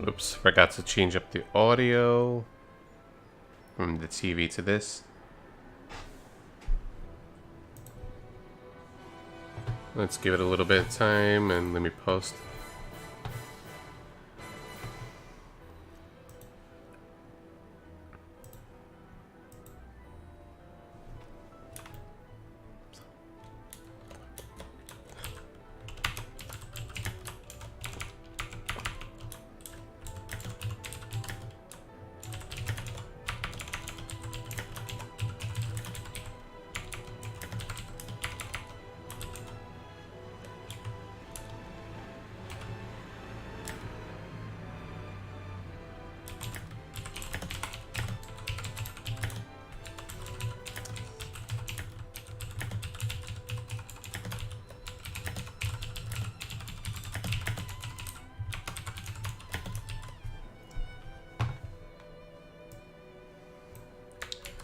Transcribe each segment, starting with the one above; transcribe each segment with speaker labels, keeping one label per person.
Speaker 1: Oops, forgot to change up the audio from the TV to this. Let's give it a little bit of time and let me post.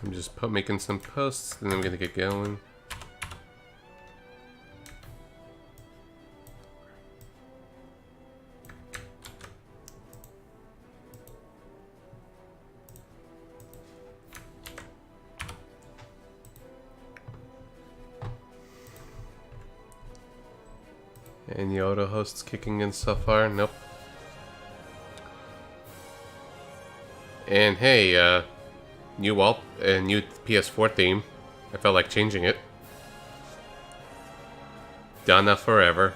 Speaker 1: I'm just making some posts and I'm gonna get going. Any auto hosts kicking in so far? Nope. And hey, new PS4 theme. I felt like changing it. Donna forever.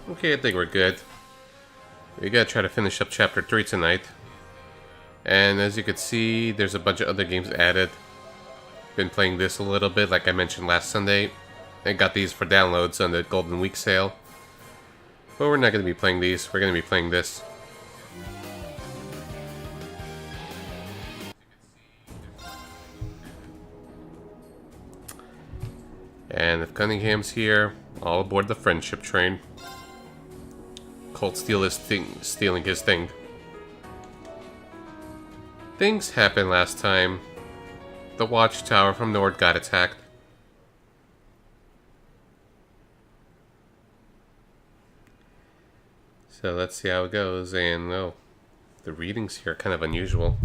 Speaker 1: Okay, I think we're good. We gotta try to finish up Chapter 3 tonight. And as you can see, there's a bunch of other games added. Been playing this a little bit, like I mentioned last Sunday. I got these for downloads on the Golden Week sale. But we're not gonna be playing these, we're gonna be playing this. And if Cunningham's here, all aboard the friendship train. Colt stealing his thing. Things happened last time. The watchtower from Nord got attacked. So let's see how it goes. And oh, the readings here are kind of unusual.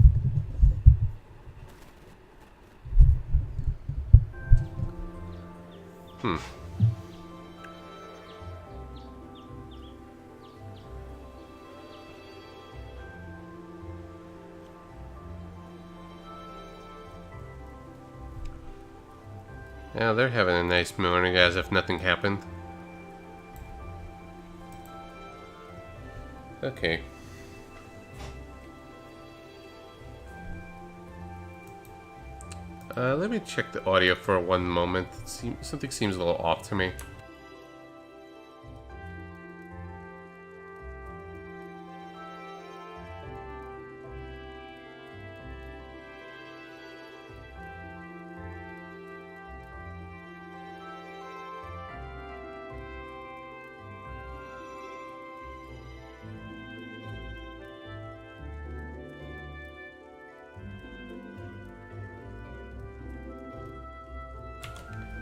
Speaker 1: Now they're having a nice morning as if nothing happened. Okay. Let me check the audio for one moment. Something seems a little off to me.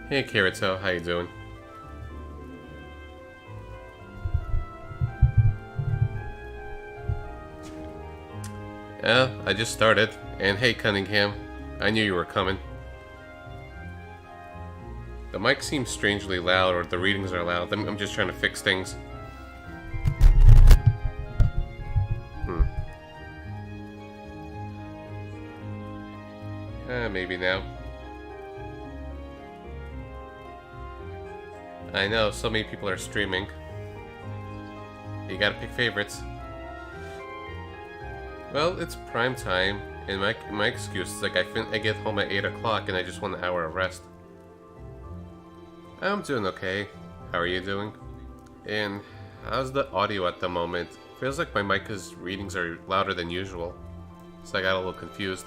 Speaker 1: Hey Kirito, how you doing? I just started. And hey Cunningham, I knew you were coming. The mic seems strangely loud, or the readings are loud. I'm just trying to fix things. Maybe now. I know, so many people are streaming. You gotta pick favorites. Well, it's prime time, and my excuse is like I get home at 8 o'clock and I just want an hour of rest. I'm doing okay. How are you doing? And how's the audio at the moment? Feels like my mic's readings are louder than usual, so I got a little confused.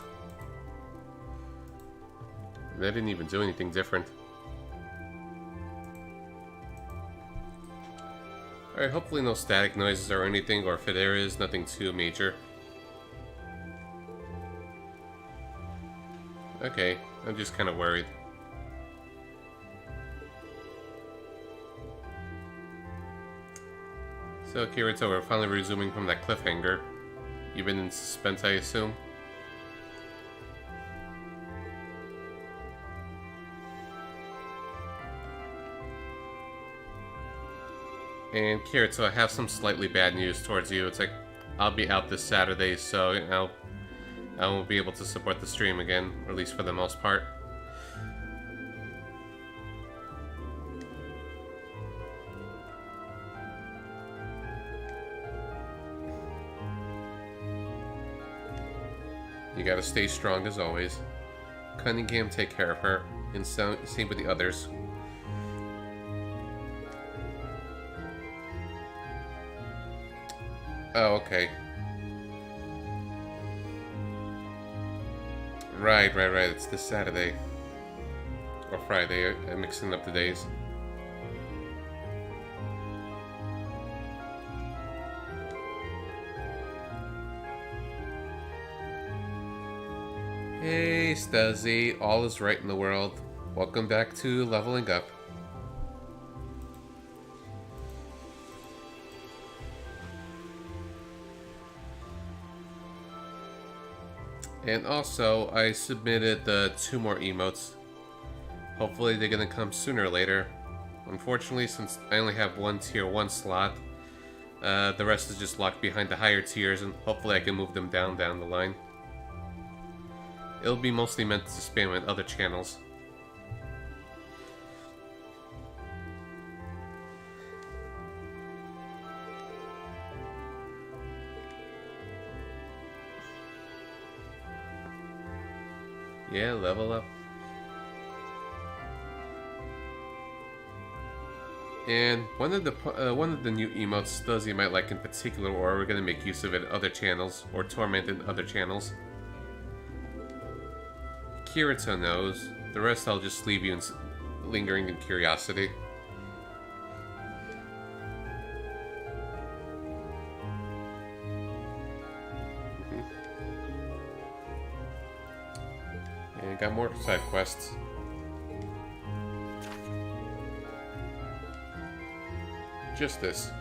Speaker 1: And I didn't even do anything different. Alright, hopefully no static noises or anything, or if there is, nothing too major. Okay, I'm just kind of worried. So, Kirito, we're finally resuming from that cliffhanger. You've been in suspense, I assume? And Kirito, I have some slightly bad news towards you. It's like, I'll be out this Saturday, so I won't be able to support the stream again, or at least for the most part. You gotta stay strong as always. Cunningham, take care of her, and same with the others. Oh, okay. Right. It's this Saturday. Or Friday. I'm mixing up the days. Hey, Stuzzy. All is right in the world. Welcome back to Leveling Up. And also, I submitted the 2 more emotes. Hopefully they're gonna come sooner or later. Unfortunately, since I only have 1 tier 1 slot, the rest is just locked behind the higher tiers, and hopefully I can move them down the line. It'll be mostly meant to spam in other channels. Yeah, level up. And one of the new emotes Stuzzy might like in particular, or we're gonna make use of it in other channels, or torment in other channels. Kirito knows. The rest I'll just leave you lingering in curiosity. And got more side quests. Just this.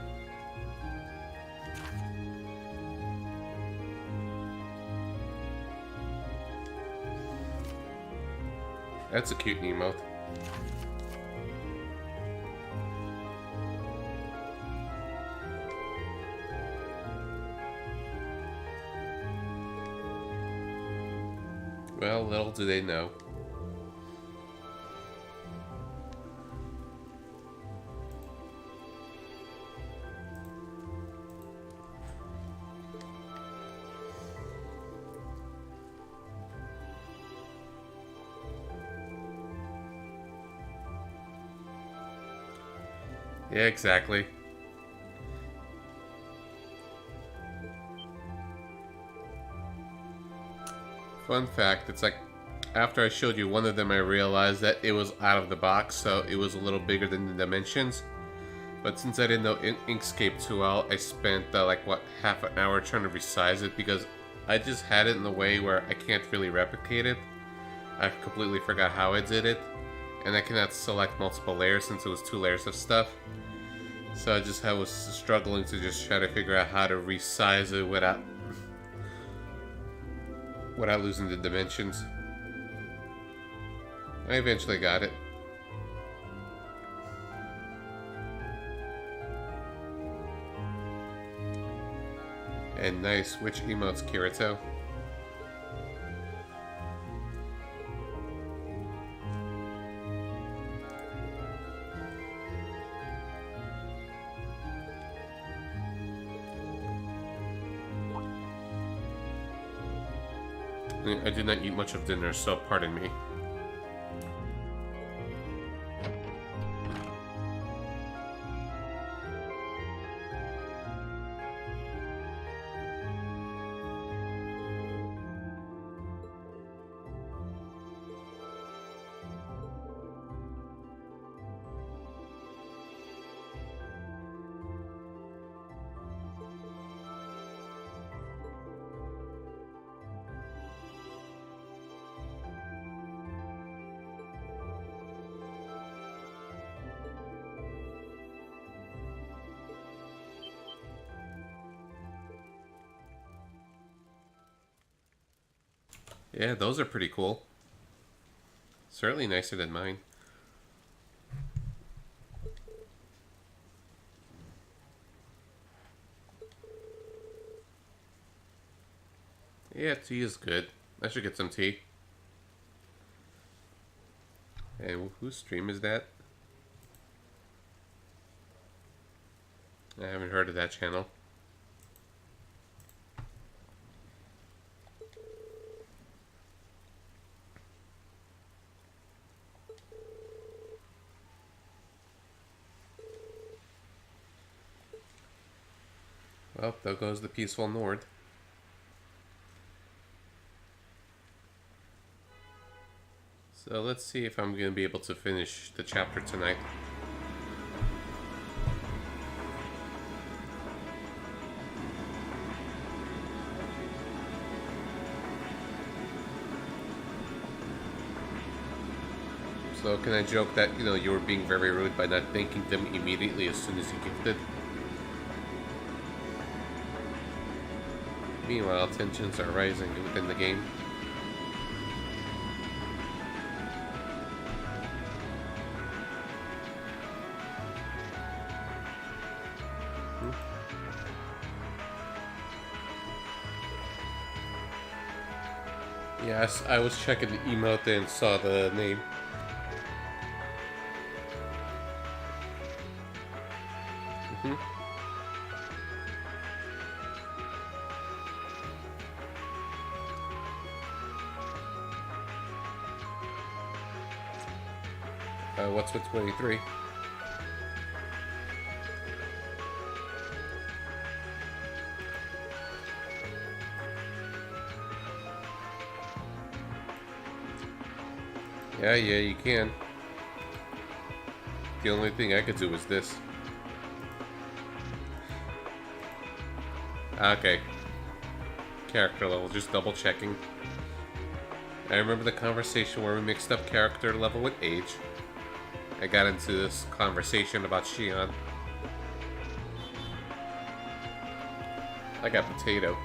Speaker 1: That's a cute emote. Well, little do they know. Yeah, exactly. Fun fact, it's like, after I showed you one of them, I realized that it was out of the box, so it was a little bigger than the dimensions. But since I didn't know Inkscape too well, I spent, half an hour trying to resize it, because I just had it in a way where I can't really replicate it. I completely forgot how I did it, and I cannot select multiple layers since it was 2 layers of stuff. So I was struggling to just try to figure out how to resize it without losing the dimensions. I eventually got it. And nice, which emotes, Kirito? I did not eat much of dinner, so pardon me. Yeah, those are pretty cool. Certainly nicer than mine. Yeah, tea is good. I should get some tea. And whose stream is that? I haven't heard of that channel. Well, there goes the peaceful Nord. So let's see if I'm going to be able to finish the chapter tonight. So can I joke that, you were being very rude by not thanking them immediately as soon as you gifted? Meanwhile, tensions are rising within the game. Yes, I was checking the emote and saw the name. What's with 23? Yeah, you can. The only thing I could do was this. Okay. Character level, just double checking. I remember the conversation where we mixed up character level with age. I got into this conversation about Xion. I got potato.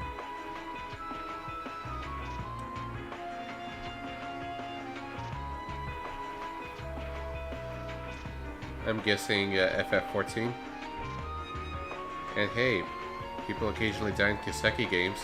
Speaker 1: I'm guessing FF14. And hey, people occasionally die in Kiseki games.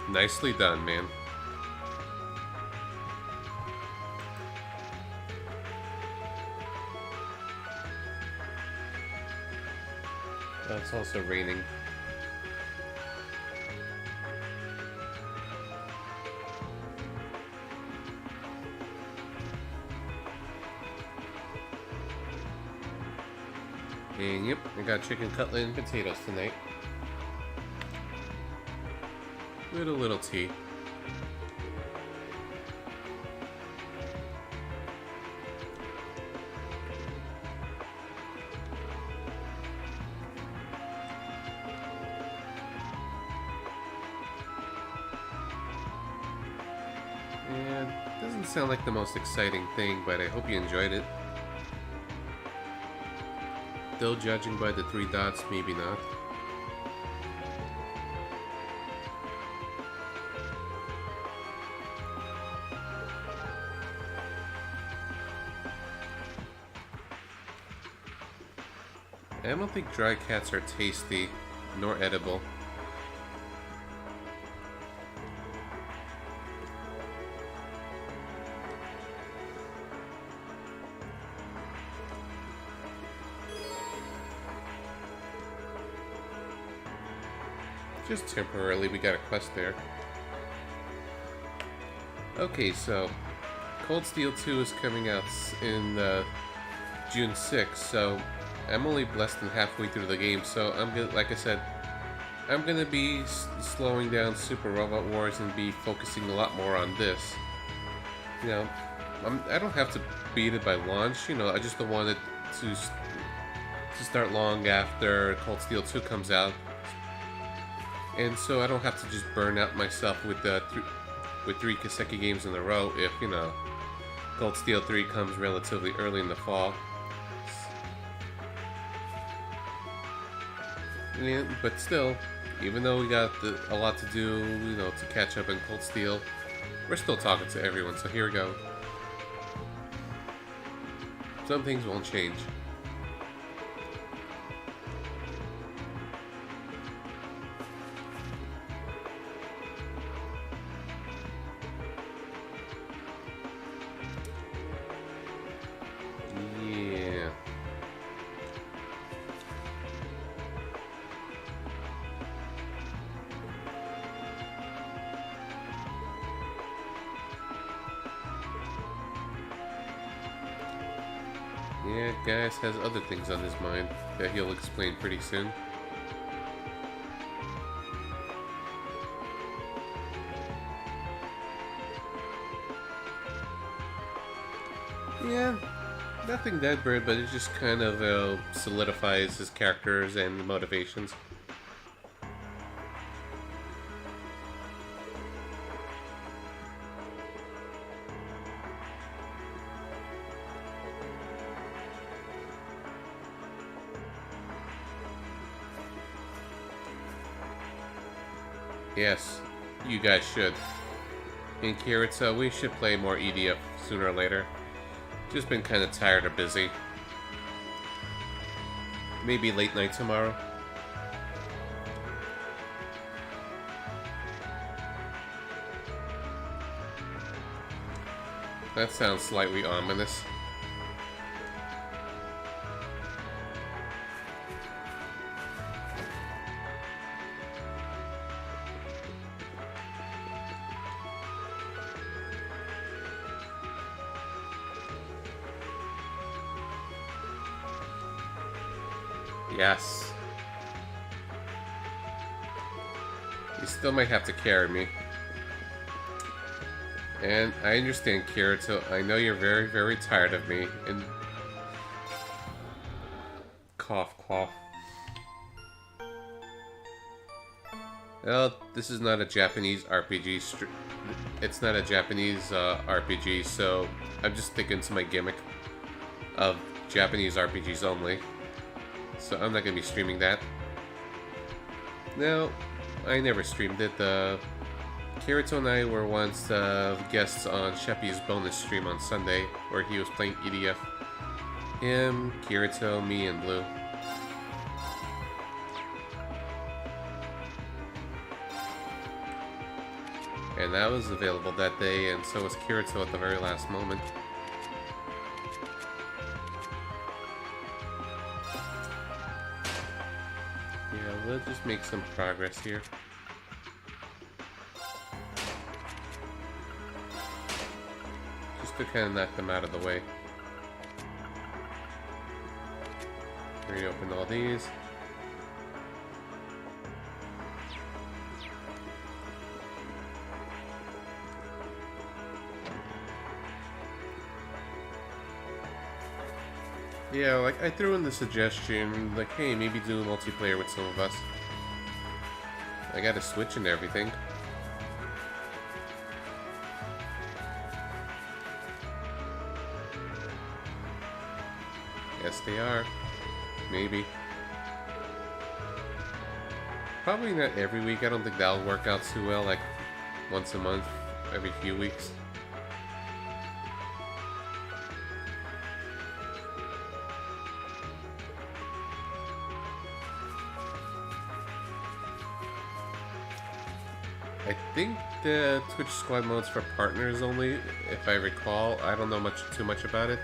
Speaker 1: Nicely done, man. It's also raining. And yep, I got chicken cutlet and potatoes tonight. With a little tea. Yeah, doesn't sound like the most exciting thing, but I hope you enjoyed it. Though judging by the 3 dots, maybe not. I don't think dry cats are tasty, nor edible. Just temporarily, we got a quest there. Okay, so Cold Steel 2 is coming out in June 6th, so I'm only less than halfway through the game, so I'm gonna, like I said, I'm gonna be slowing down Super Robot Wars and be focusing a lot more on this. You know, I don't have to beat it by launch. You know, I just don't want it to start long after Cold Steel 2 comes out, and so I don't have to just burn out myself with three Kiseki games in a row if, you know, Cold Steel 3 comes relatively early in the fall. Yeah, but still, even though we got a lot to do, you know, to catch up in Cold Steel, we're still talking to everyone, so here we go. Some things won't change. Yeah, Gaius has other things on his mind that he'll explain pretty soon. Yeah, nothing that bad, but it just kind of solidifies his characters and motivations. Yes, you guys should. In Kirito, we should play more EDF sooner or later. Just been kind of tired or busy. Maybe late night tomorrow. That sounds slightly ominous. Yes. You still might have to carry me. And I understand, Kirito. I know you're very, very tired of me. And cough, cough. Well, this is not a Japanese RPG. It's not a Japanese RPG, so I'm just sticking to my gimmick of Japanese RPGs only. So I'm not going to be streaming that. No, I never streamed it. Kirito and I were once guests on Sheppy's bonus stream on Sunday, where he was playing EDF. Him, Kirito, me, and Blue. And I was available that day, and so was Kirito at the very last moment. Yeah, let's just make some progress here. Just to kind of knock them out of the way. Reopen all these. Yeah, like, I threw in the suggestion, like, hey, maybe do a multiplayer with some of us. I got a Switch and everything. Yes, they are. Maybe. Probably not every week. I don't think that'll work out too well, like, once a month, every few weeks. I think the Twitch squad mode's for partners only, if I recall. I don't know too much about it.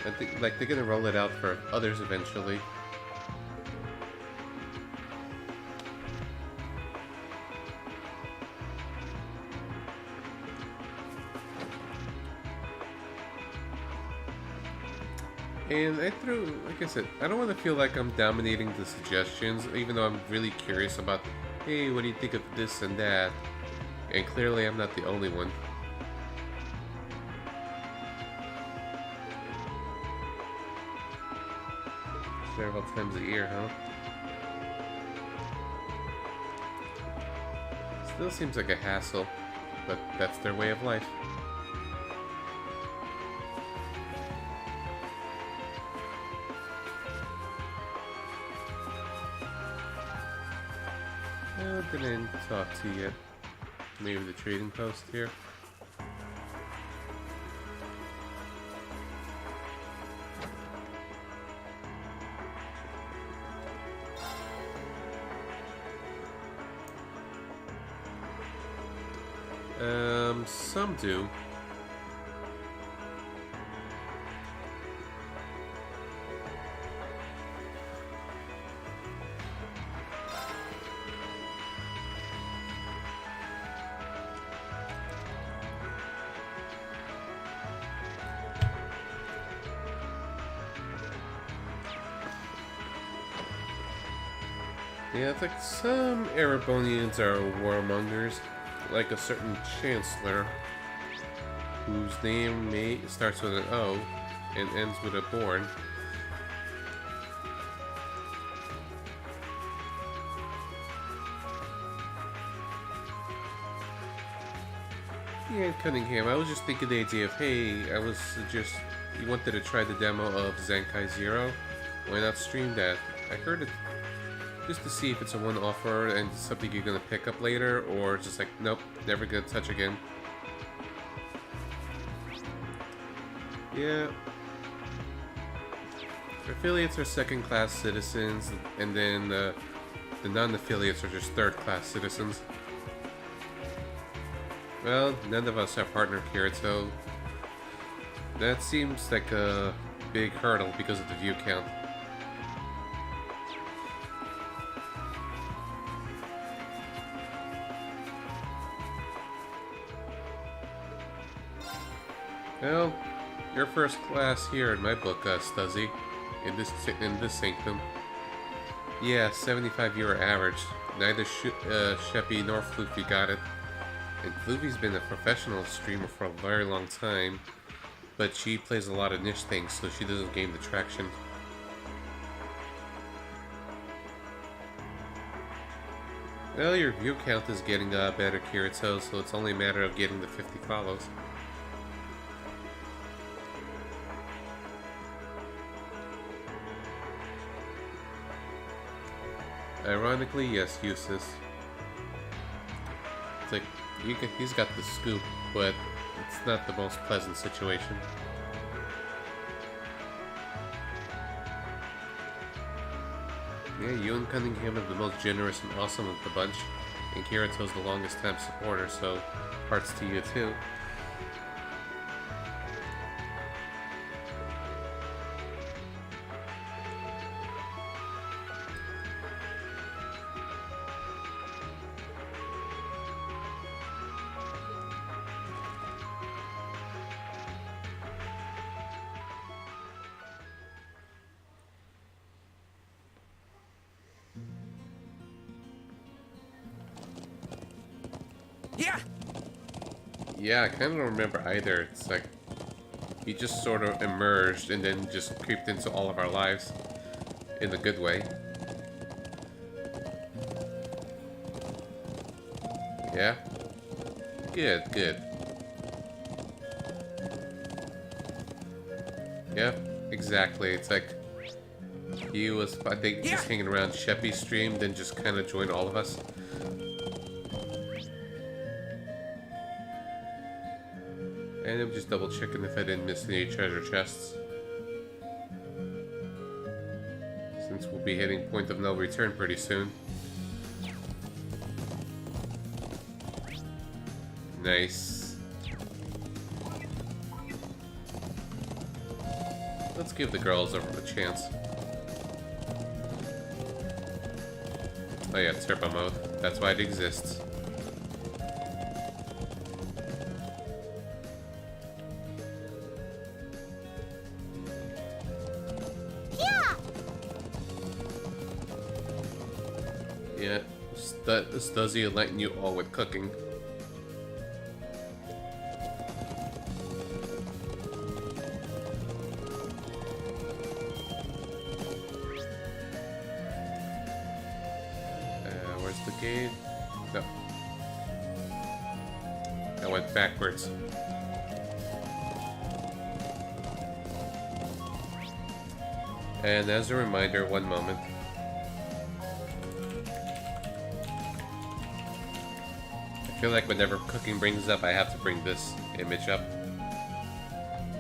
Speaker 1: I think, like, they're gonna roll it out for others eventually. And like I said, I don't want to feel like I'm dominating the suggestions, even though I'm really curious about, hey, what do you think of this and that? And clearly I'm not the only one. Several times a year, huh? Still seems like a hassle, but that's their way of life. Didn't talk to you yet. Maybe the trading post here. Some do. Yeah, it's like some Erebonians are warmongers, like a certain Chancellor, whose name starts with an O and ends with a Born. Yeah, Cunningham, I was just thinking the idea of, hey, you wanted to try the demo of Zenkai Zero? Why not stream that? I heard it just to see if it's a one-offer and something you're gonna pick up later, or just like, nope, never gonna touch again. Yeah. Affiliates are second-class citizens, and then the non-affiliates are just third-class citizens. Well, none of us have partner Kirito. That seems like a big hurdle because of the view count. Well, you're first class here in my book, Stuzzy. In this sanctum. Yeah, 75 euro average. Neither Sheppy nor Floofy got it. And Floofy's been a professional streamer for a very long time, but she plays a lot of niche things, so she doesn't gain the traction. Well, your view count is getting better, Kirito, so it's only a matter of getting the 50 follows. Ironically, yes, Eustace. It's like, he's got the scoop, but it's not the most pleasant situation. Yeah, you and Cunningham are the most generous and awesome of the bunch, and Kirito's the longest time supporter, so hearts to you too. Yeah, I kind of don't remember either. It's like he just sort of emerged and then just creeped into all of our lives in a good way. Yeah? Good, good. Yep, exactly. It's like he was, I think, just hanging around Sheppy's stream, then just kind of joined all of us. And I'm just double checking if I didn't miss any treasure chests. Since we'll be hitting point of no return pretty soon. Nice. Let's give the girls a chance. Oh yeah, turbo mode. That's why it exists. Stuzzy enlighten you all with cooking. Where's the gate? No. I went backwards. And as a reminder, one moment. I feel like whenever cooking brings up, I have to bring this image up.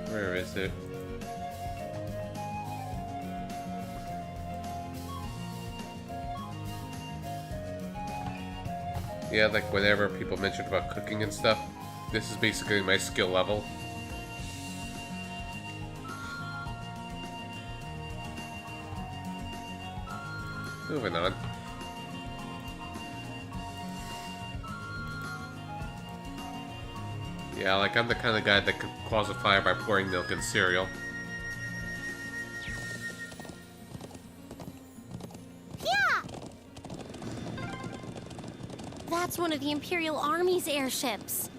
Speaker 1: Where is it? Yeah, like whenever people mention about cooking and stuff, this is basically my skill level. Moving on. Yeah, like I'm the kind of guy that could cause a fire by pouring milk in cereal.
Speaker 2: Yeah! That's one of the Imperial Army's airships.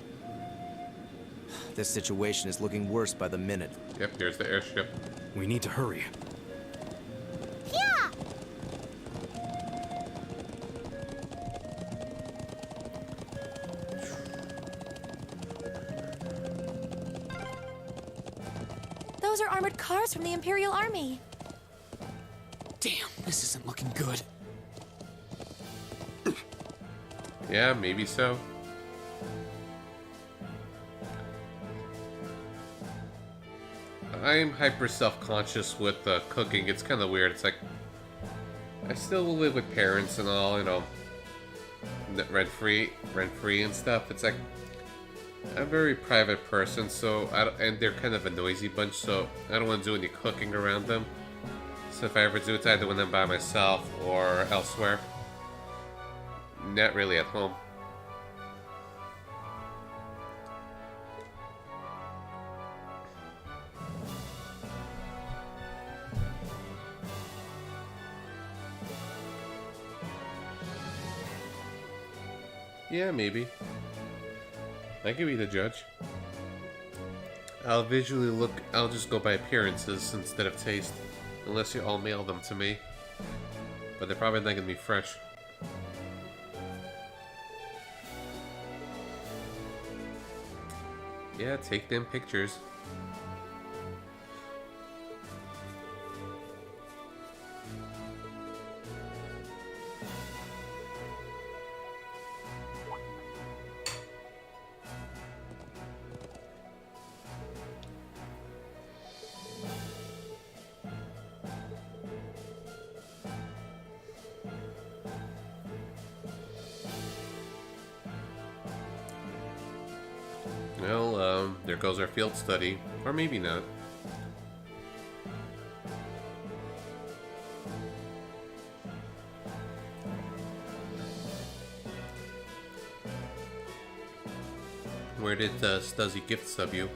Speaker 3: This situation is looking worse by the minute.
Speaker 1: Yep, there's the airship.
Speaker 3: We need to hurry.
Speaker 2: Yeah! Those are armored cars from the Imperial Army.
Speaker 4: Damn, this isn't looking good.
Speaker 1: Yeah, maybe so. I'm hyper self-conscious with cooking. It's kind of weird. It's like I still live with parents and all, you know, rent-free and stuff. It's like I'm a very private person, so and they're kind of a noisy bunch, so I don't want to do any cooking around them. So if I ever do, it's either when I'm by myself or elsewhere. Not really at home. Yeah, maybe. I could be the judge. I'll just go by appearances instead of taste. Unless you all mail them to me. But they're probably not gonna be fresh. Yeah, take them pictures. Well, there goes our field study. Or maybe not. Where did Stuzzy gift sub you?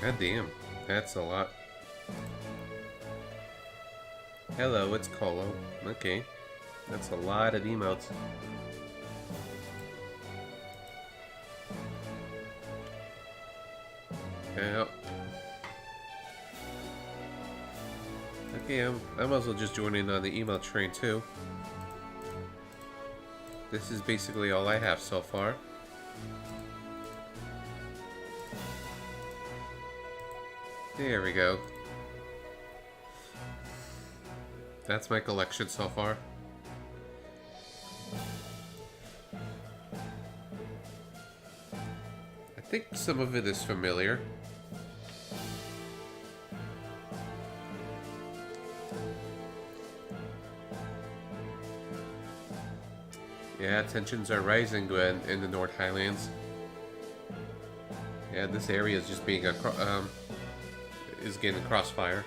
Speaker 1: God damn, that's a lot. Hello, it's Colo. Okay, that's a lot of emotes. Yeah. Okay, I might as well just join in on the email train too. This is basically all I have so far. There we go. That's my collection so far. I think some of it is familiar. Yeah, tensions are rising, Gwen, in the North Highlands. Yeah, this area is just being is getting crossfire.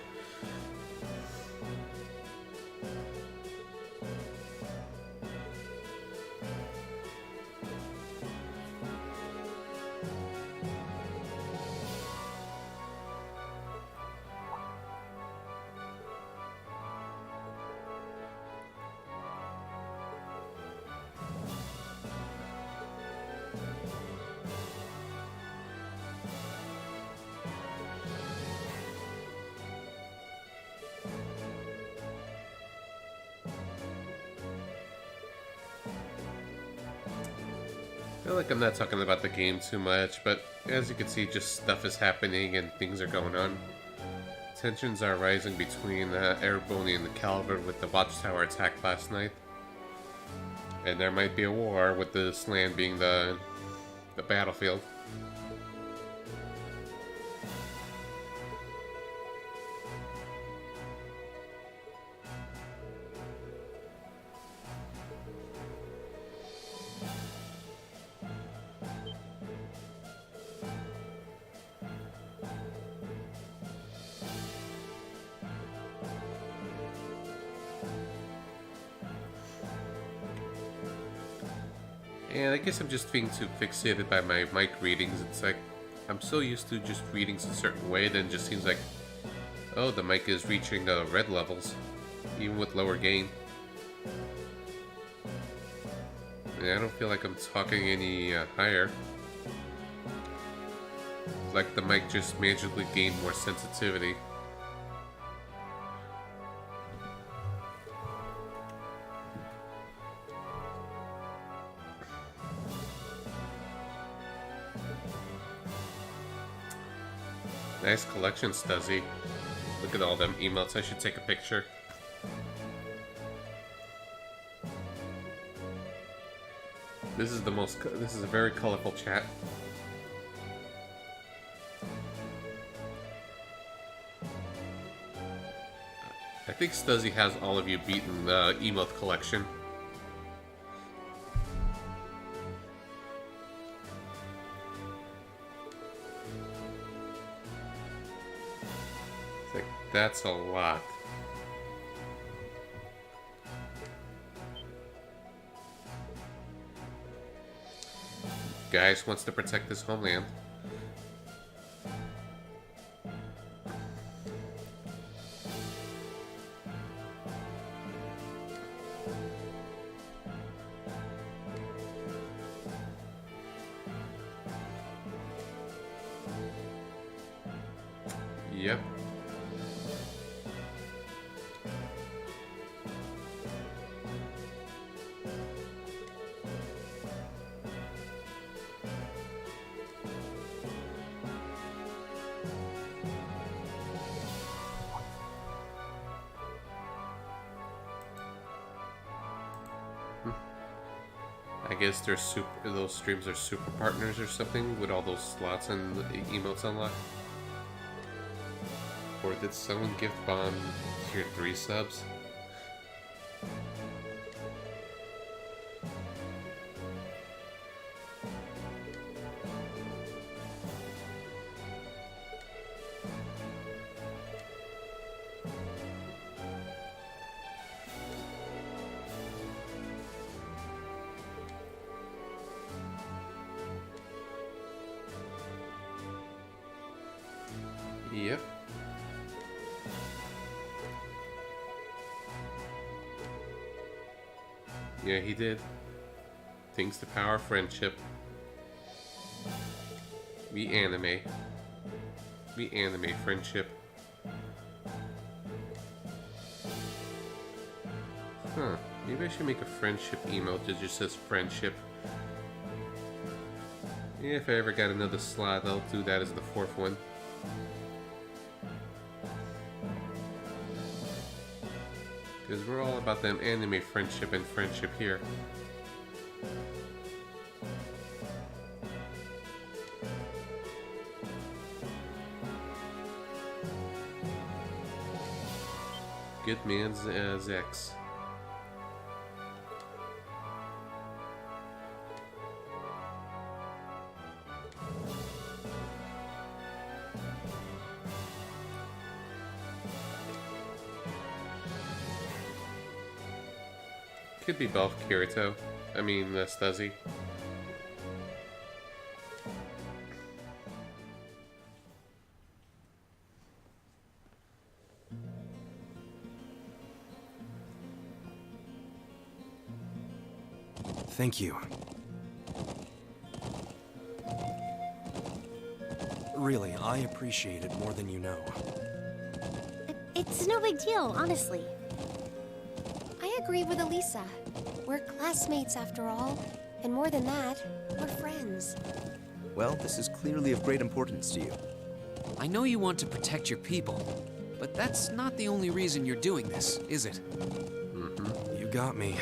Speaker 1: I feel like I'm not talking about the game too much, but as you can see, just stuff is happening and things are going on. Tensions are rising between Ereboni and the Calvert with the Watchtower attack last night. And there might be a war with this land being the battlefield. And I guess I'm just being too fixated by my mic readings. It's like, I'm so used to just readings a certain way, then it just seems like, oh, the mic is reaching red levels, even with lower gain. And I don't feel like I'm talking any higher. Like the mic just magically gained more sensitivity. Nice collection, Stuzzy. Look at all them emotes. I should take a picture. This is a very colorful chat. I think Stuzzy has all of you beaten the emote collection. It's like, that's a lot. Gaius wants to protect his homeland. Yep. I guess those streams are super partners or something with all those slots and emotes unlocked. Or did someone gift bomb tier 3 subs? Yep. Yeah, he did. Things to power friendship. We anime friendship. Huh. Maybe I should make a friendship emote that just says friendship. Yeah, if I ever got another slot, I'll do that as the 4th one. Because we're all about them anime friendship and friendship here. Good man's Zex. Could be both Kirito. I mean, Stuzzy.
Speaker 3: Thank you. Really, I appreciate it more than you know.
Speaker 2: It's no big deal, honestly. I agree with Elisa. We're classmates after all. And more than that, we're friends.
Speaker 3: Well, this is clearly of great importance to you.
Speaker 4: I know you want to protect your people, but that's not the only reason you're doing this, is it?
Speaker 3: You got me.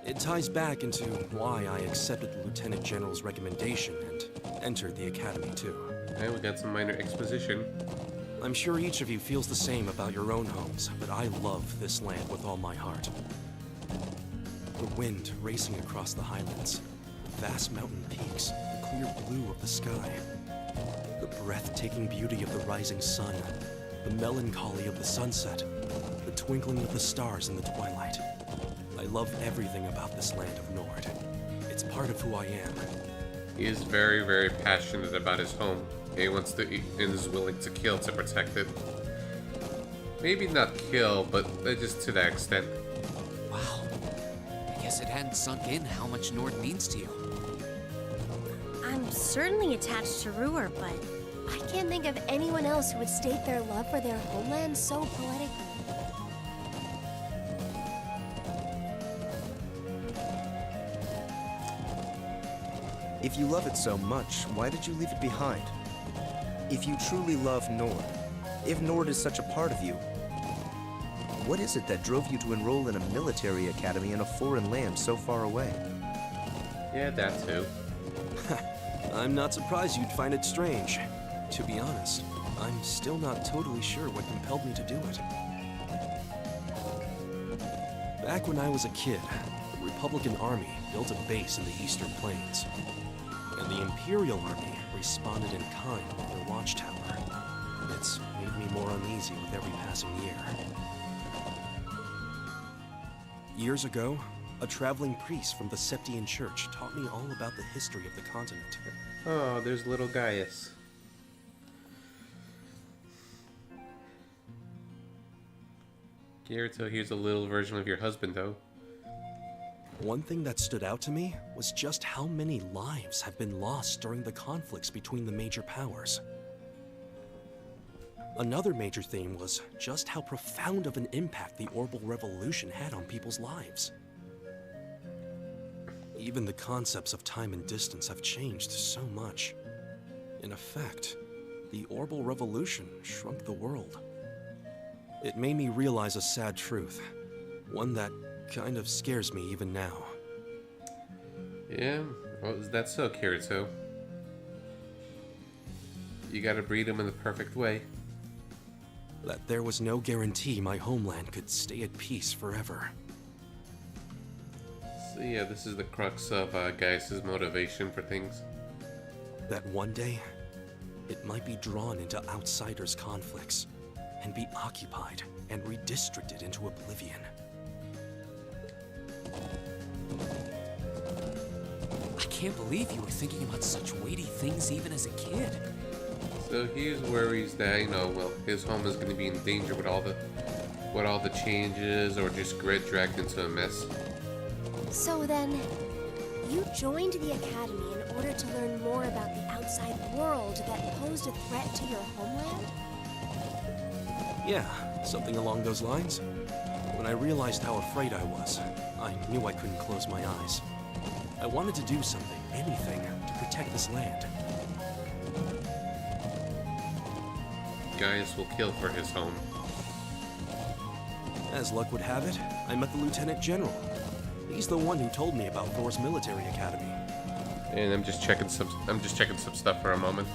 Speaker 3: It ties back into why I accepted the Lieutenant General's recommendation and entered the Academy too.
Speaker 1: And we got some minor exposition.
Speaker 3: I'm sure each of you feels the same about your own homes, but I love this land with all my heart. The wind racing across the highlands, the vast mountain peaks, the clear blue of the sky, the breathtaking beauty of the rising sun, the melancholy of the sunset, the twinkling of the stars in the twilight. I love everything about this land of Nord. It's part of who I am.
Speaker 1: He is very, very passionate about his home. He wants to eat and is willing to kill to protect it. Maybe not kill, but just to that extent.
Speaker 4: Wow. I guess it hadn't sunk in how much Nord means to you.
Speaker 2: I'm certainly attached to Ruhr, but I can't think of anyone else who would state their love for their homeland so poetically.
Speaker 3: If you love it so much, why did you leave it behind? If you truly love Nord, if Nord is such a part of you, what is it that drove you to enroll in a military academy in a foreign land so far away?
Speaker 1: Yeah, that too.
Speaker 3: I'm not surprised you'd find it strange. To be honest, I'm still not totally sure what compelled me to do it. Back when I was a kid, the Republican Army built a base in the Eastern Plains. And the Imperial Army responded in kind with their watchtower. It's made me more uneasy with every passing year. Years ago, a traveling priest from the Septian Church taught me all about the history of the continent.
Speaker 1: Oh, there's little Gaius. Kirito, here's a little version of your husband, though.
Speaker 3: One thing that stood out to me was just how many lives have been lost during the conflicts between the major powers. Another major theme was just how profound of an impact the Orbital Revolution had on people's lives. Even the concepts of time and distance have changed so much. In effect, the Orbital Revolution shrunk the world. It made me realize a sad truth, one that kind of scares me even now.
Speaker 1: Yeah, well, is that so, Kirito? You gotta breed him in the perfect way.
Speaker 3: That there was no guarantee my homeland could stay at peace forever.
Speaker 1: So yeah, this is the crux of Gaius' motivation for things.
Speaker 3: That one day, it might be drawn into outsiders' conflicts, and be occupied and redistricted into oblivion.
Speaker 4: I can't believe you were thinking about such weighty things even as a kid.
Speaker 1: So he worries that, you know, well, his home is going to be in danger with all the changes, or just get dragged into a mess.
Speaker 2: So then, you joined the Academy in order to learn more about the outside world that posed a threat to your homeland?
Speaker 3: Yeah, something along those lines. When I realized how afraid I was, I knew I couldn't close my eyes. I wanted to do something, anything, to protect this land.
Speaker 1: Gaius will kill for his home.
Speaker 3: As luck would have it, I met the Lieutenant General. He's the one who told me about Thor's military academy.
Speaker 1: And I'm just checking some stuff for a moment.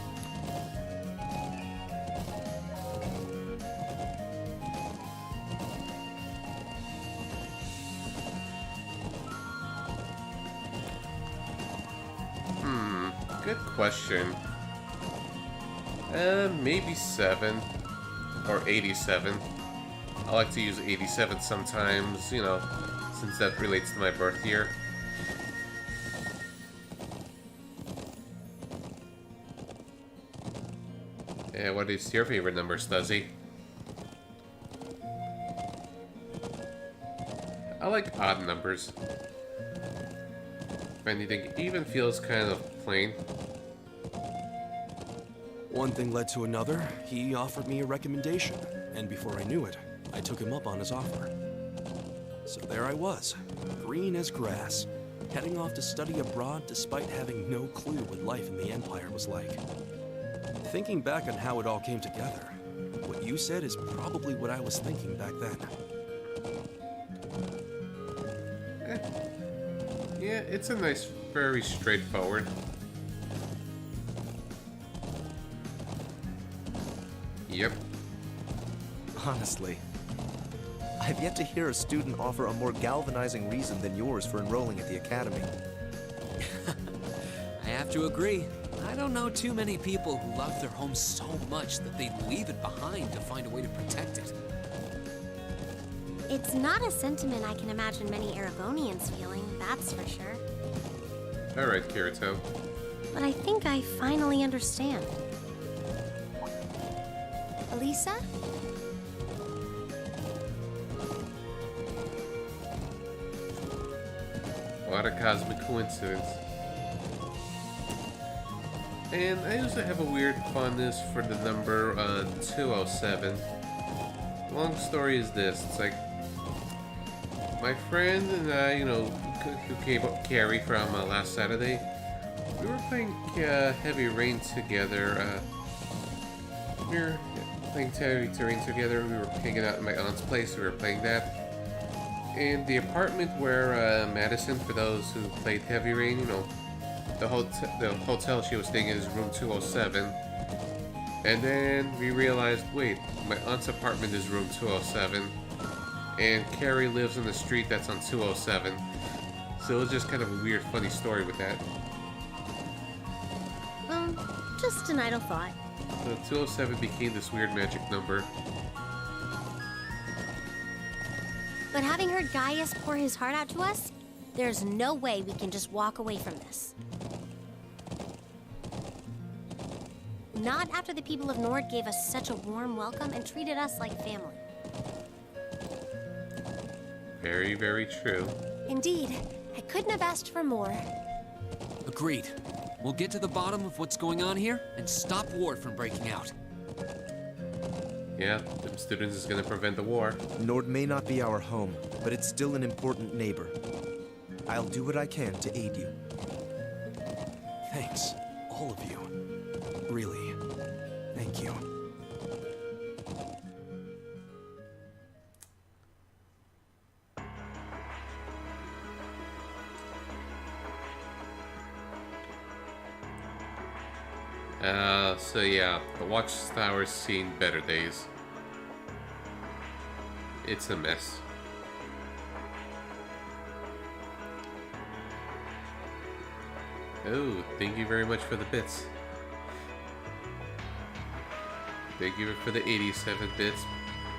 Speaker 1: Good question. Maybe 7 or 87. I like to use 87 sometimes, you know, since that relates to my birth year. Yeah, what is your favorite number, Stuzzy? I like odd numbers. If anything, it even feels kind of plain.
Speaker 3: One thing led to another. He offered me a recommendation, and before I knew it, I took him up on his offer. So there I was, green as grass, heading off to study abroad despite having no clue what life in the Empire was like. Thinking back on how it all came together, what you said is probably what I was thinking back then.
Speaker 1: Yeah, it's a nice, very straightforward. Yep.
Speaker 5: Honestly, I've yet to hear a student offer a more galvanizing reason than yours for enrolling at the academy.
Speaker 4: I have to agree. I don't know too many people who love their home so much that they'd leave it behind to find a way to protect it.
Speaker 2: It's not a sentiment I can imagine many Erebonians feeling, that's for sure.
Speaker 1: Alright, Kirito.
Speaker 2: But I think I finally understand. Elisa?
Speaker 1: What a cosmic coincidence. And I used to have a weird fondness for the number 207. Long story is this, it's like my friend and I, you know, who came up Carrie from last Saturday, we were playing Heavy Rain together. We were playing Heavy Rain together. We were hanging out at my aunt's place. We were playing that. And the apartment where Madison, for those who played Heavy Rain, you know, the hotel she was staying in is room 207. And then we realized, wait, my aunt's apartment is room 207. And Carrie lives on the street that's on 207. So it was just kind of a weird, funny story with that.
Speaker 2: Just an idle thought.
Speaker 1: So 207 became this weird magic number.
Speaker 2: But having heard Gaius pour his heart out to us, there's no way we can just walk away from this. Not after the people of Nord gave us such a warm welcome and treated us like family.
Speaker 1: Very, very true.
Speaker 2: Indeed, I couldn't have asked for more.
Speaker 4: Agreed. We'll get to the bottom of what's going on here and stop Ward from breaking out.
Speaker 1: Yeah, them students is gonna prevent the war.
Speaker 5: Nord may not be our home, but it's still an important neighbor. I'll do what I can to aid you.
Speaker 3: Thanks, all of you. Really, thank you.
Speaker 1: So yeah, the Watchtower's seen better days. It's a mess. Oh, thank you very much for the bits. Thank you for the 87 bits,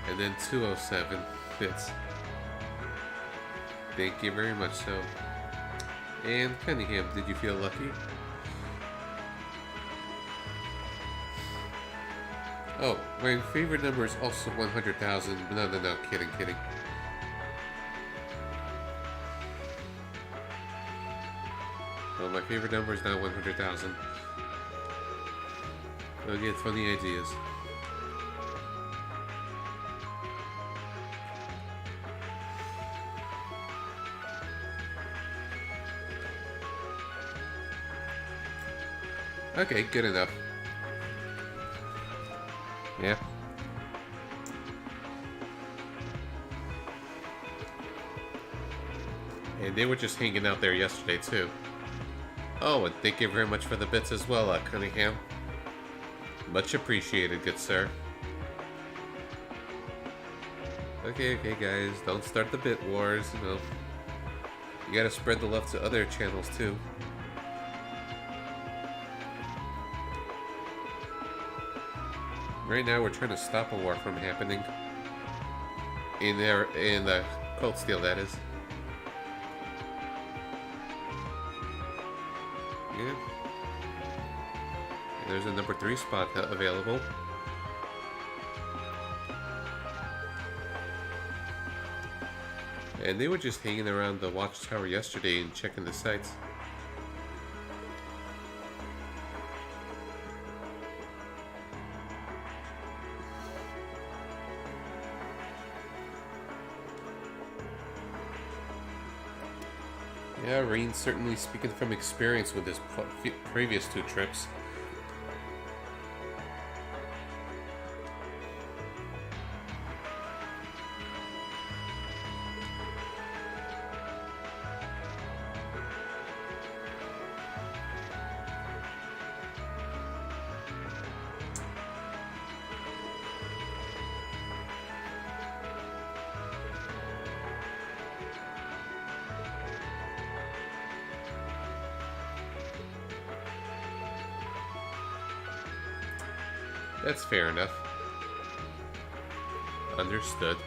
Speaker 1: and then 207 bits. Thank you very much, so. And Cunningham, did you feel lucky? Oh, my favorite number is also 100,000. No, kidding. Well, my favorite number is not 100,000. I'll get funny ideas. Okay, good enough. Yeah. And they were just hanging out there yesterday, too. Oh, and thank you very much for the bits as well, Cunningham. Much appreciated, good sir. Okay, guys, don't start the bit wars, you know. You gotta spread the love to other channels, too. Right now, we're trying to stop a war from happening. in the Cold Steel, that is. Yeah. And there's a number 3 spot available. And they were just hanging around the watchtower yesterday and checking the sites. Yeah, Rain's certainly speaking from experience with his previous 2 trips. That's fair enough. Understood.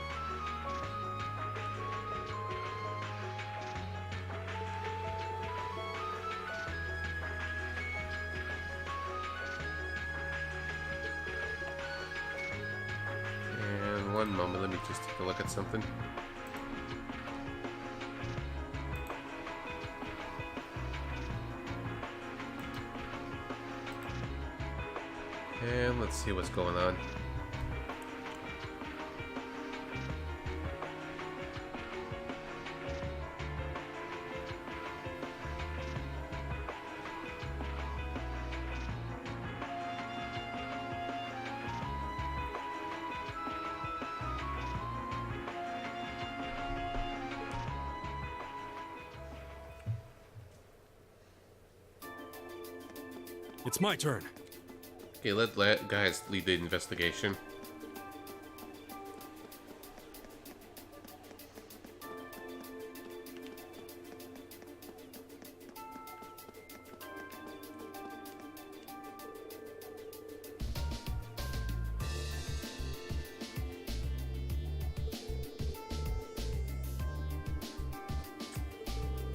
Speaker 1: And one moment, let me just take a look at something. And let's see what's going on.
Speaker 3: It's my turn.
Speaker 1: Okay, let guys lead the investigation.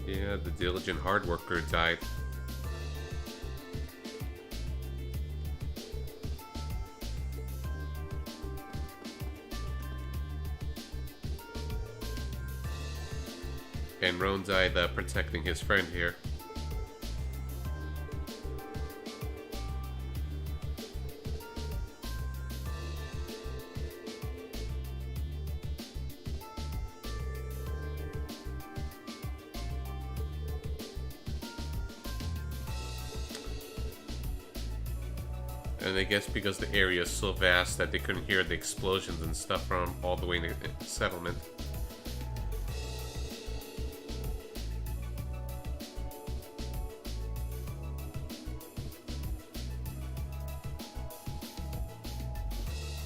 Speaker 1: Yeah, the diligent hard worker died. And Roan died protecting his friend here. And I guess because the area is so vast that they couldn't hear the explosions and stuff from all the way in the settlement.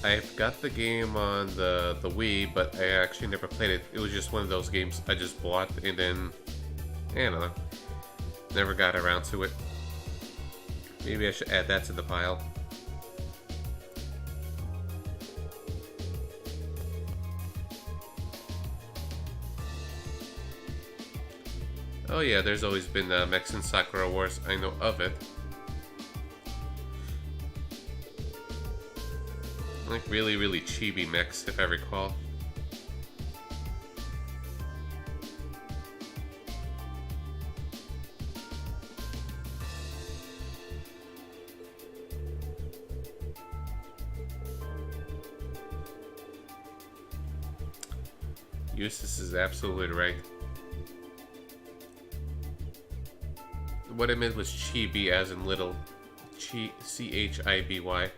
Speaker 1: I've got the game on the Wii, but I actually never played it. It was just one of those games I just bought and then, I don't know, never got around to it. Maybe I should add that to the pile. Oh yeah, there's always been Mechs and Sakura Wars. I know of it. Like really chibi mechs, if I recall. Eustace is absolutely right. What I meant was chibi as in little. C-H-I-B-Y.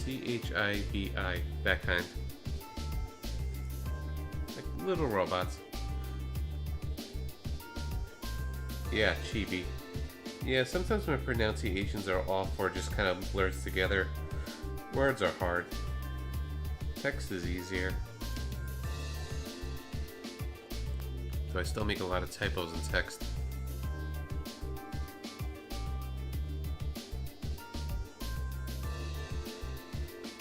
Speaker 1: C-H-I-B-I. That kind. Like little robots. Yeah, chibi. Yeah, sometimes my pronunciations are off or just kind of blurs together. Words are hard. Text is easier. So I still make a lot of typos in text.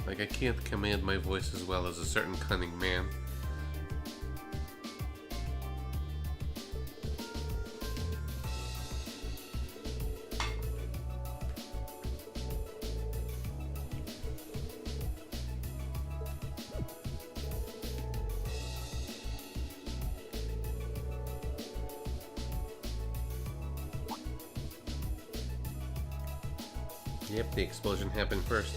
Speaker 1: Like, I can't command my voice as well as a certain cunning man. Yep, the explosion happened first.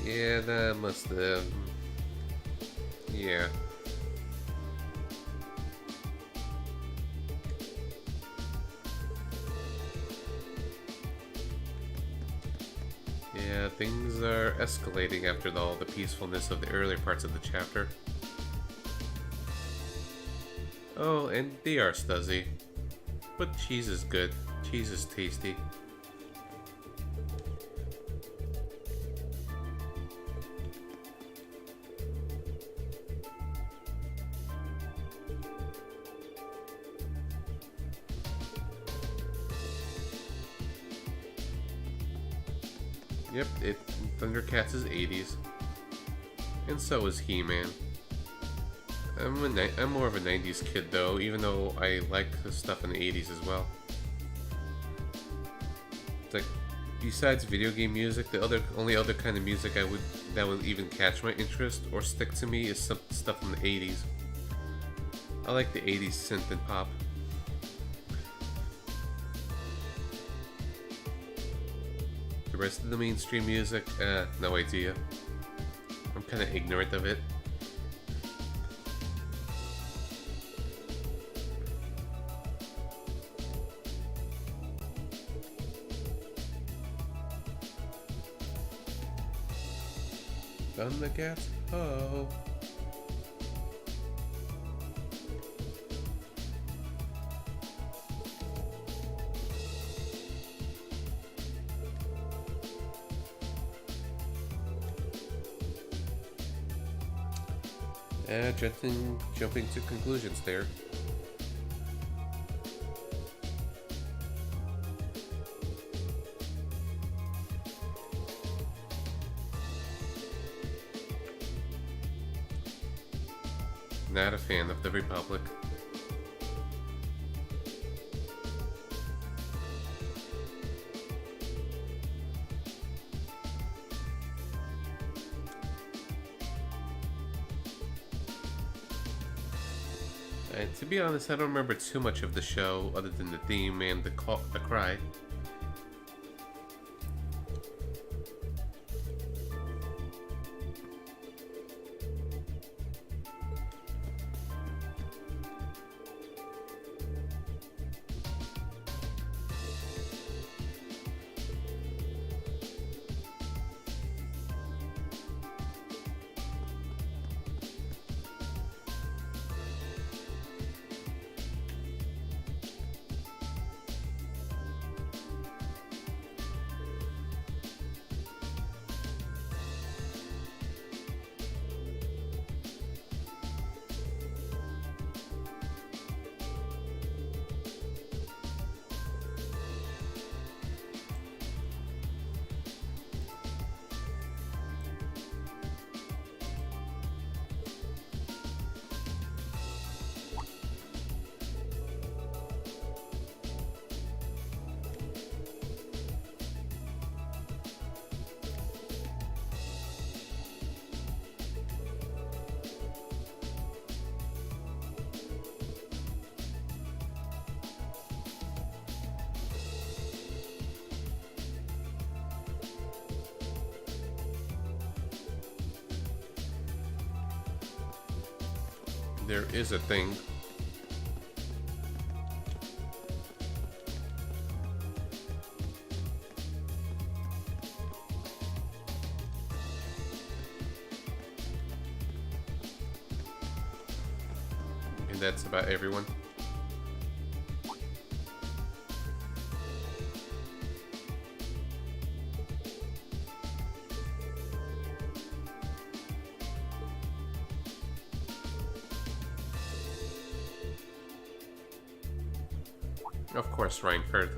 Speaker 1: Yeah, that must have... Yeah. Yeah, things are escalating after all the peacefulness of the earlier parts of the chapter. Oh, and they are stuzzy. But cheese is good. Cheese is tasty. Yep, Thundercats is 80s. And so is He-Man. I'm more of a 90s kid though, even though I like the stuff in the 80s as well. It's like, besides video game music, the only other kind of music that would even catch my interest or stick to me is some stuff from the 80s. I like the 80s synth and pop. The rest of the mainstream music, no idea. I'm kind of ignorant of it. Thundercats, ho! Jumping to conclusions there. Not a fan of the Republic. And to be honest, I don't remember too much of the show other than the theme and the cry. There is a thing. And that's about everyone. Of course, Reinford.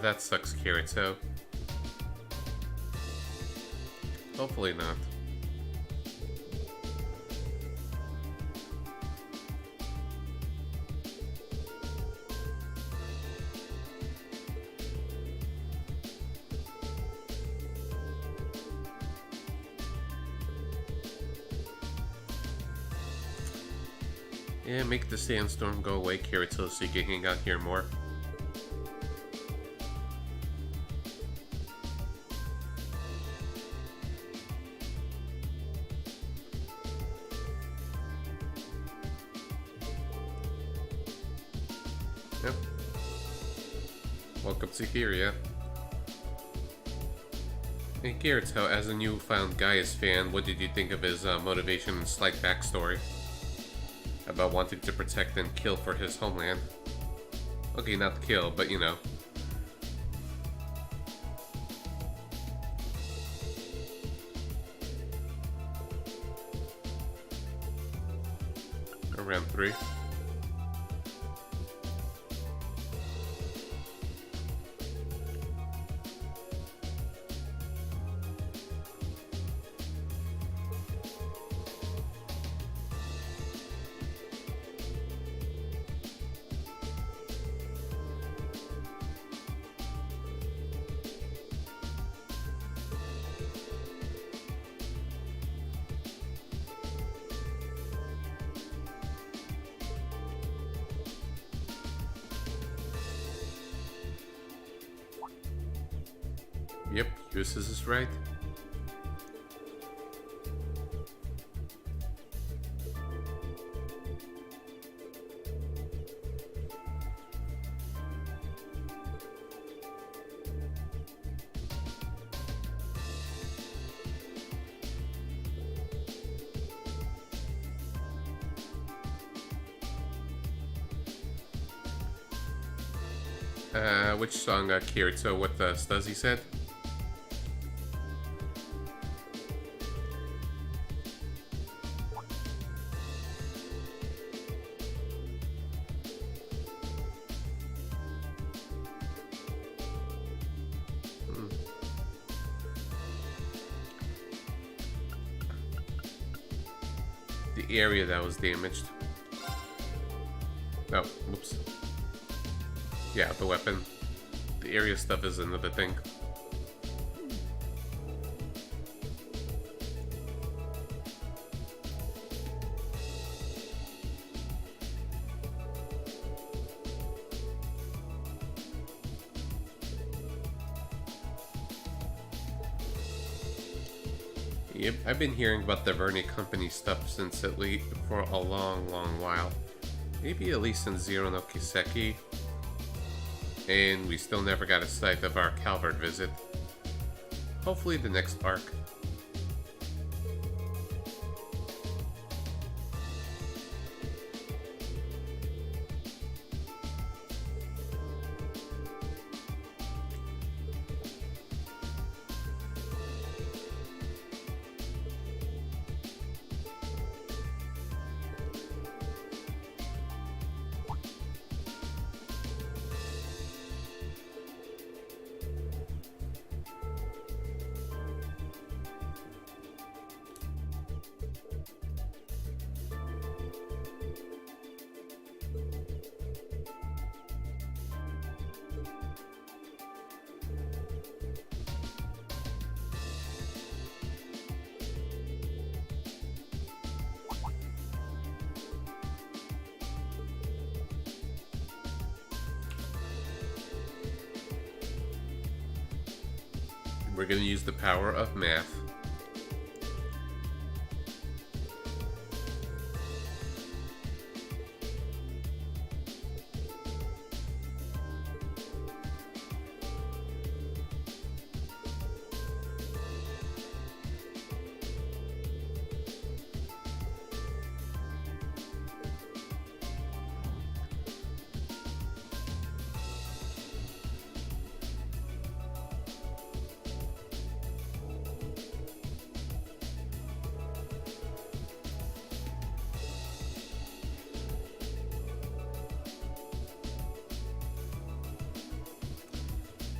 Speaker 1: That sucks, Kirito. Hopefully not. Yeah, make the sandstorm go away, Kirito, so you can hang out here more. Yep. Welcome to here, yeah. Hey Kirito, as a newfound Gaius fan, what did you think of his motivation and slight backstory? About wanting to protect and kill for his homeland. Okay, not kill, but you know. Around 3. Yep, Ulysses is right. Which song, Kirito, what Stuzzy said? The area that was damaged. Oh, whoops. Yeah, the weapon. The area stuff is another thing. Yep, I've been hearing about the Verne Company stuff since at least for a long while. Maybe at least in Zero no Kiseki. And we still never got a sight of our Calvert visit. Hopefully the next arc. We're going to use the power of math.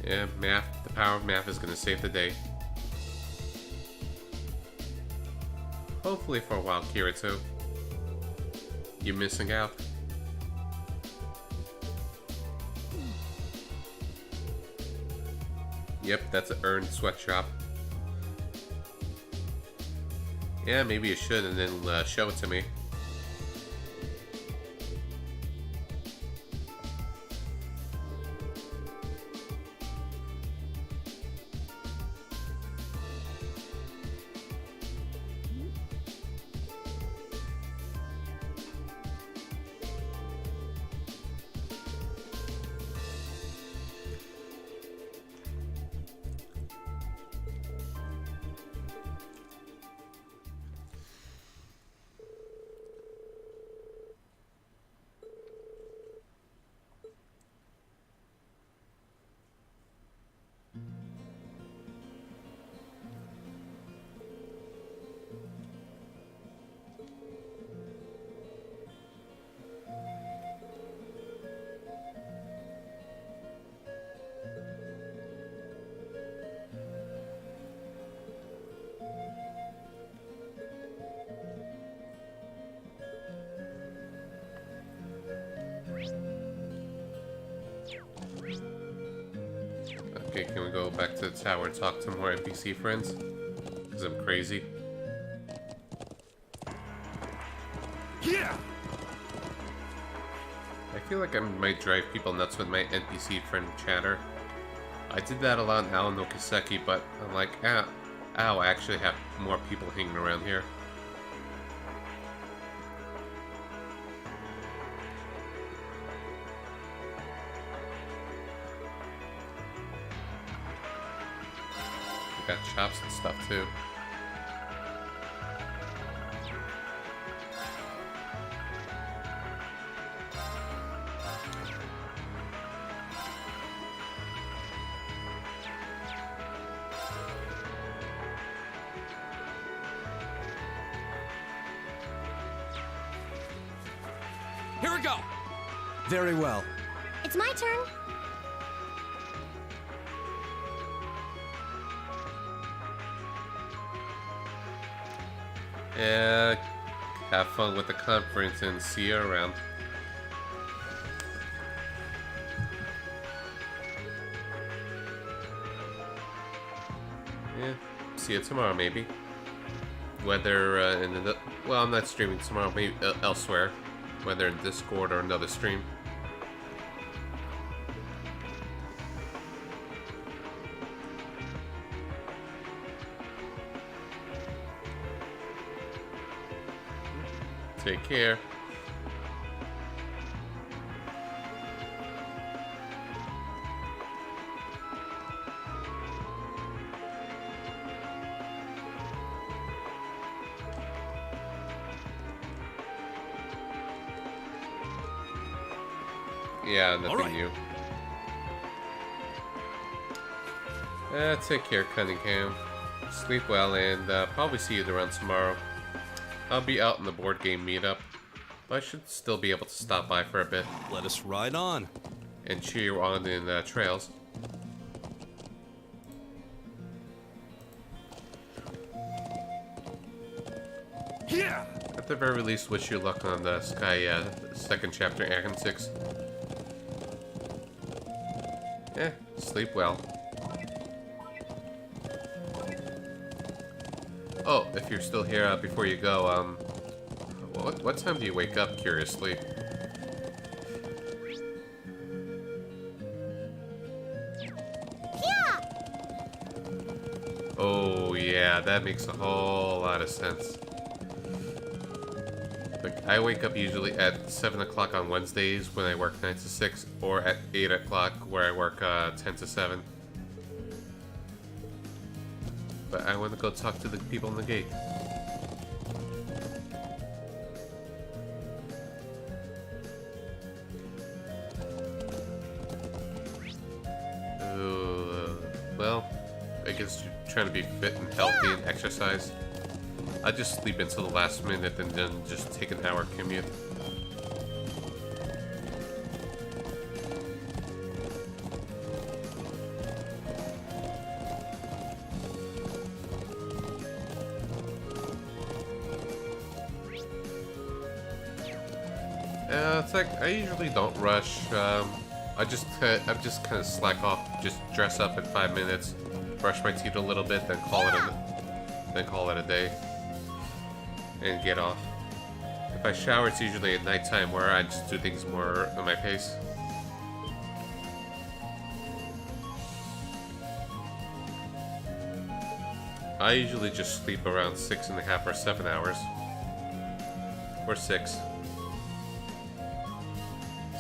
Speaker 1: Yeah, math. The power of math is going to save the day. Hopefully for a while, Kirito. You're missing out. Yep, that's an earned sweatshop. Yeah, maybe you should and then show it to me. Okay, can we go back to the tower and talk to more NPC friends? Because I'm crazy.
Speaker 3: Yeah!
Speaker 1: I feel like I might drive people nuts with my NPC friend chatter. I did that a lot in Ao no Kiseki, but I'm like, ow, I actually have more people hanging around here. We got shops and stuff too.
Speaker 4: Here we go!
Speaker 5: Very well.
Speaker 2: It's my turn.
Speaker 1: Yeah, have fun with the conference and see you around. Yeah, see you tomorrow maybe. Whether in the well, I'm not streaming tomorrow. Maybe elsewhere, whether in Discord or another stream. Take care. Yeah, nothing
Speaker 3: Alright.
Speaker 1: new. Take care, Cunningham. Sleep well, and probably see you around tomorrow. I'll be out in the board game meetup, but I should still be able to stop by for a bit
Speaker 3: Let us ride on.
Speaker 1: and cheer you on in trails.
Speaker 3: Yeah!
Speaker 1: At the very least, wish you luck on the Sky second chapter, Act 6. Sleep well. Oh, if you're still here before you go, what time do you wake up, curiously?
Speaker 2: Yeah.
Speaker 1: Oh, yeah, that makes a whole lot of sense. Like, I wake up usually at 7 o'clock on Wednesdays when I work 9 to 6, or at 8 o'clock where I work 10 to 7. But I want to go talk to the people in the gate. Well, I guess you're trying to be fit and healthy and exercise. I just sleep until the last minute and then just take an hour commute. It's like I usually don't rush. I just kind of slack off, just dress up in 5 minutes, brush my teeth a little bit, then call it a day, and get off. If I shower, it's usually at nighttime where I just do things more at my pace. I usually just sleep around 6.5 or 7 hours. Or 6.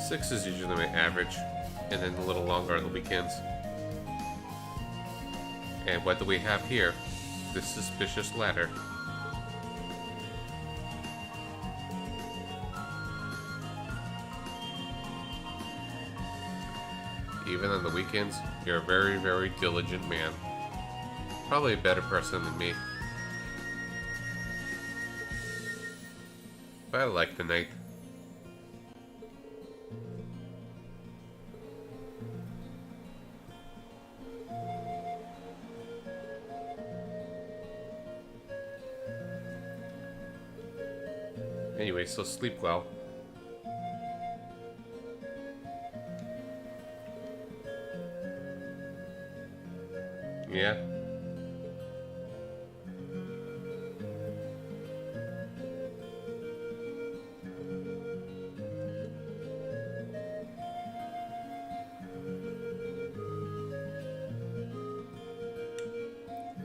Speaker 1: 6 is usually my average, and then a little longer on the weekends. And what do we have here? This suspicious ladder. Even on the weekends, you're a very, very diligent man. Probably a better person than me. But I like the night. Anyway, so sleep well. Yeah.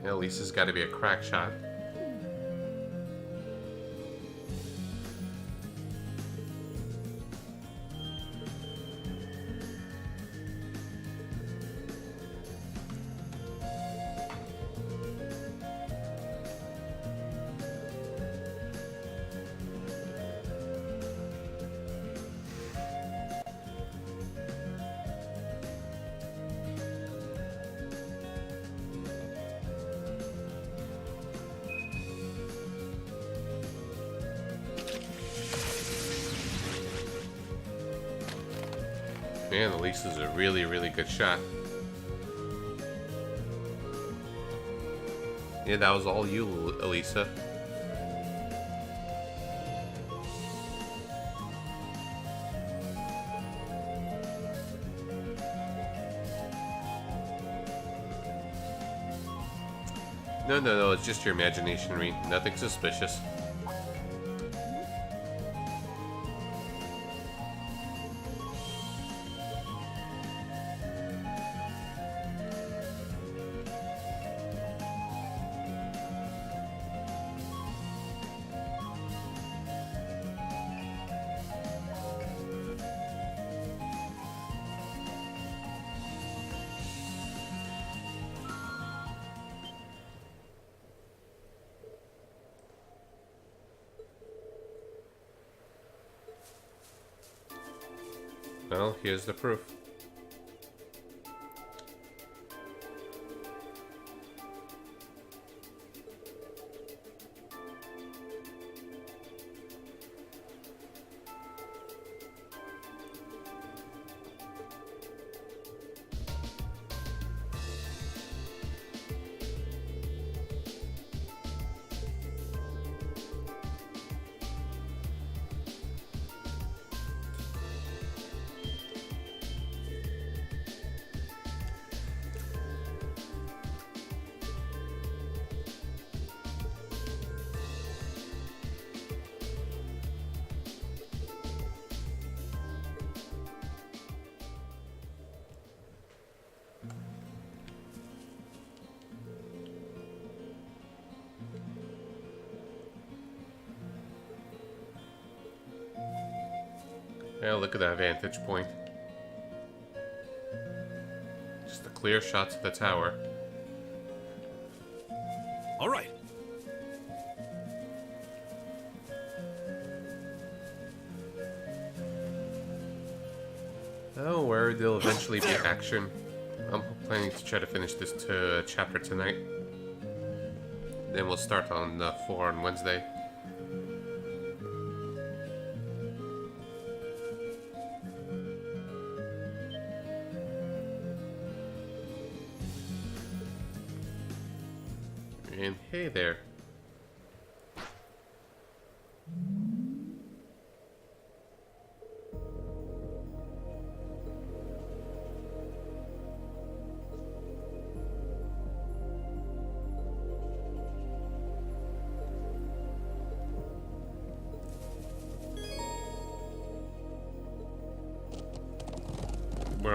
Speaker 1: At least it's got to be a crack shot. Man, Elise is a really, really good shot. Yeah, that was all you, Elisa. No, it's just your imagination, Ree. Nothing suspicious. Well, here's the proof. Yeah, look at that vantage point. Just a clear shot to the tower.
Speaker 3: All right.
Speaker 1: Oh, where there'll eventually be action. I'm planning to try to finish this chapter tonight. Then we'll start on 4 on Wednesday. And hey there.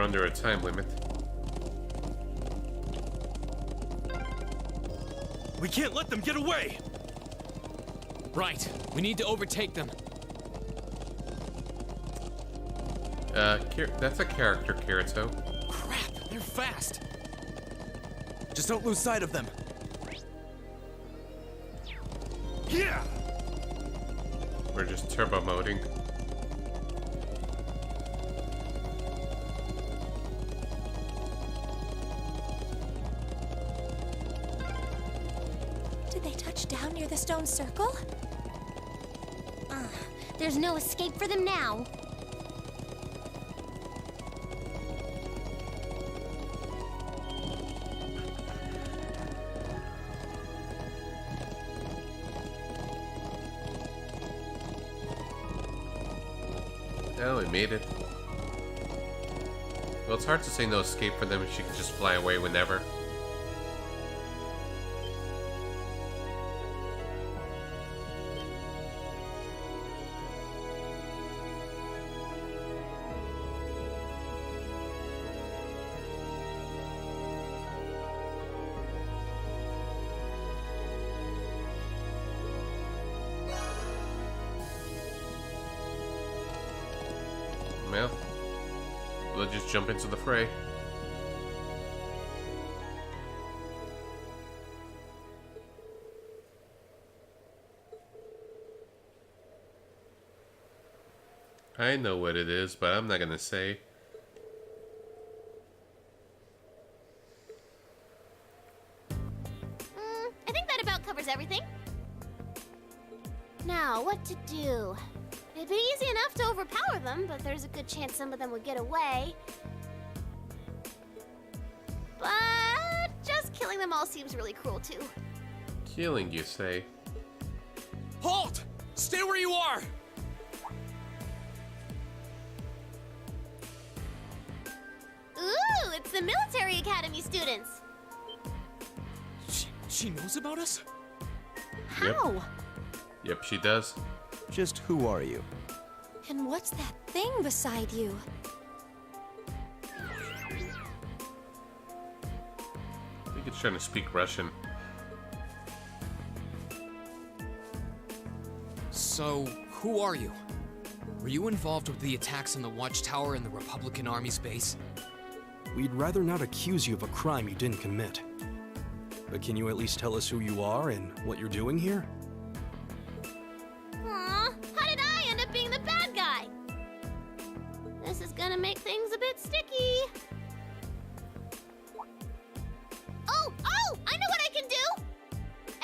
Speaker 1: under a time limit.
Speaker 3: We can't let them get away!
Speaker 4: Right. We need to overtake them.
Speaker 1: That's a character, Kirito.
Speaker 4: Crap, they're fast.
Speaker 5: Just don't lose sight of them.
Speaker 3: Yeah!
Speaker 1: We're just turbo moding.
Speaker 2: Did they touch down near the stone circle? There's no escape for them now.
Speaker 1: Oh, we made it. Well, it's hard to say no escape for them if she could just fly away whenever. Well, we'll just jump into the fray. I know what it is, but I'm not gonna say.
Speaker 2: I think that about covers everything. Now, what to do? It'd be easy enough to overpower them, but there's a good chance some of them would get away. But just killing them all seems really cruel, too.
Speaker 1: Killing, you say?
Speaker 4: Halt! Stay where you are!
Speaker 2: Ooh, it's the military academy students.
Speaker 4: She knows about us?
Speaker 2: How?
Speaker 1: Yep, she does.
Speaker 5: Just who are you?
Speaker 2: And what's that thing beside you?
Speaker 1: I think it's trying to speak Russian.
Speaker 4: So, who are you? Were you involved with the attacks on the Watchtower and the Republican Army's base?
Speaker 3: We'd rather not accuse you of a crime you didn't commit. But can you at least tell us who you are and what you're doing here?
Speaker 2: Aw, how did I end up being the bad guy? This is gonna make things a bit sticky. Oh, I know what I can do!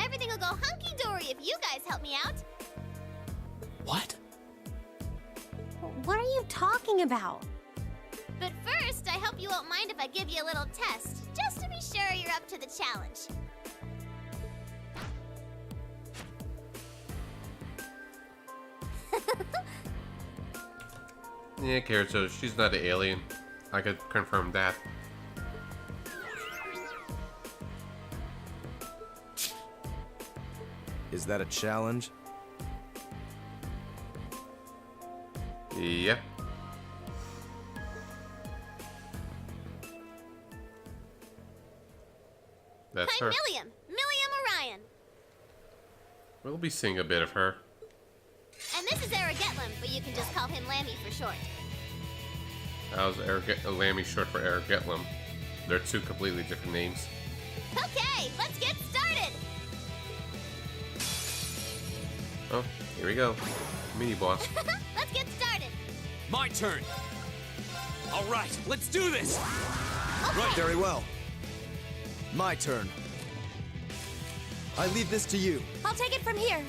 Speaker 2: Everything will go hunky-dory if you guys help me out.
Speaker 4: What?
Speaker 2: What are you talking about? But first, I hope you won't mind if I give you a little test, just to be sure you're up to the challenge.
Speaker 1: Yeah, Kirito, she's not an alien. I could confirm that.
Speaker 5: Is that a challenge?
Speaker 1: Yep. That's
Speaker 2: I'm
Speaker 1: her.
Speaker 2: Milliam Orion.
Speaker 1: We'll be seeing a bit of her.
Speaker 2: And this is Aragetlam, but you can just call him Lammy for short.
Speaker 1: How's Lammy short for Aragetlam? They're two completely different names.
Speaker 2: Okay, let's get started!
Speaker 1: Oh, here we go. Mini boss.
Speaker 2: Let's get started!
Speaker 3: My turn! Alright, let's do this!
Speaker 2: Okay.
Speaker 5: Very well. My turn. I leave this to you.
Speaker 2: I'll take it from here.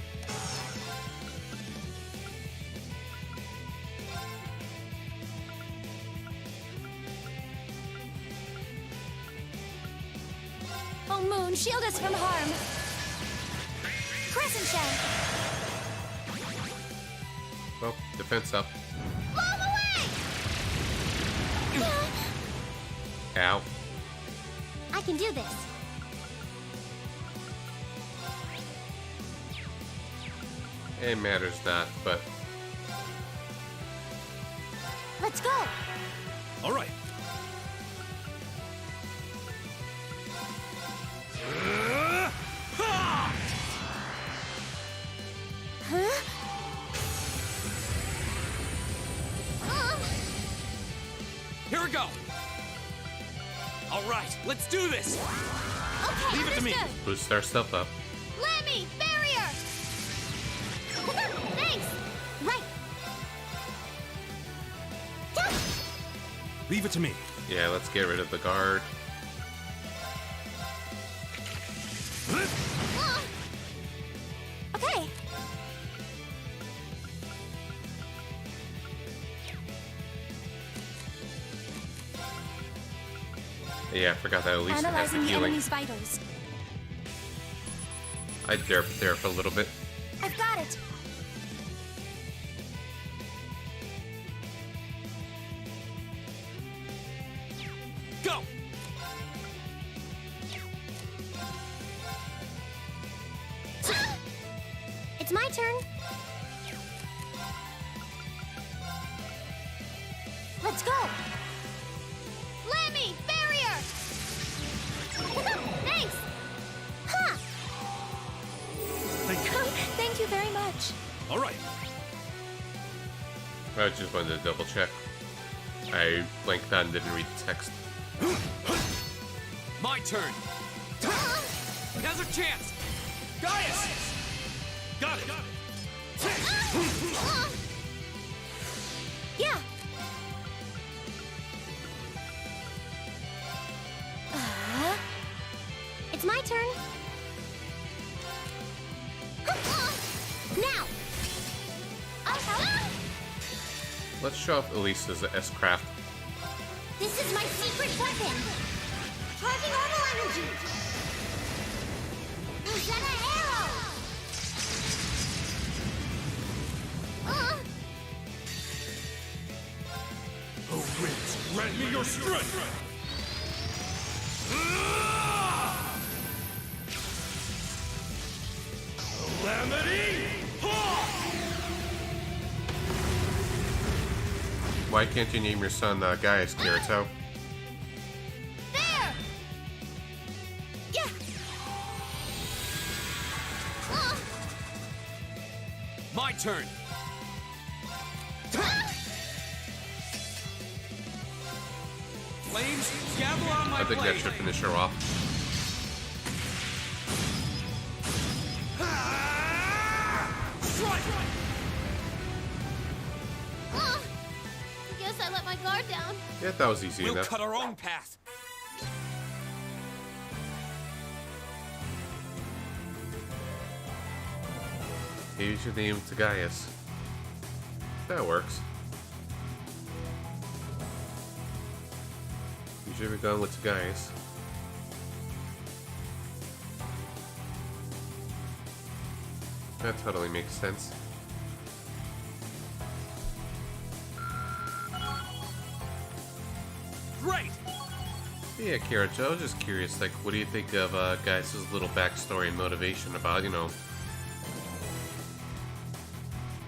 Speaker 2: Oh, Moon, shield us from harm. Crescent Shell.
Speaker 1: Oh, defense up.
Speaker 2: Blow him away!
Speaker 1: Ow.
Speaker 2: I can do this.
Speaker 1: It matters not, but
Speaker 2: Let's go.
Speaker 3: Alright,
Speaker 2: it!
Speaker 3: Let's do this!
Speaker 2: Okay,
Speaker 3: Leave it to me.
Speaker 2: understood.
Speaker 1: Boost our stuff up.
Speaker 2: Lemmy, barrier! Thanks! Right.
Speaker 3: Leave it to me.
Speaker 1: Yeah, let's get rid of the guard.
Speaker 2: Okay.
Speaker 1: Yeah, I forgot that Elisa has the
Speaker 2: Analyzing the
Speaker 1: healing.
Speaker 2: enemy's vitals.
Speaker 1: I derped there for a little bit.
Speaker 2: I've got it.
Speaker 3: Go!
Speaker 2: It's my turn. Let's go. Lemmy, barrier. Thanks. Huh.
Speaker 3: Thank you.
Speaker 2: Thank you very much.
Speaker 3: All right.
Speaker 1: I just wanted to double check. I blanked out and didn't read the text.
Speaker 3: My turn. Now's our chance. Gaius! Got it.
Speaker 2: Yeah. It's my turn. Now.
Speaker 1: Let's show off Elisa's S-Craft.
Speaker 2: This is my secret weapon. Charging orbital energy. Rosetta arrow.
Speaker 3: Oh, winds, grant me your strength! Calamity!
Speaker 1: Why can't you name your son Gaius, Kirito?
Speaker 2: There. Yeah.
Speaker 3: My turn. Flames, gather on my
Speaker 1: I think that
Speaker 3: blade.
Speaker 1: should finish her off.
Speaker 3: Strike!
Speaker 2: Guess I let my guard down.
Speaker 1: Yeah, that was easy
Speaker 3: We'll
Speaker 1: enough.
Speaker 3: cut our own path.
Speaker 1: Change your name to Gaius. That works. Usually we're going with Gaius. That totally makes sense.
Speaker 3: Great!
Speaker 1: Yeah, Kirito, I was just curious, like, what do you think of Gaius' little backstory and motivation about, you know,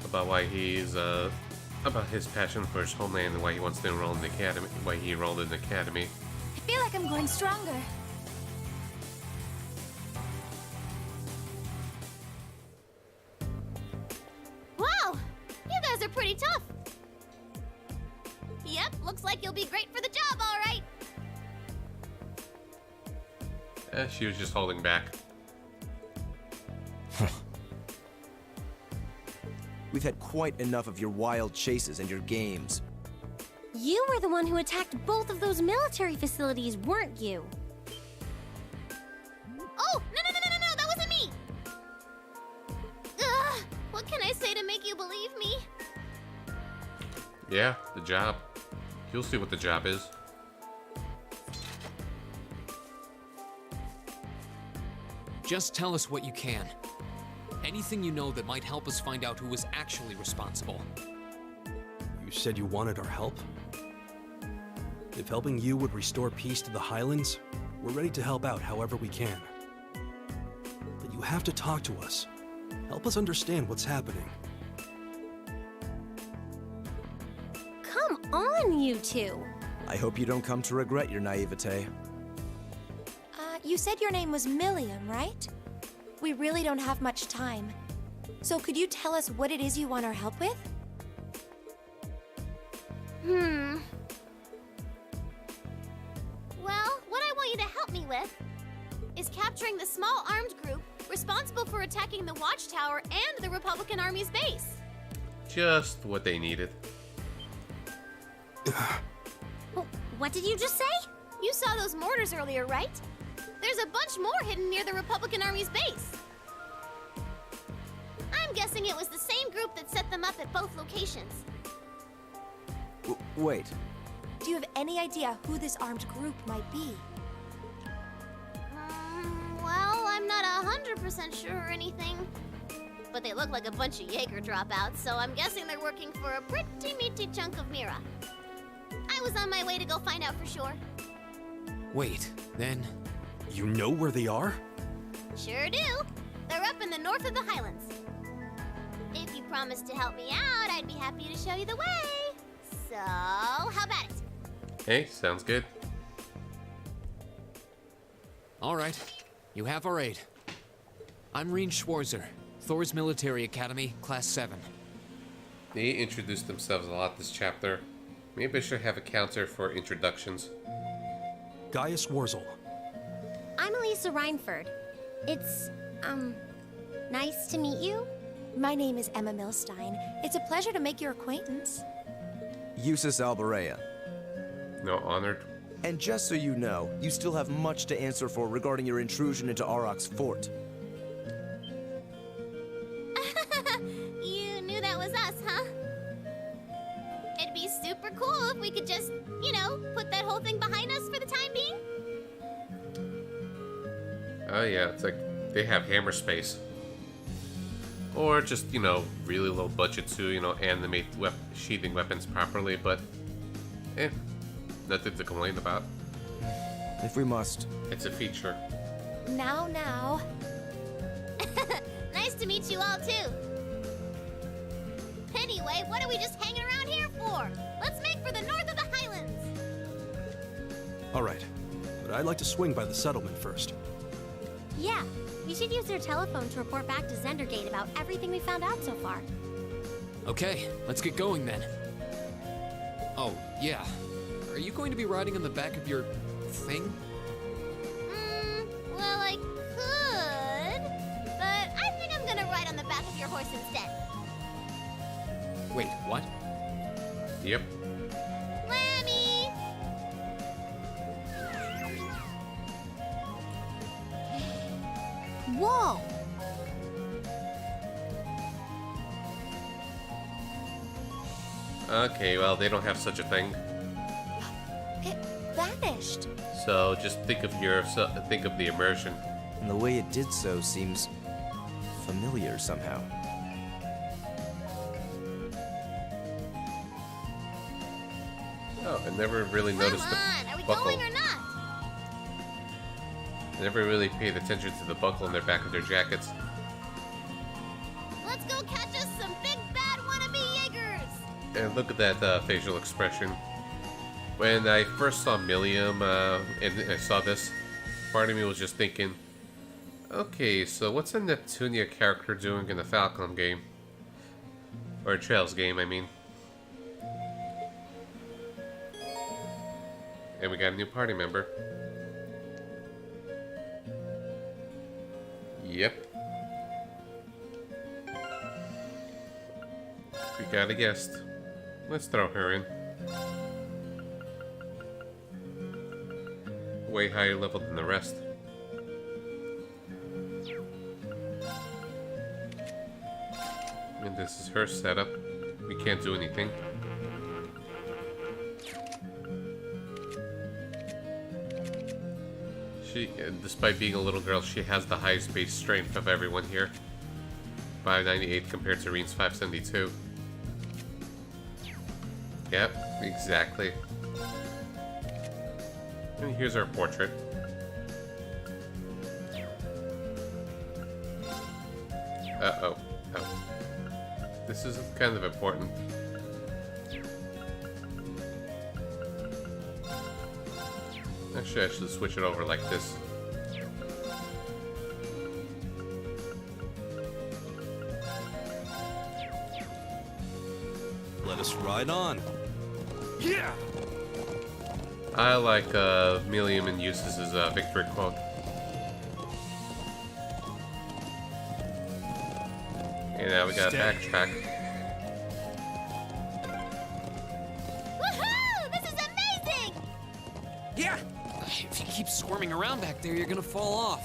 Speaker 1: about why he's, about his passion for his homeland and why he wants to enroll in the academy, why he enrolled in the academy.
Speaker 2: I feel like I'm growing stronger. Wow! You guys are pretty tough. Yep, looks like you'll be great for the job, all right.
Speaker 1: She was just holding back.
Speaker 5: We've had quite enough of your wild chases and your games.
Speaker 2: You were the one who attacked both of those military facilities, weren't you? Oh, no, that wasn't me! Ugh, what can I say to make you believe me?
Speaker 1: Yeah, the job. You'll see what the job is.
Speaker 4: Just tell us what you can. Anything you know that might help us find out who was actually responsible.
Speaker 3: You said you wanted our help? If helping you would restore peace to the Highlands, we're ready to help out however we can. But you have to talk to us. Help us understand what's happening.
Speaker 2: Come on, you two.
Speaker 5: I hope you don't come to regret your naivete.
Speaker 6: You said your name was Milliam, right? We really don't have much time. So could you tell us what it is you want our help with?
Speaker 2: Well, what I want you
Speaker 7: with is capturing the small armed group responsible for attacking the Watchtower and the Republican Army's base.
Speaker 1: Just what they needed.
Speaker 2: What did you just say?
Speaker 7: You saw those mortars earlier, right? There's a bunch more hidden near the Republican Army's base. I'm guessing it was the same group that set them up at both locations.
Speaker 5: Wait.
Speaker 6: Do you have any idea who this armed group might be?
Speaker 7: Well, I'm not 100% sure or anything. But they look like a bunch of Jaeger dropouts, so I'm guessing they're working for a pretty meaty chunk of Mira. I was on my way to go find out for sure.
Speaker 4: Wait, then...
Speaker 3: You know where they are?
Speaker 7: Sure do. They're up in the north of the Highlands. If you promise to help me out, I'd be happy to show you the way. So, how about it?
Speaker 1: Hey, sounds good.
Speaker 4: Alright, you have our aid. I'm Reen Schwarzer, Thor's Military Academy, Class 7.
Speaker 1: They introduced themselves a lot this chapter. Maybe I should have a counter for introductions.
Speaker 3: Gaius Wurzel.
Speaker 2: I'm Elisa Reinford. It's, nice to meet you.
Speaker 6: My name is Emma Milstein. It's a pleasure to make your acquaintance.
Speaker 5: Eustace Alberea.
Speaker 1: No, honored.
Speaker 5: And just so you know, you still have much to answer for regarding your intrusion into Auroch's fort.
Speaker 7: You knew that was us, huh? It'd be super cool if we could just, put that whole thing behind us for the time being.
Speaker 1: Oh yeah, it's like they have hammer space. Or just, really low budget to, animate sheathing weapons properly, but nothing to complain about.
Speaker 5: If we must.
Speaker 1: It's a feature.
Speaker 6: Now.
Speaker 7: Nice to meet you all, too. Anyway, what are we just hanging around here for? Let's make for the north of the Highlands.
Speaker 3: Alright, but I'd like to swing by the settlement first.
Speaker 2: Yeah, we should use your telephone to report back to Zendergate about everything we found out so far.
Speaker 4: Okay, let's get going then. Oh, yeah. Are you going to be riding on the back of your... thing?
Speaker 7: Well, I could, but I think I'm gonna ride on the back of your horse instead.
Speaker 4: Wait, what?
Speaker 1: Yep.
Speaker 7: Lammy!
Speaker 2: Whoa!
Speaker 1: Okay, well, they don't have such a thing.
Speaker 6: It vanished.
Speaker 1: So just think of the immersion.
Speaker 5: And the way it did so seems familiar somehow.
Speaker 1: Oh, I never really noticed
Speaker 7: Come on, are we
Speaker 1: the buckle.
Speaker 7: going or not?
Speaker 1: I never really paid attention to the buckle on their back of their jackets.
Speaker 7: Let's go catch us some big bad wannabe Jaegers!
Speaker 1: And look at that facial expression. When I first saw Millium and I saw this, part of me was just thinking, okay, so what's a Neptunia character doing in a Falcom game? Or a Trails game, I mean. And we got a new party member. Yep. We got a guest. Let's throw her in. Way higher level than the rest. And this is her setup. We can't do anything. She, despite being a little girl, she has the highest base strength of everyone here. 598 compared to Reen's 572. Yep, exactly. And here's our portrait. Uh-oh. Oh. This is kind of important. Actually, I should switch it over like this.
Speaker 3: Let us ride on. Yeah!
Speaker 1: I like Millium and Eustace's victory quote. And now we gotta backtrack.
Speaker 7: Woohoo! This is amazing!
Speaker 4: Yeah! If you keep squirming around back there, you're gonna fall off.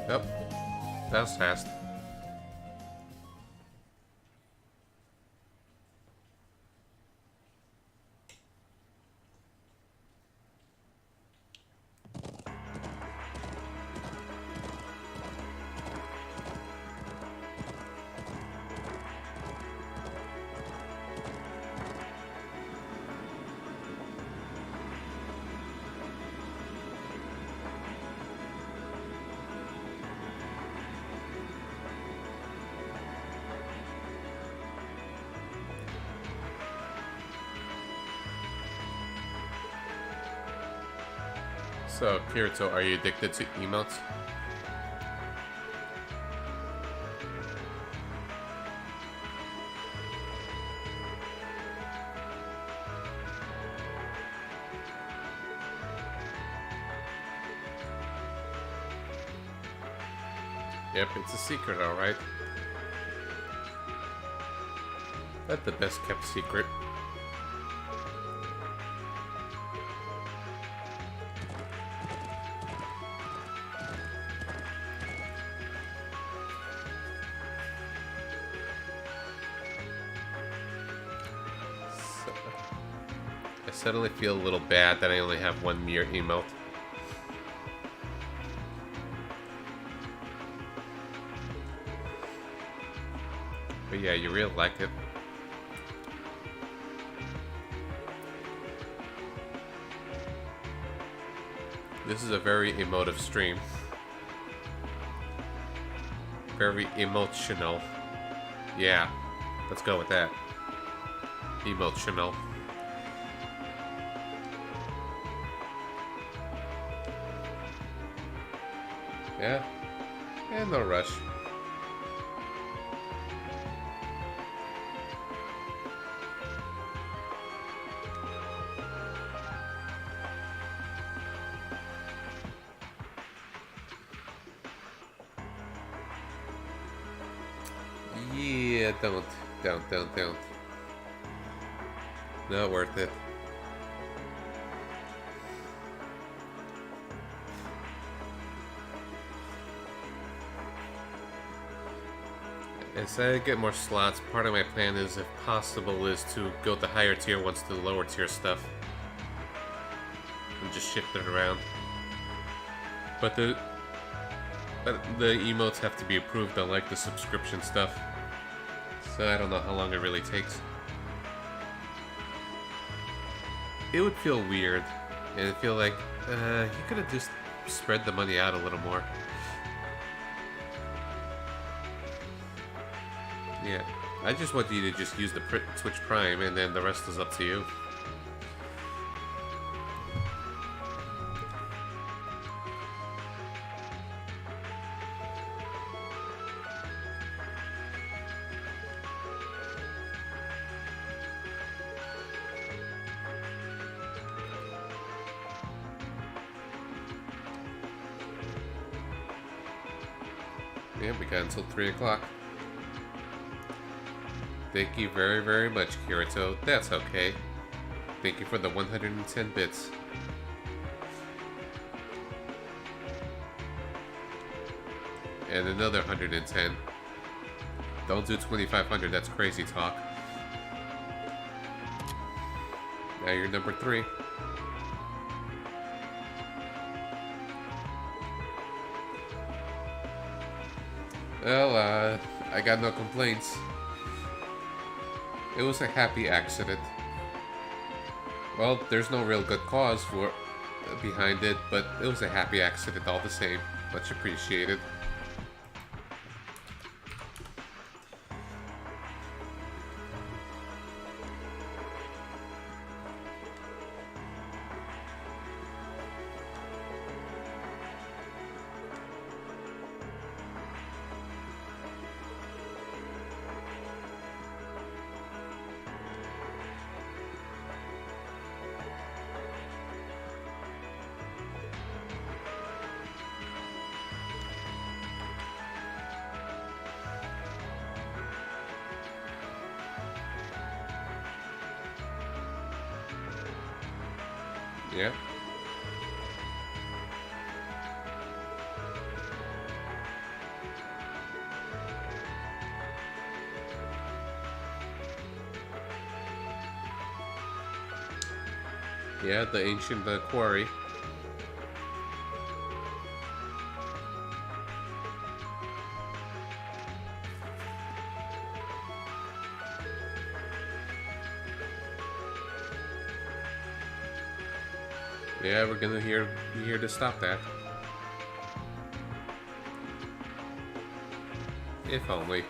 Speaker 1: Yep. That was fast. So, Kirito, are you addicted to emotes? Yep, it's a secret, alright. That's the best kept secret. I suddenly feel a little bad that I only have one mirror emote. But yeah, you really like it. This is a very emotive stream. Very emotional. Yeah, let's go with that. Emotional. Yeah, and no rush. Yeah, don't. Not worth it. As I get more slots, part of my plan is, if possible, is to go the higher tier ones to the lower tier stuff. And just shift it around. But the emotes have to be approved, unlike the subscription stuff. So I don't know how long it really takes. It would feel weird, and it'd feel like, you could have just spread the money out a little more. Yeah, I just want you to just use the Twitch Prime, and then the rest is up to you. Yeah, we got until 3 o'clock. Thank you very, very much, Kirito. That's okay. Thank you for the 110 bits. And another 110. Don't do 2,500, that's crazy talk. Now you're number 3. Well, I got no complaints. It was a happy accident. Well, there's no real good cause for behind it, but it was a happy accident all the same. Much appreciated. Yeah. Yeah, the ancient quarry. Yeah, we're gonna be here to stop that. If only.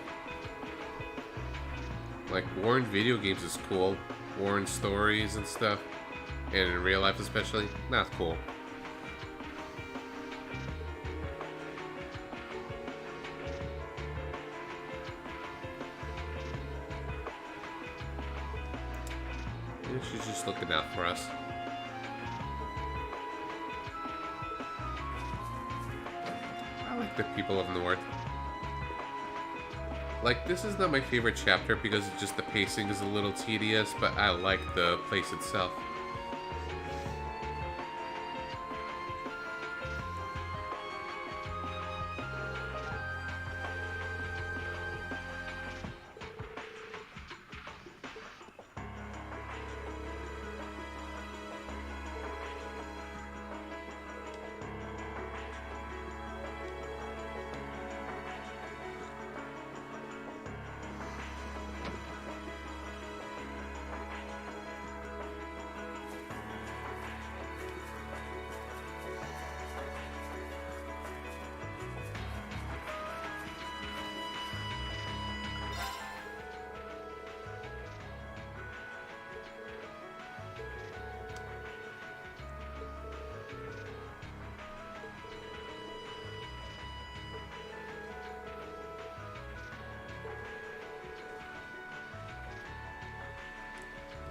Speaker 1: Like, Warren video games is cool. Warren stories and stuff. And in real life especially, not cool. Yeah, she's just looking out for us. I like the people of North. Like, this is not my favorite chapter because it's just the pacing is a little tedious, but I like the place itself.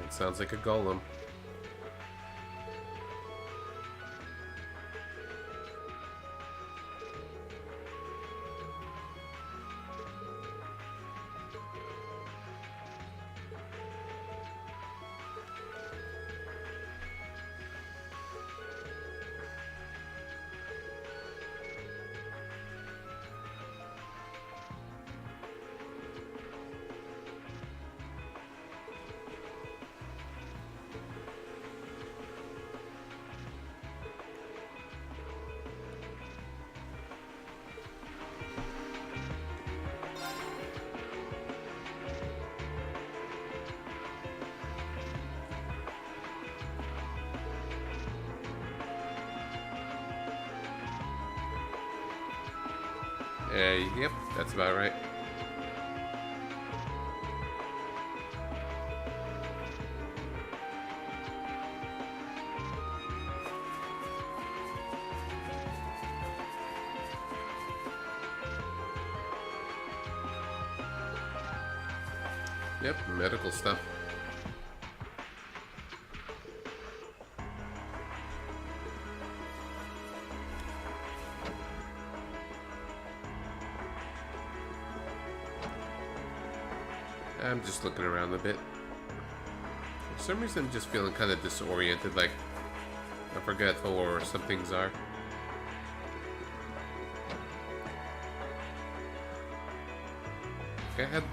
Speaker 1: It sounds like a golem. Yep, that's about right. Yep, medical stuff. I'm just looking around a bit. For some reason I'm just feeling kind of disoriented, like I forget where some things are.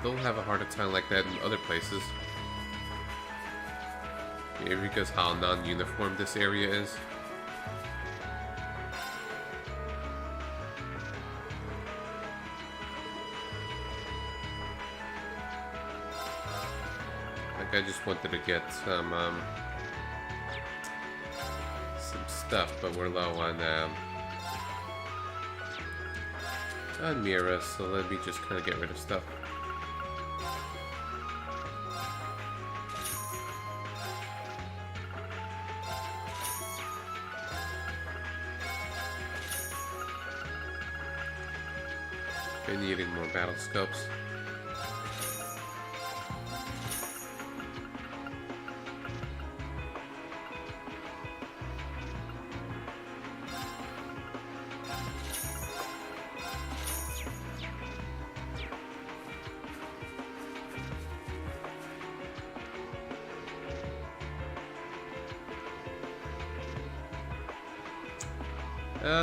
Speaker 1: They'll have a harder time like that in other places. Maybe because how non-uniform this area is. Like, I just wanted to get some stuff, but we're low on Mira, so let me just kind of get rid of stuff. Been needing more battle scopes.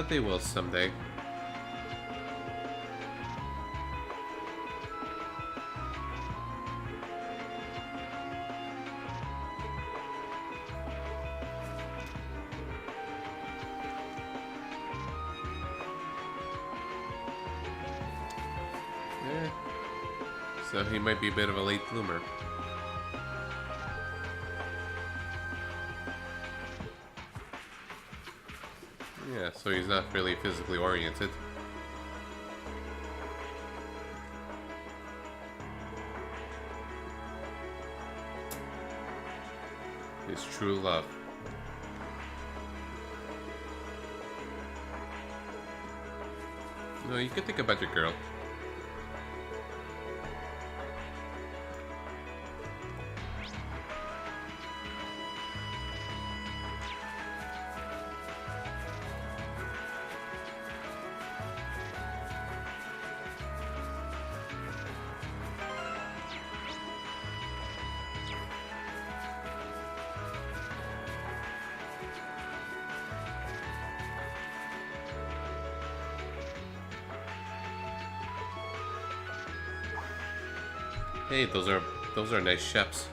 Speaker 1: They will someday. So he might be a bit of a late bloomer. Yeah, so he's not really physically oriented. His true love. No, you can think about your girl. Hey, those are nice sheps.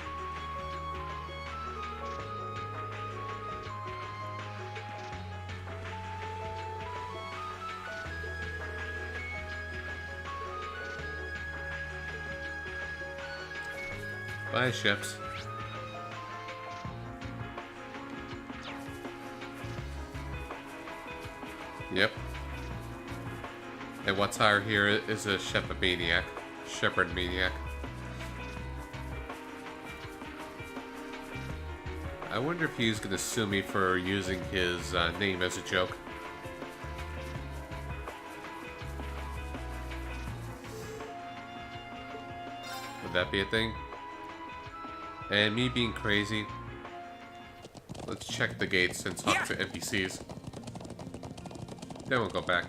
Speaker 1: Bye, sheps. Yep. And what's higher here is a shepherd maniac. Shepherd maniac. I wonder if he's gonna sue me for using his name as a joke. Would that be a thing? And me being crazy, let's check the gates and talk to NPCs. Then we'll go back.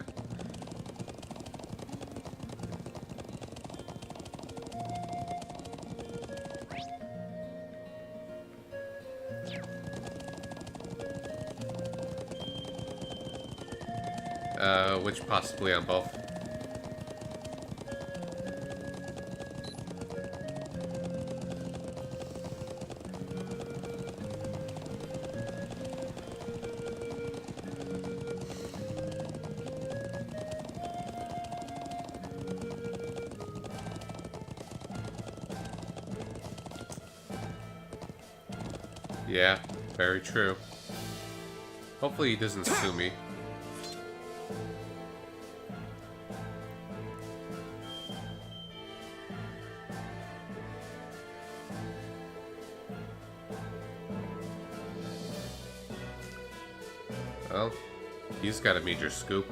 Speaker 1: Which possibly on both. Yeah, very true. Hopefully he doesn't sue me. Well, he's got a major scoop.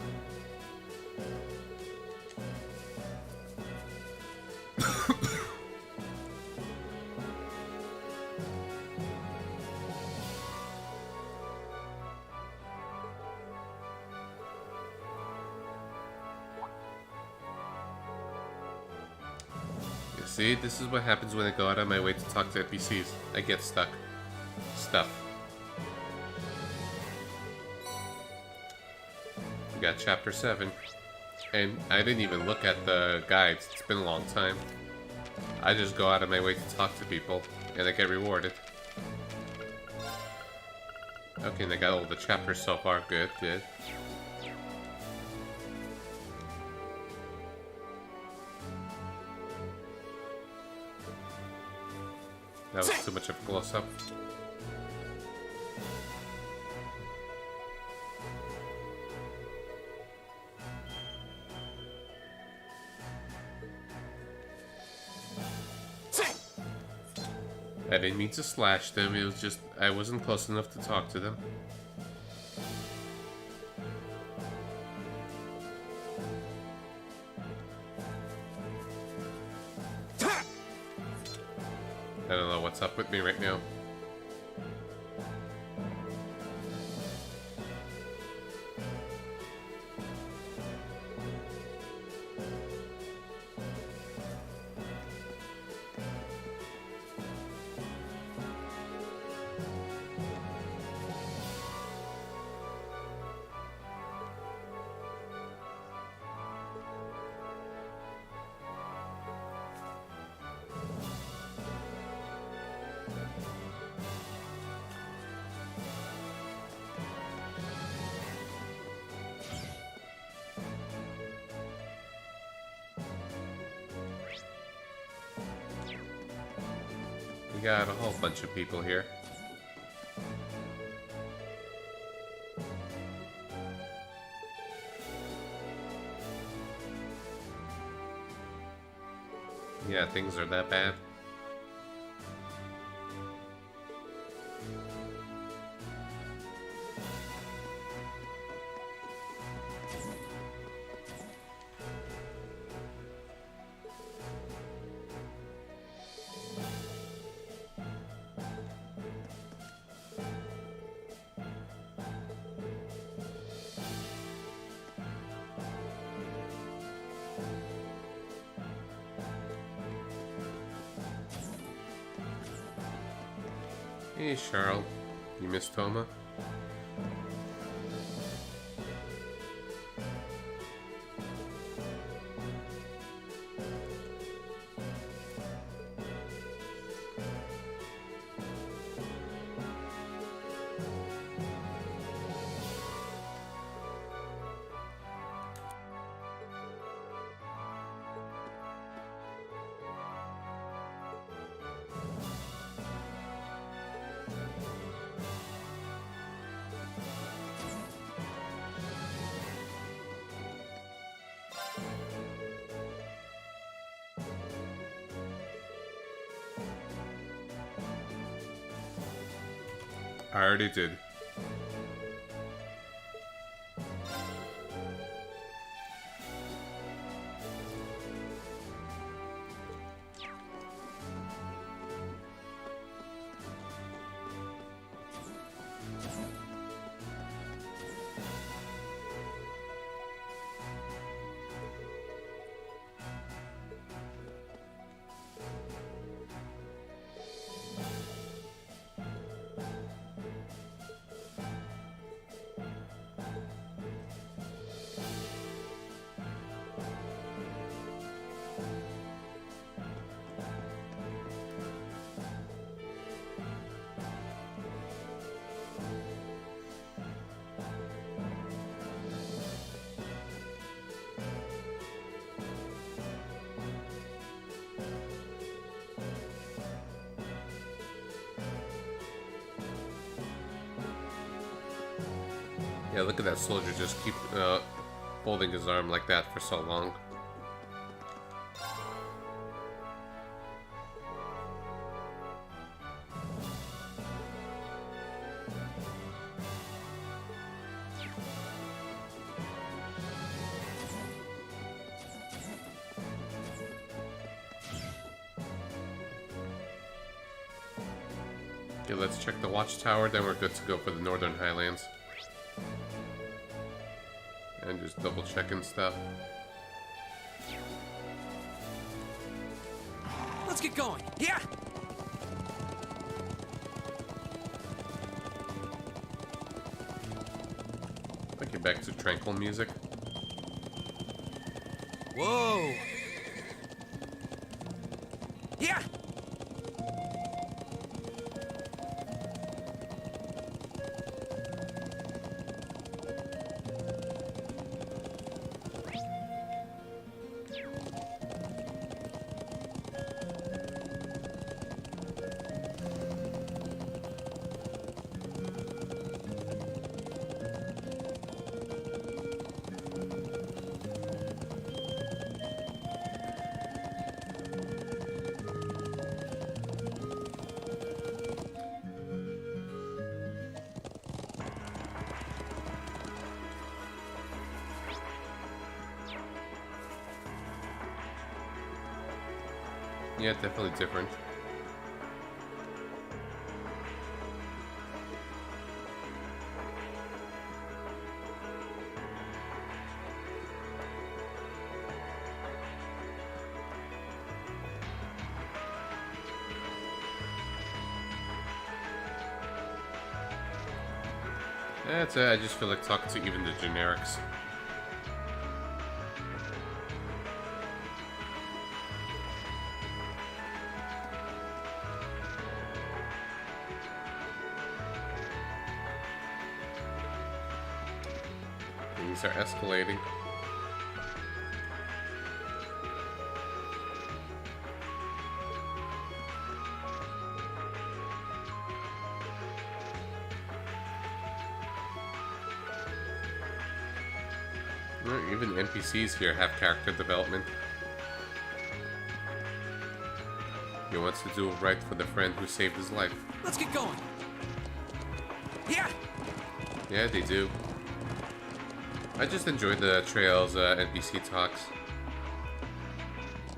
Speaker 1: See, this is what happens when I go out of my way to talk to NPCs. I get stuck. Stuff. We got chapter 7. And I didn't even look at the guides. It's been a long time. I just go out of my way to talk to people, and I get rewarded. Okay, and I got all the chapters so far. Good, good. That was too much of a close-up. I didn't mean to slash them, it was just I wasn't close enough to talk to them. I don't know what's up with me right now. got a whole bunch of people here. Yeah, things are that bad. Hey, Charles. You miss Toma? I already did. Yeah, look at that soldier just keep holding his arm like that for so long. Okay, let's check the watchtower, then we're good to go for the Northern Highlands. And just double checking stuff.
Speaker 4: Let's get going. Yeah.
Speaker 1: Okay, back to tranquil music.
Speaker 4: Whoa. Yeah.
Speaker 1: Yeah, definitely different. That's it, I just feel like talking to even the generics. Things are escalating. Even NPCs here have character development. He wants to do right for the friend who saved his life.
Speaker 4: Let's get going. Yeah.
Speaker 1: Yeah, they do. I just enjoy the Trails NPC talks.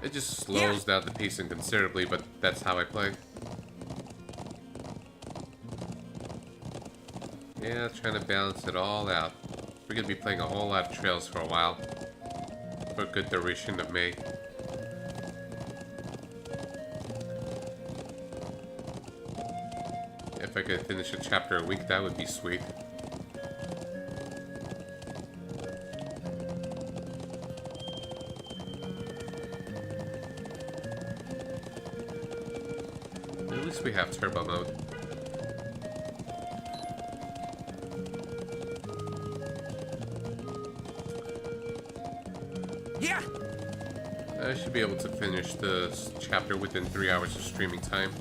Speaker 1: It just slows down the pacing considerably, but that's how I play. Yeah, trying to balance it all out. We're gonna be playing a whole lot of Trails for a while. For a good duration of May. If I could finish a chapter a week, that would be sweet. At least we have turbo mode.
Speaker 4: Yeah.
Speaker 1: I should be able to finish this chapter within 3 hours of streaming time.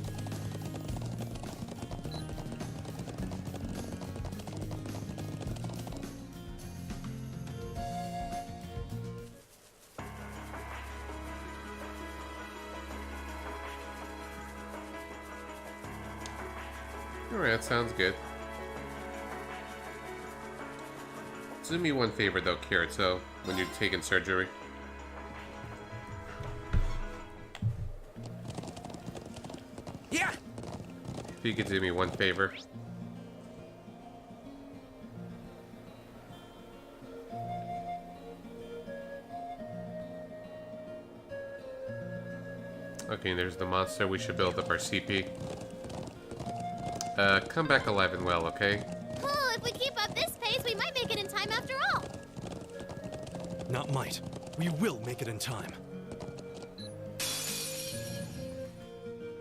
Speaker 1: Alright, sounds good. Do me one favor though, Kirito, when you're taking surgery.
Speaker 4: Yeah.
Speaker 1: If you could do me one favor. Okay, there's the monster. We should build up our CP. Come back alive and well, okay?
Speaker 7: Cool, if we keep up this pace, we might make it in time after all.
Speaker 3: Not might. We will make it in time.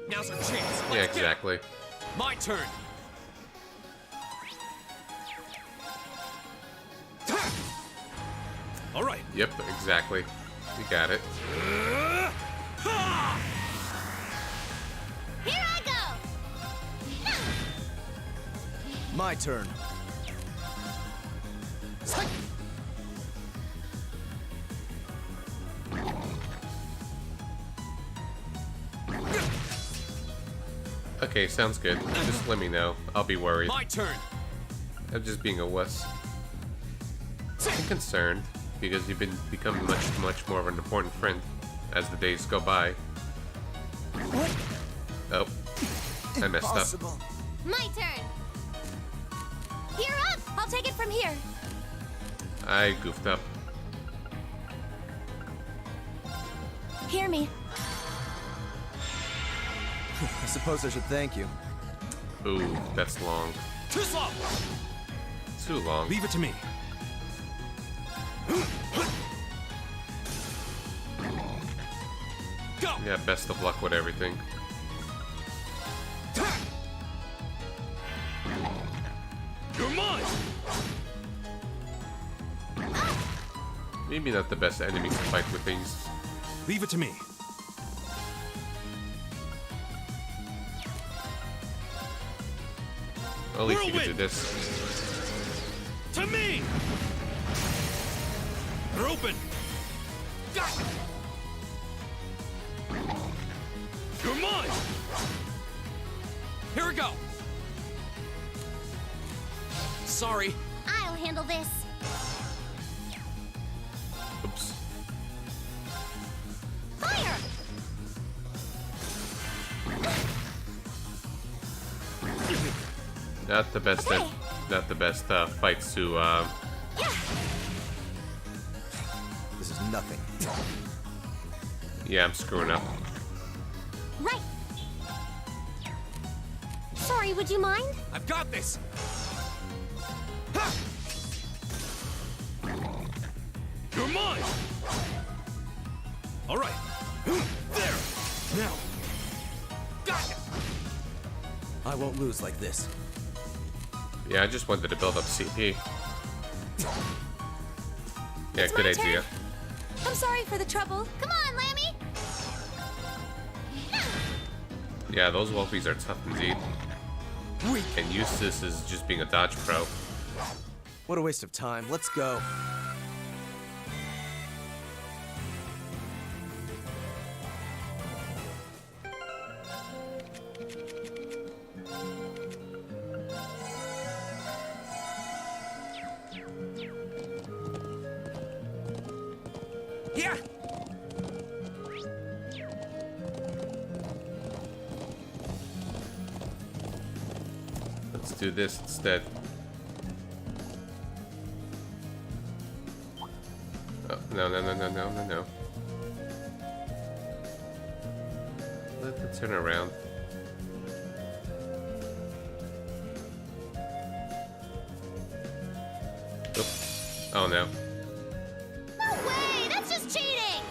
Speaker 4: Now's our chance.
Speaker 1: Yeah,
Speaker 4: Let's get it.
Speaker 1: exactly.
Speaker 4: My turn.
Speaker 3: All right.
Speaker 1: Yep, exactly. You got it.
Speaker 7: Here I go!
Speaker 5: My turn.
Speaker 1: Okay, sounds good. Just let me know. I'll be worried.
Speaker 4: My turn.
Speaker 1: I'm just being a wuss. I'm concerned because you've been becoming much more of an important friend as the days go by. Oh, I messed up.
Speaker 5: Impossible.
Speaker 7: My turn!
Speaker 6: You're up! I'll take it from here.
Speaker 1: I goofed up.
Speaker 6: Hear me.
Speaker 5: I suppose I should thank you.
Speaker 1: Ooh, that's long.
Speaker 4: Too slow.
Speaker 1: Too long.
Speaker 3: Leave it to me.
Speaker 4: Go.
Speaker 1: Yeah, best of luck with everything.
Speaker 3: You're mine.
Speaker 1: Maybe not the best enemy to fight with these.
Speaker 3: Leave it to me.
Speaker 1: Well, at least you can do
Speaker 3: Whirlwind!
Speaker 1: this.
Speaker 3: To me. They're open.
Speaker 4: Got it.
Speaker 3: You're mine.
Speaker 4: Here we go. Sorry.
Speaker 7: I'll handle this.
Speaker 1: Oops.
Speaker 7: Fire!
Speaker 1: Not the best.
Speaker 6: Okay.
Speaker 1: Not the best fights to.
Speaker 5: This is nothing.
Speaker 1: Yeah, I'm screwing up.
Speaker 2: Right. Sorry, would you mind?
Speaker 4: I've got this.
Speaker 3: You're mine. All right. There. Now.
Speaker 4: Got it.
Speaker 5: I won't lose like this.
Speaker 1: Yeah, I just wanted to build up CP. Yeah,
Speaker 6: It's
Speaker 1: good
Speaker 6: my
Speaker 1: idea.
Speaker 6: turn. I'm sorry for the trouble.
Speaker 7: Come on, Lammy!
Speaker 1: Yeah, those Wolfies are tough indeed. And Eustace is just being a dodge pro.
Speaker 5: What a waste of time. Let's go.
Speaker 3: Yeah!
Speaker 1: Let's do this instead. Oh, no. Let's turn around. Oop. Oh no.
Speaker 7: No way! That's just cheating!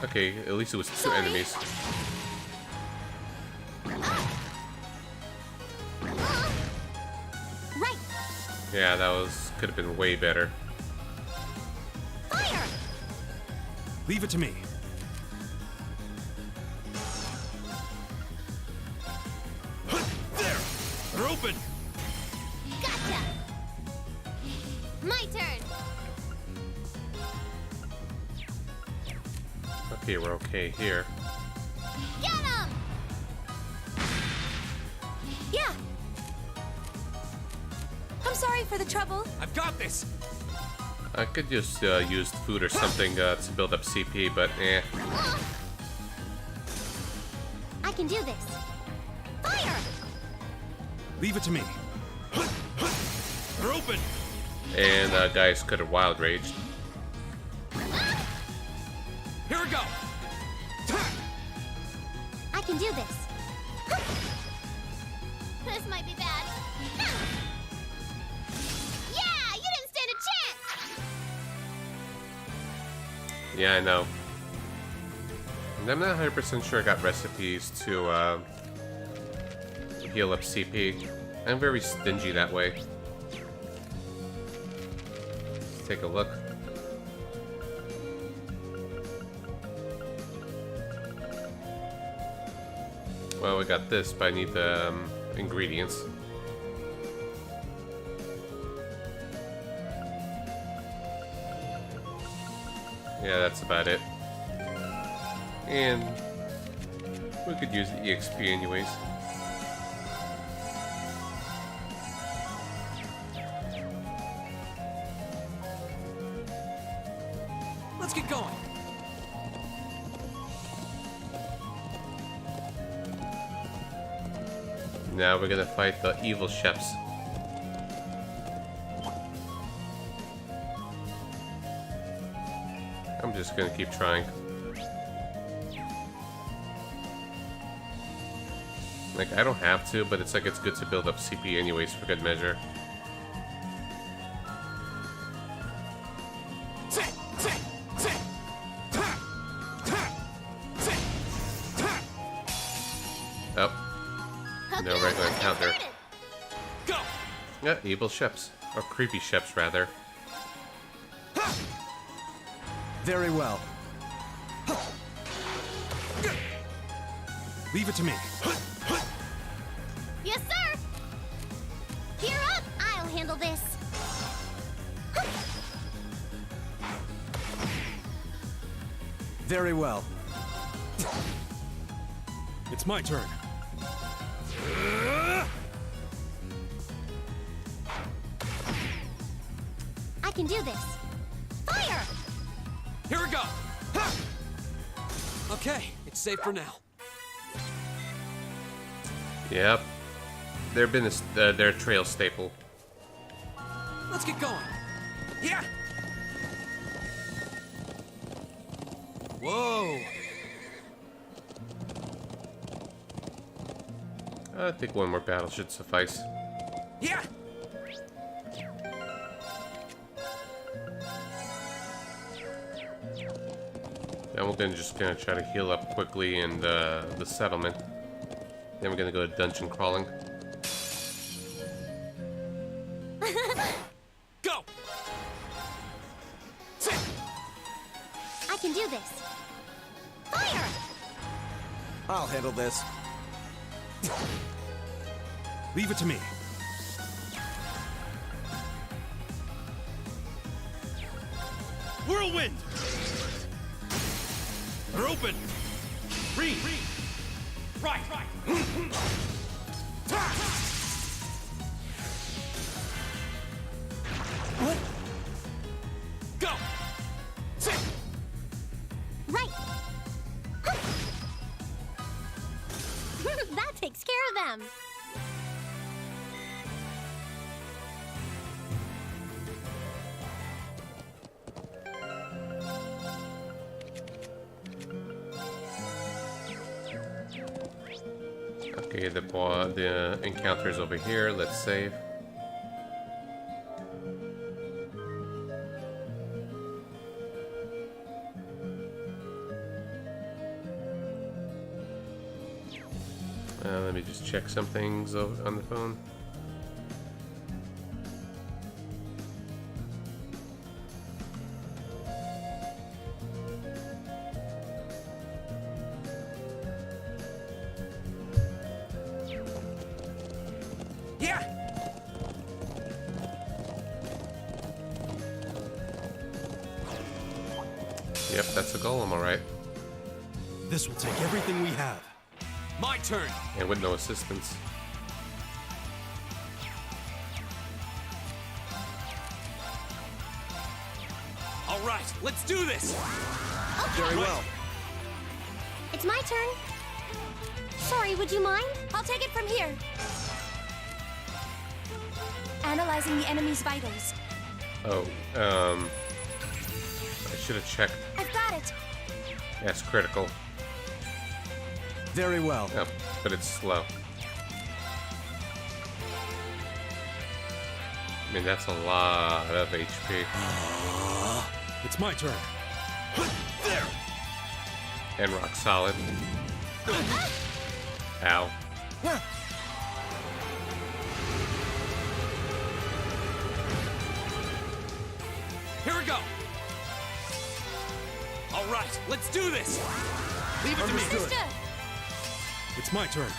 Speaker 1: Okay, at least it was two
Speaker 6: Sorry.
Speaker 1: enemies.
Speaker 6: Right.
Speaker 1: Yeah, could have been way better.
Speaker 7: Fire!
Speaker 3: Leave it to me. There! They're open!
Speaker 7: Gotcha! My turn!
Speaker 1: Okay, we're okay here.
Speaker 7: Get him!
Speaker 6: Yeah. I'm sorry for the trouble.
Speaker 3: I've got this!
Speaker 1: I could just use food or something to build up CP, but eh.
Speaker 7: I can do this. Fire!
Speaker 3: Leave it to me. They're open!
Speaker 1: And guys could have wild raged.
Speaker 3: Here we go!
Speaker 7: I can do this. This might be bad. Yeah, you didn't stand a chance!
Speaker 1: Yeah, I know. And I'm not 100% sure I got recipes to heal up CP. I'm very stingy that way. Let's take a look. Well, we got this, but I need the ingredients. Yeah, that's about it. And we could use the EXP anyways.
Speaker 4: Let's get going.
Speaker 1: Now we're gonna fight the evil chefs. I'm just gonna keep trying. Like, I don't have to, but it's like it's good to build up CP anyways for good measure. Oh, no regular encounter.
Speaker 3: Go!
Speaker 1: Yeah, evil chefs. Or creepy chefs, rather.
Speaker 5: Very well.
Speaker 3: Leave it to me.
Speaker 7: Yes, sir! Gear up! I'll handle this.
Speaker 5: Very well.
Speaker 3: It's my turn.
Speaker 7: I can do this. Fire!
Speaker 3: Here we go!
Speaker 4: Okay, it's safe for now.
Speaker 1: Yep. They've been their trail staple.
Speaker 4: Let's get going.
Speaker 3: Yeah!
Speaker 4: Whoa!
Speaker 1: I think one more battle should suffice.
Speaker 3: Yeah!
Speaker 1: Then we're just gonna try to heal up quickly in the settlement. Then we're gonna go dungeon crawling.
Speaker 3: Go!
Speaker 7: I can do this. Fire!
Speaker 5: I'll handle this.
Speaker 3: Leave it to me. Whirlwind! They're open! Read! Right!
Speaker 5: What?
Speaker 2: takes care of them.
Speaker 1: Okay, the encounter's over here. Let's save. Let me just check some things on the phone.
Speaker 3: Yeah!
Speaker 1: Yep, that's a golem, alright.
Speaker 3: This will take everything we have. My turn!
Speaker 1: And with no assistance.
Speaker 3: All right, let's do this!
Speaker 5: Very well.
Speaker 2: It's my turn. Sorry, would you mind?
Speaker 6: I'll take it from here. Analyzing the enemy's vitals.
Speaker 1: Oh, I should have checked.
Speaker 6: I've got it.
Speaker 1: That's critical.
Speaker 5: Very well.
Speaker 1: Oh, but it's slow. I mean, that's a lot of HP.
Speaker 3: It's my turn. There!
Speaker 1: And rock solid. Ow.
Speaker 3: Here we go! All right, let's do this! Leave it to me!
Speaker 6: Understood.
Speaker 3: It's my turn.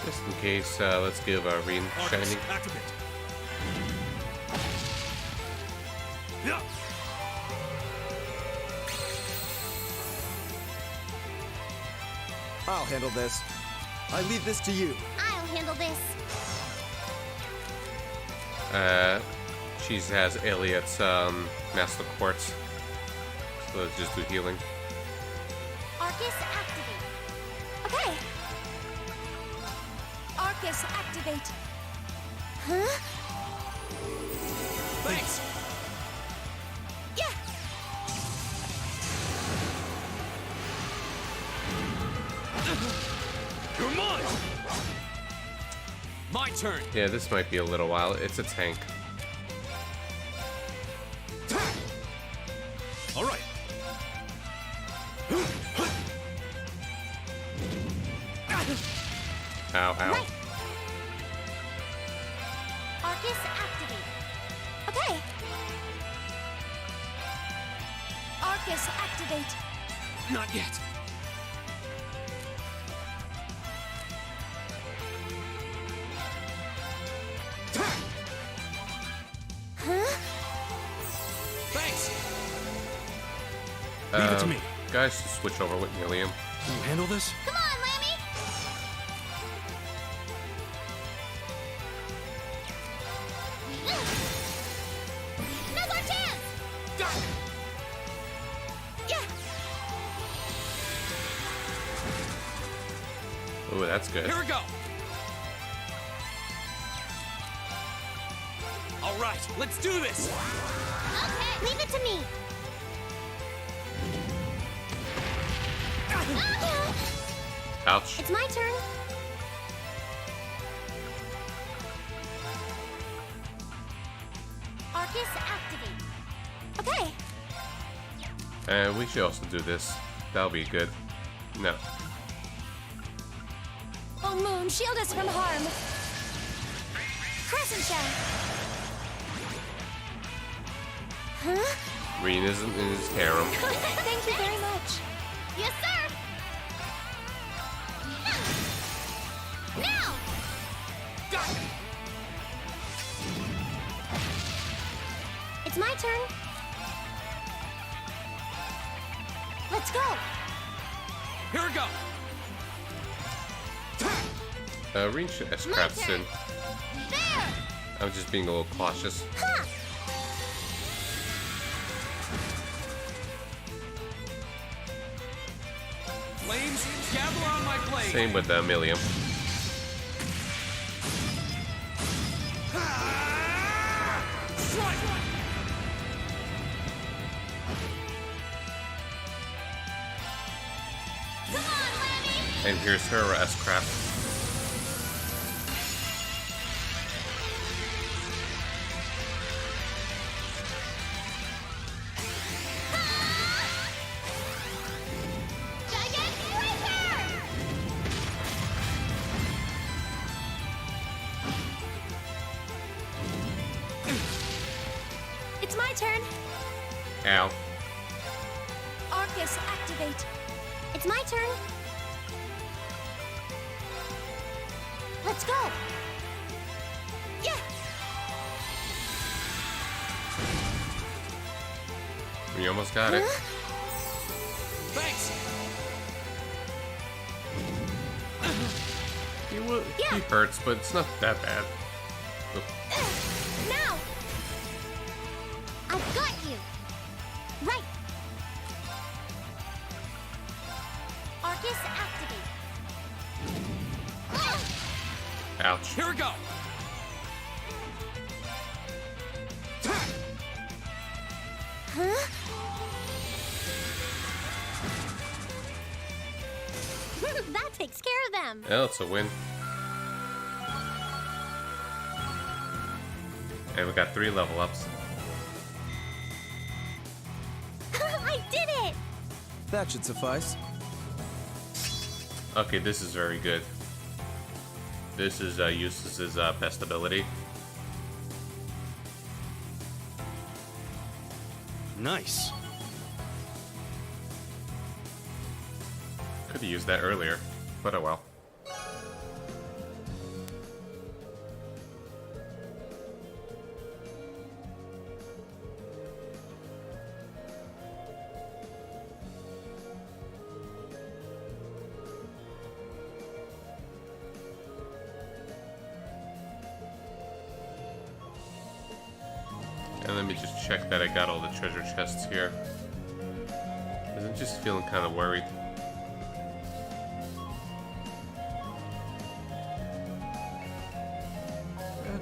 Speaker 1: Just in case, let's give Reen
Speaker 3: Arcus,
Speaker 1: shining.
Speaker 3: activate. Yeah.
Speaker 5: I'll handle this. I leave this to you.
Speaker 2: I'll handle this.
Speaker 1: She has Elliot's Master Quartz. So let's just do healing.
Speaker 2: Arcus activate.
Speaker 6: Okay. Arcus, activate.
Speaker 2: Huh?
Speaker 3: Thanks!
Speaker 6: Yeah!
Speaker 3: Come on! My turn!
Speaker 1: Yeah, this might be a little while. It's a tank.
Speaker 3: All right.
Speaker 1: Ow, ow.
Speaker 6: Right. Arcus, activate. Okay. Arcus, activate.
Speaker 3: Not yet. Thanks. Leave it to me.
Speaker 1: Guys, just switch over with Milliam.
Speaker 3: Can you handle this?
Speaker 7: Come on, Lammy! Now's our chance!
Speaker 6: Yeah!
Speaker 1: Ooh, that's good.
Speaker 3: Here we go. All right, let's do this.
Speaker 7: Okay,
Speaker 2: Leave it to me.
Speaker 1: Ouch.
Speaker 2: It's my turn. Arcus activate.
Speaker 6: Okay.
Speaker 1: And we should also do this. That'll be good. No.
Speaker 6: Oh, Moon, shield us from harm. Crescent shaft. Huh?
Speaker 1: Reen isn't in his harem.
Speaker 6: Thank you very much.
Speaker 7: yes, sir! Now!
Speaker 2: It's my turn. Let's go.
Speaker 3: Here we go.
Speaker 1: Reen should have scrapped soon.
Speaker 7: There!
Speaker 1: I'm just being a little cautious.
Speaker 2: Ha!
Speaker 4: Flames, gather on my blade.
Speaker 1: Same with Millium.
Speaker 4: Strike!
Speaker 7: Come on, Lammy!
Speaker 1: And here's her S-Crap.
Speaker 7: Gigantic Reaper!
Speaker 6: It's my turn.
Speaker 1: Ow.
Speaker 6: Arcus, activate.
Speaker 2: It's my turn. Let's go.
Speaker 6: Yeah.
Speaker 1: We almost got it.
Speaker 4: Thanks!
Speaker 1: He hurts, but it's not that bad. Oop.
Speaker 2: Now. I've got you. Right. Arcus, activate.
Speaker 1: Ouch.
Speaker 4: Here we go!
Speaker 2: Huh? That takes care of them.
Speaker 1: Well, it's a win. And we got 3 level ups.
Speaker 2: I did it.
Speaker 5: That should suffice.
Speaker 1: Okay, this is very good. This is Eustace's best ability.
Speaker 3: Nice.
Speaker 1: Could have used that earlier, but oh well. And let me just check that I got all the treasure chests here. 'Cause I'm just feeling kind of worried.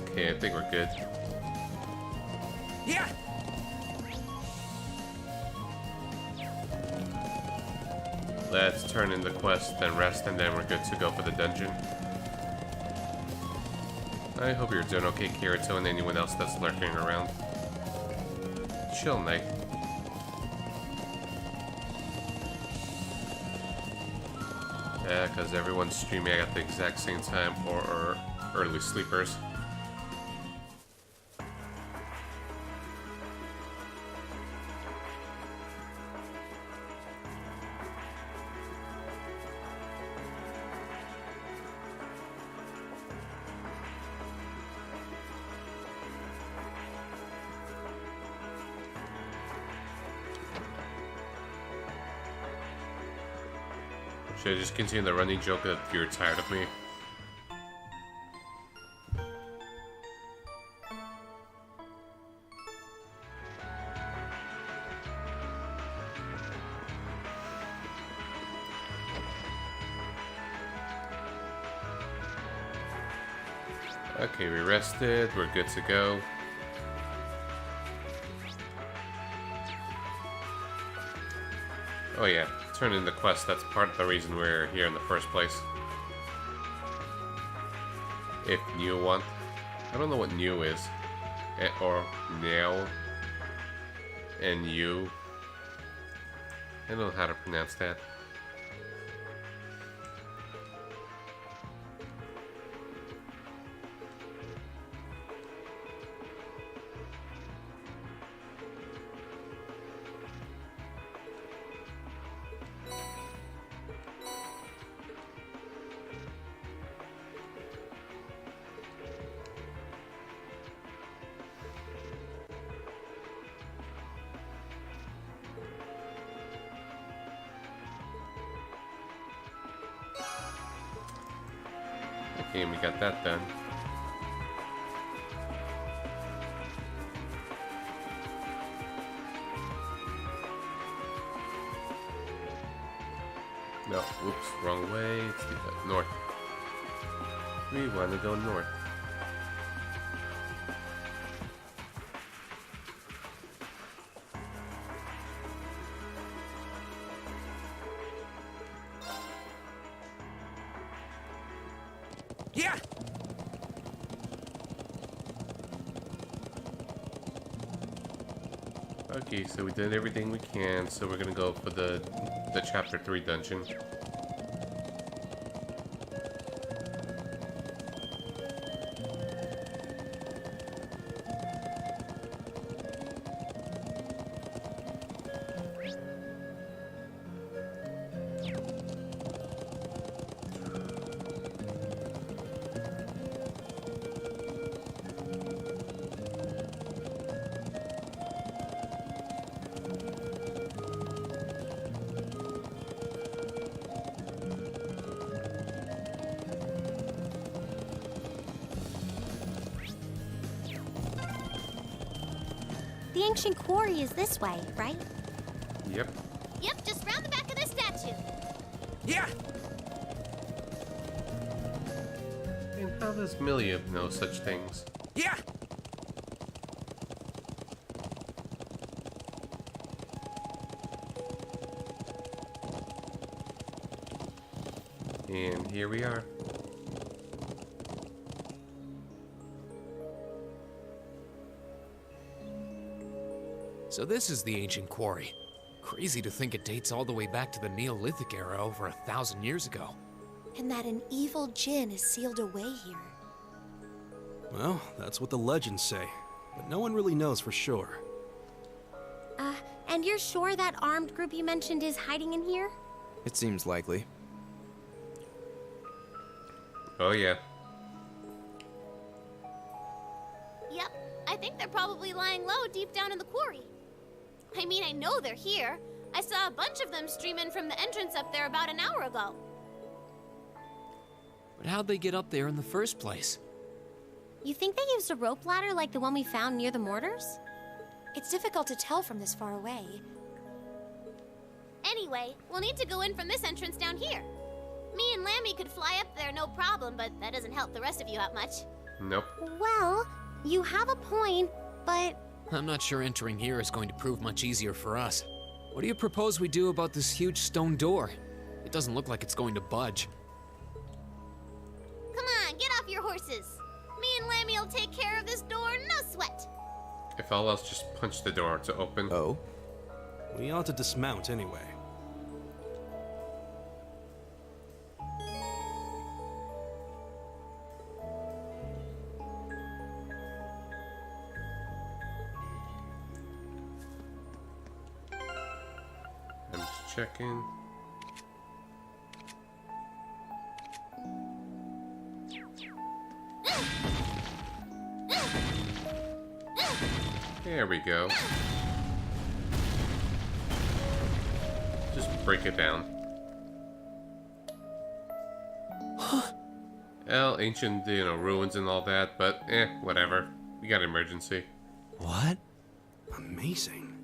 Speaker 1: Okay, I think we're good.
Speaker 4: Yeah!
Speaker 1: Let's turn in the quest, then rest, and then we're good to go for the dungeon. I hope you're doing okay, Kirito, and anyone else that's lurking around. Chill night. Yeah, because everyone's streaming at the exact same time, or early sleepers. Should I just continue the running joke that you're tired of me? Okay, we rested, we're good to go. Oh yeah, turn in the quest, that's part of the reason we're here in the first place. If new one. I don't know what new is. Or now. And you. I don't know how to pronounce that. Okay, we got that done. No, oops, wrong way. Let's do that. North. We want to go north.
Speaker 3: Yeah!
Speaker 1: Okay, so we did everything we can, so we're gonna go for the chapter 3 dungeon.
Speaker 2: The ancient quarry is this way, right?
Speaker 1: Yep.
Speaker 7: Yep, just round the back of this statue.
Speaker 3: Yeah!
Speaker 1: And how does Milia know such things?
Speaker 3: Yeah!
Speaker 1: And here we are.
Speaker 4: So this is the ancient quarry. Crazy to think it dates all the way back to the Neolithic era over 1,000 years ago.
Speaker 6: And that an evil djinn is sealed away here.
Speaker 3: Well, that's what the legends say, but no one really knows for sure.
Speaker 2: And you're sure that armed group you mentioned is hiding in here?
Speaker 5: It seems likely.
Speaker 1: Oh yeah.
Speaker 7: Yep, I think they're probably lying low deep down in the quarry. I mean, I know they're here. I saw a bunch of them stream in from the entrance up there about an hour ago.
Speaker 4: But how'd they get up there in the first place?
Speaker 2: You think they used a rope ladder like the one we found near the mortars?
Speaker 6: It's difficult to tell from this far away.
Speaker 7: Anyway, we'll need to go in from this entrance down here. Me and Lammy could fly up there no problem, but that doesn't help the rest of you out much.
Speaker 1: Nope.
Speaker 2: Well, you have a point, but
Speaker 4: I'm not sure entering here is going to prove much easier for us. What do you propose we do about this huge stone door? It doesn't look like it's going to budge.
Speaker 7: Come on, get off your horses. Me and Lammy will take care of this door, no sweat.
Speaker 1: If all else, just punch the door to open.
Speaker 5: Oh?
Speaker 3: We ought to dismount anyway.
Speaker 1: I'm just checking. There we go. Just break it down. Well, ancient, ruins and all that, but whatever. We got emergency.
Speaker 3: What? Amazing.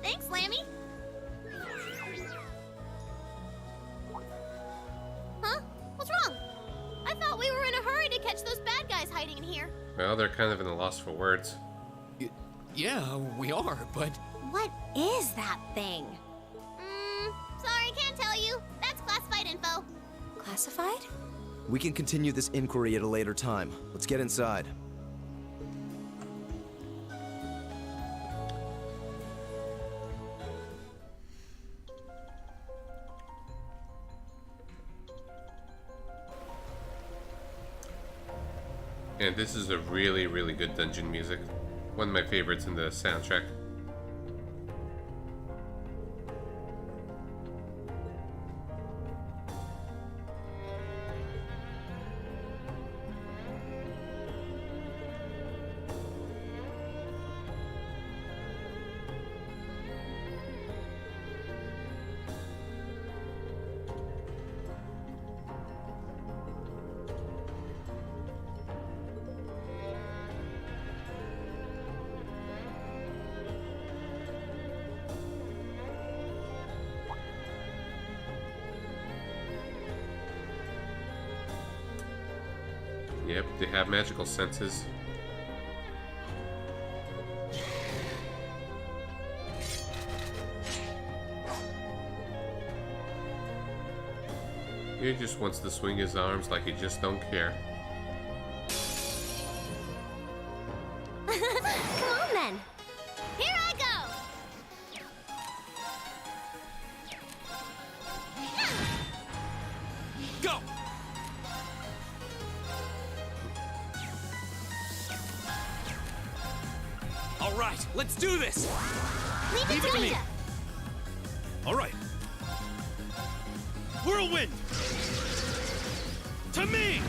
Speaker 7: Thanks, Lammy. Huh? What's wrong? I thought we were in a hurry to catch those bad guys hiding in here.
Speaker 1: Well, they're kind of in a loss for words.
Speaker 4: Yeah, we are, but
Speaker 2: what is that thing?
Speaker 7: Sorry, can't tell you. That's classified info.
Speaker 6: Classified?
Speaker 5: We can continue this inquiry at a later time. Let's get inside.
Speaker 1: And this is a really, really good dungeon music. One of my favorites in the soundtrack. Yep, they have magical senses. He just wants to swing his arms like he just don't care.
Speaker 7: Come on then. Here I go.
Speaker 3: Go! All right, let's do this!
Speaker 7: Leave it to me.
Speaker 3: All right. Whirlwind! To me!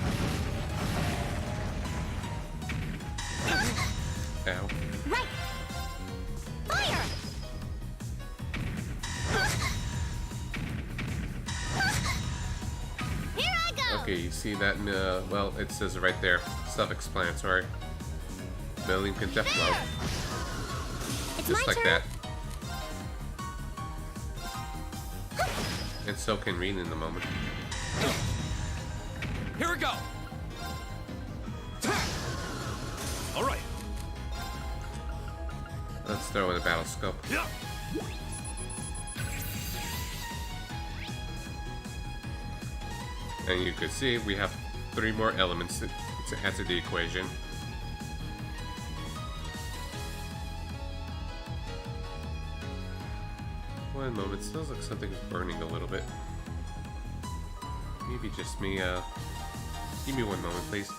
Speaker 1: Ow.
Speaker 7: Right. Fire. Here I go.
Speaker 1: Okay, you see that? Well, it says right there. Self-explanatory. Million can death blow.
Speaker 7: It's
Speaker 1: Just
Speaker 7: my
Speaker 1: like
Speaker 7: turn.
Speaker 1: that. And so can Rin in the moment.
Speaker 3: Here we go! All right.
Speaker 1: Let's throw in a battle scope.
Speaker 3: Yeah.
Speaker 1: And you can see we have 3 more elements to add to the equation. One moment, it smells like something's burning a little bit. Maybe just me, give me 1 moment, please.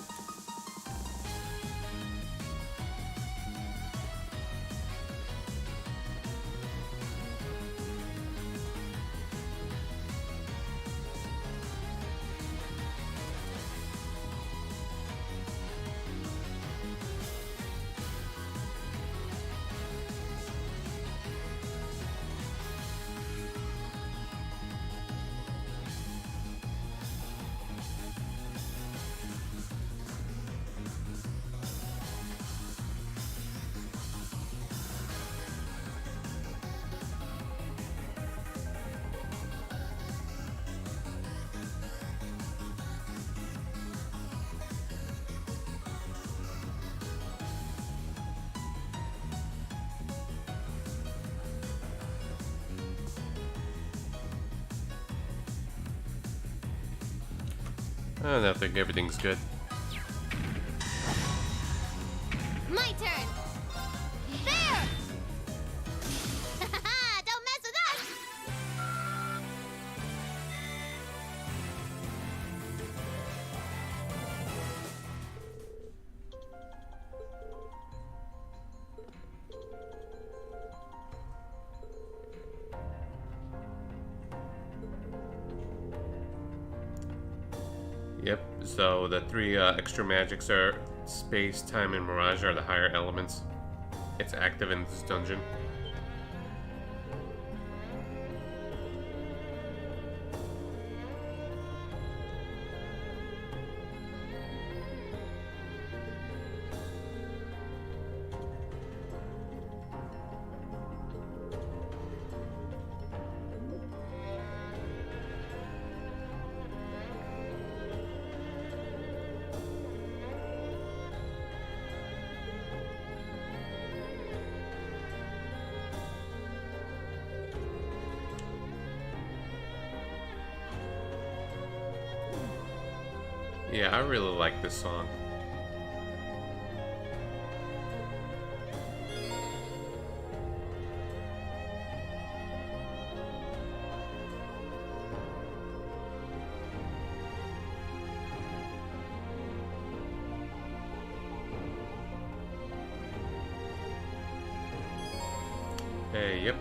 Speaker 1: I think everything's good.
Speaker 7: My turn. There. Don't mess with us.
Speaker 1: Yep, so the 3 extra magics are space, time, and mirage are the higher elements. It's active in this dungeon. Yeah, I really like this song. Hey, yep.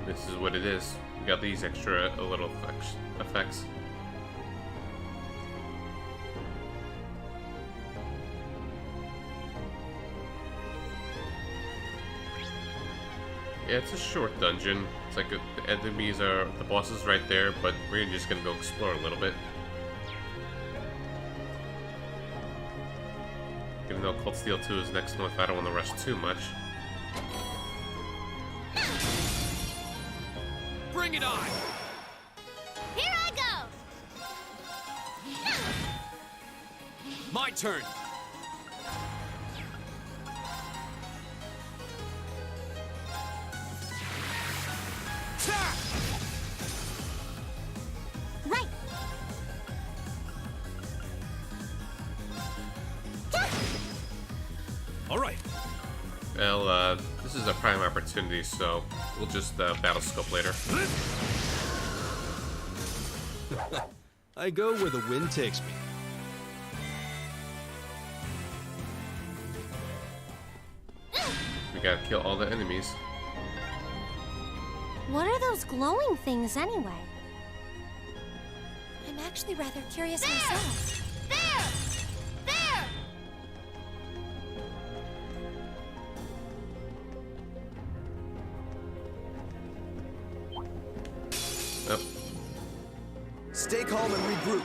Speaker 1: This is what it is. We got these extra little effects. Yeah, it's a short dungeon. It's like the enemies are, the boss is right there, but we're just gonna go explore a little bit. Even though Cold Steel 2 is next month, I don't want to rush too much.
Speaker 3: Bring it on!
Speaker 7: Here I go.
Speaker 3: My turn.
Speaker 2: Right.
Speaker 3: All right.
Speaker 1: Well, this is a prime opportunity, so we'll just battle scope later.
Speaker 5: I go where the wind takes me.
Speaker 1: We gotta kill all the enemies.
Speaker 2: What are those glowing things anyway?
Speaker 6: I'm actually rather curious myself.
Speaker 7: There! There!
Speaker 1: Oh,
Speaker 5: Stay calm and regroup.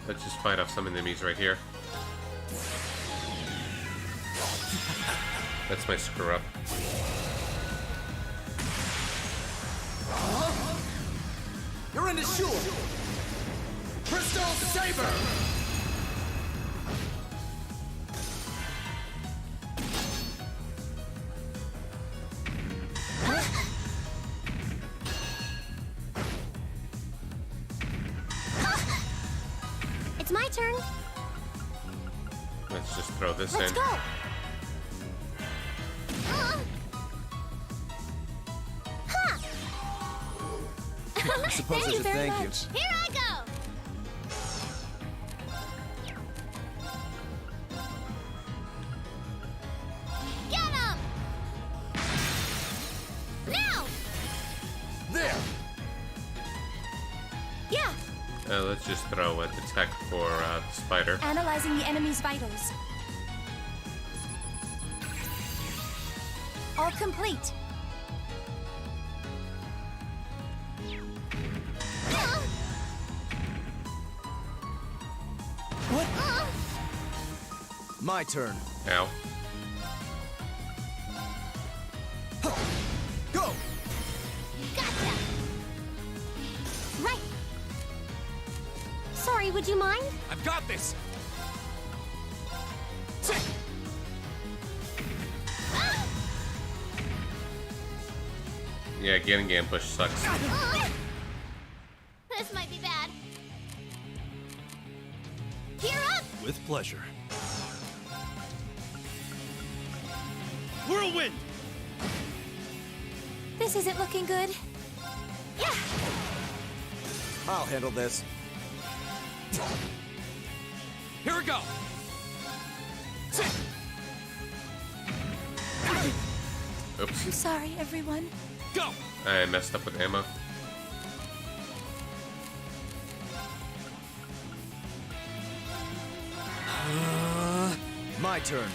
Speaker 1: let's just fight off some enemies right here. That's my screw up.
Speaker 3: You're in the shul. Crystal Saber.
Speaker 2: It's my turn.
Speaker 1: Let's just throw this
Speaker 2: Let's
Speaker 1: in.
Speaker 2: go.
Speaker 5: I suppose I
Speaker 6: you
Speaker 5: should
Speaker 6: very
Speaker 5: thank you.
Speaker 6: much.
Speaker 7: Here I go! Get him! Now!
Speaker 3: There.
Speaker 6: Yeah,
Speaker 1: Let's just throw an attack for the spider.
Speaker 6: analyzing the enemy's vitals. All complete.
Speaker 5: My turn.
Speaker 1: Ow.
Speaker 5: Go!
Speaker 7: Gotcha!
Speaker 2: Right. Sorry, would you mind?
Speaker 3: I've got this.
Speaker 1: Yeah, getting ambushed sucks.
Speaker 7: This might be bad. Gear up!
Speaker 3: With pleasure. Whirlwind.
Speaker 6: This isn't looking good.
Speaker 7: Yeah!
Speaker 5: I'll handle this.
Speaker 3: Here we go.
Speaker 1: Oops.
Speaker 6: I'm sorry, everyone.
Speaker 3: Go.
Speaker 1: I messed up with ammo.
Speaker 5: My turn.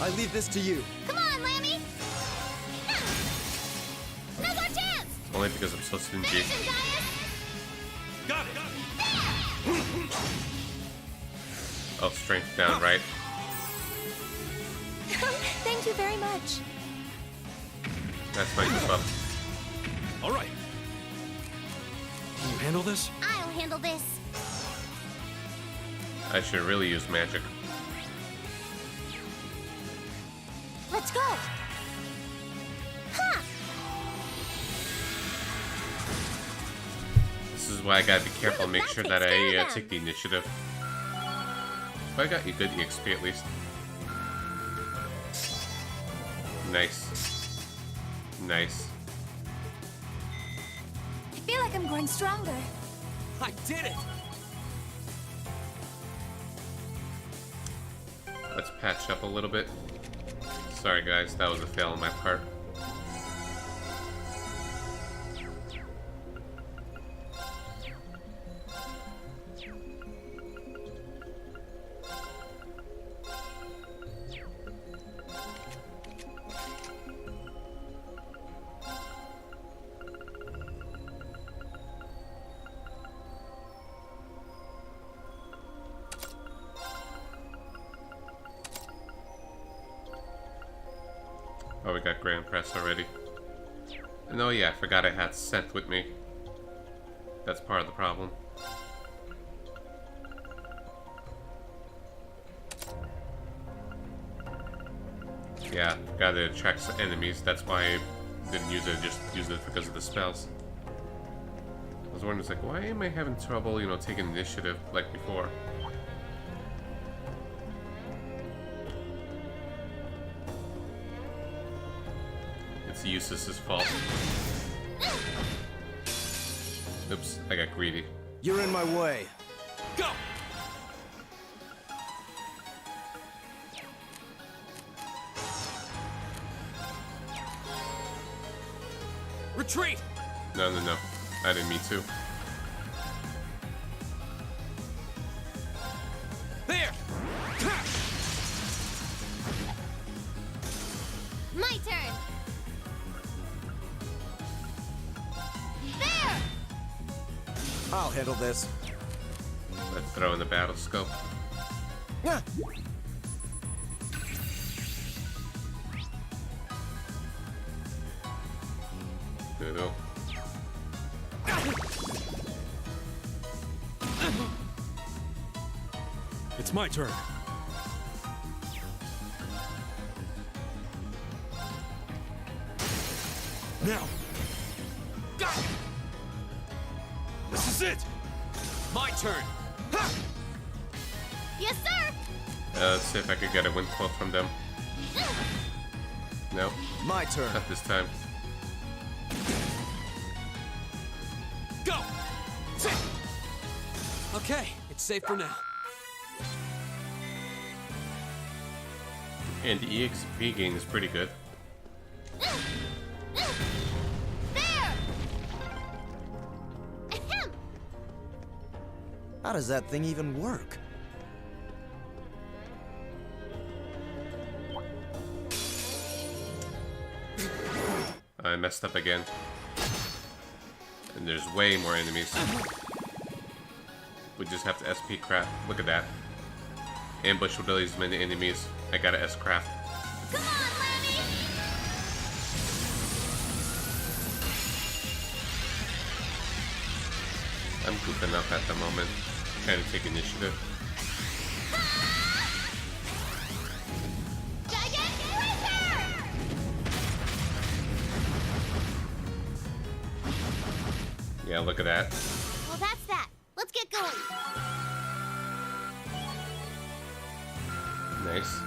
Speaker 5: I leave this to you.
Speaker 7: Come on, Lammy! Now's our chance!
Speaker 1: Only because I'm so stingy.
Speaker 7: Finish him, Gaius!
Speaker 3: Got it.
Speaker 1: Oh, strength down, right?
Speaker 6: Thank you very much.
Speaker 1: That's my buff.
Speaker 3: All right. Can you handle this?
Speaker 7: I'll handle this.
Speaker 1: I should really use magic.
Speaker 2: Let's go. Ha!
Speaker 1: This is why I gotta be careful and make sure that I
Speaker 2: Take
Speaker 1: take the initiative. But I got you good EXP at least. Nice. Nice.
Speaker 6: I feel like I'm growing stronger.
Speaker 3: I did it.
Speaker 1: Let's patch up a little bit. Sorry guys, that was a fail on my part. Oh, we got Grand Press already. And oh yeah, I forgot I had Seth with me. That's part of the problem. Yeah, gotta attract enemies. That's why I didn't use it. Just used it because of the spells. I was wondering, it's like, why am I having trouble, you know, taking initiative like before? It's Eustace's fault. Oops, I got greedy.
Speaker 5: You're in my way.
Speaker 3: Go! Retreat!
Speaker 1: No, no, no. I didn't mean to.
Speaker 3: There!
Speaker 7: My turn. There.
Speaker 5: I'll handle this.
Speaker 1: Let's throw in the battle scope.
Speaker 5: Yeah.
Speaker 1: Doodle.
Speaker 3: It's my turn. Now! This is it! My turn! Ha!
Speaker 7: Yes, sir.
Speaker 1: Let's see if I could get a wind quote from them. No,
Speaker 5: My turn.
Speaker 1: not this time.
Speaker 3: Go! Okay, it's safe for now.
Speaker 1: And the EXP gain is pretty good.
Speaker 7: There. Ahem.
Speaker 5: How does that thing even work?
Speaker 1: I messed up again. And there's way more enemies. We just have to SP craft. Look at that. Ambush with these many enemies. I gotta S craft.
Speaker 7: Come on, Lammy.
Speaker 1: I'm goofing up at the moment. Trying to take initiative.
Speaker 7: Gigantic Reaper!
Speaker 1: Yeah, look at that.
Speaker 7: Well, that's that. Let's get going.
Speaker 1: Nice.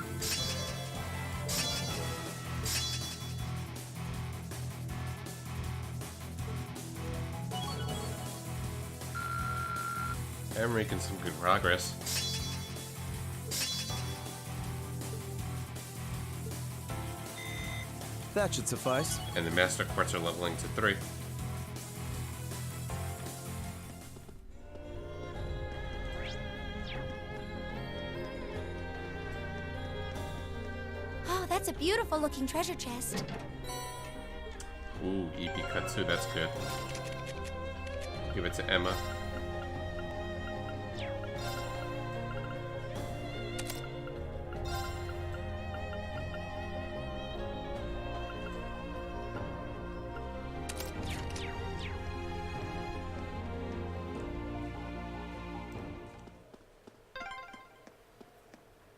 Speaker 1: I'm making some good progress.
Speaker 5: That should suffice.
Speaker 1: And the Master Quartz are leveling to 3.
Speaker 6: Oh, that's a beautiful looking treasure chest.
Speaker 1: Ooh, EP Katsu, that's good. Give it to Emma.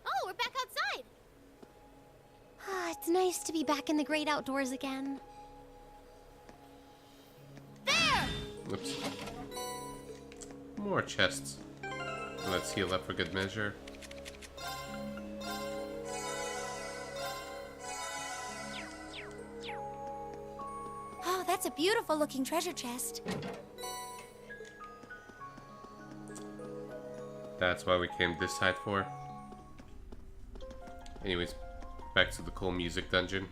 Speaker 7: Oh, we're back outside.
Speaker 2: Ah, it's nice to be back in the great outdoors again.
Speaker 7: There.
Speaker 1: Whoops. More chests. Let's heal up for good measure.
Speaker 6: Oh, that's a beautiful looking treasure chest.
Speaker 1: That's why we came this side for. Anyways, back to the cool music dungeon.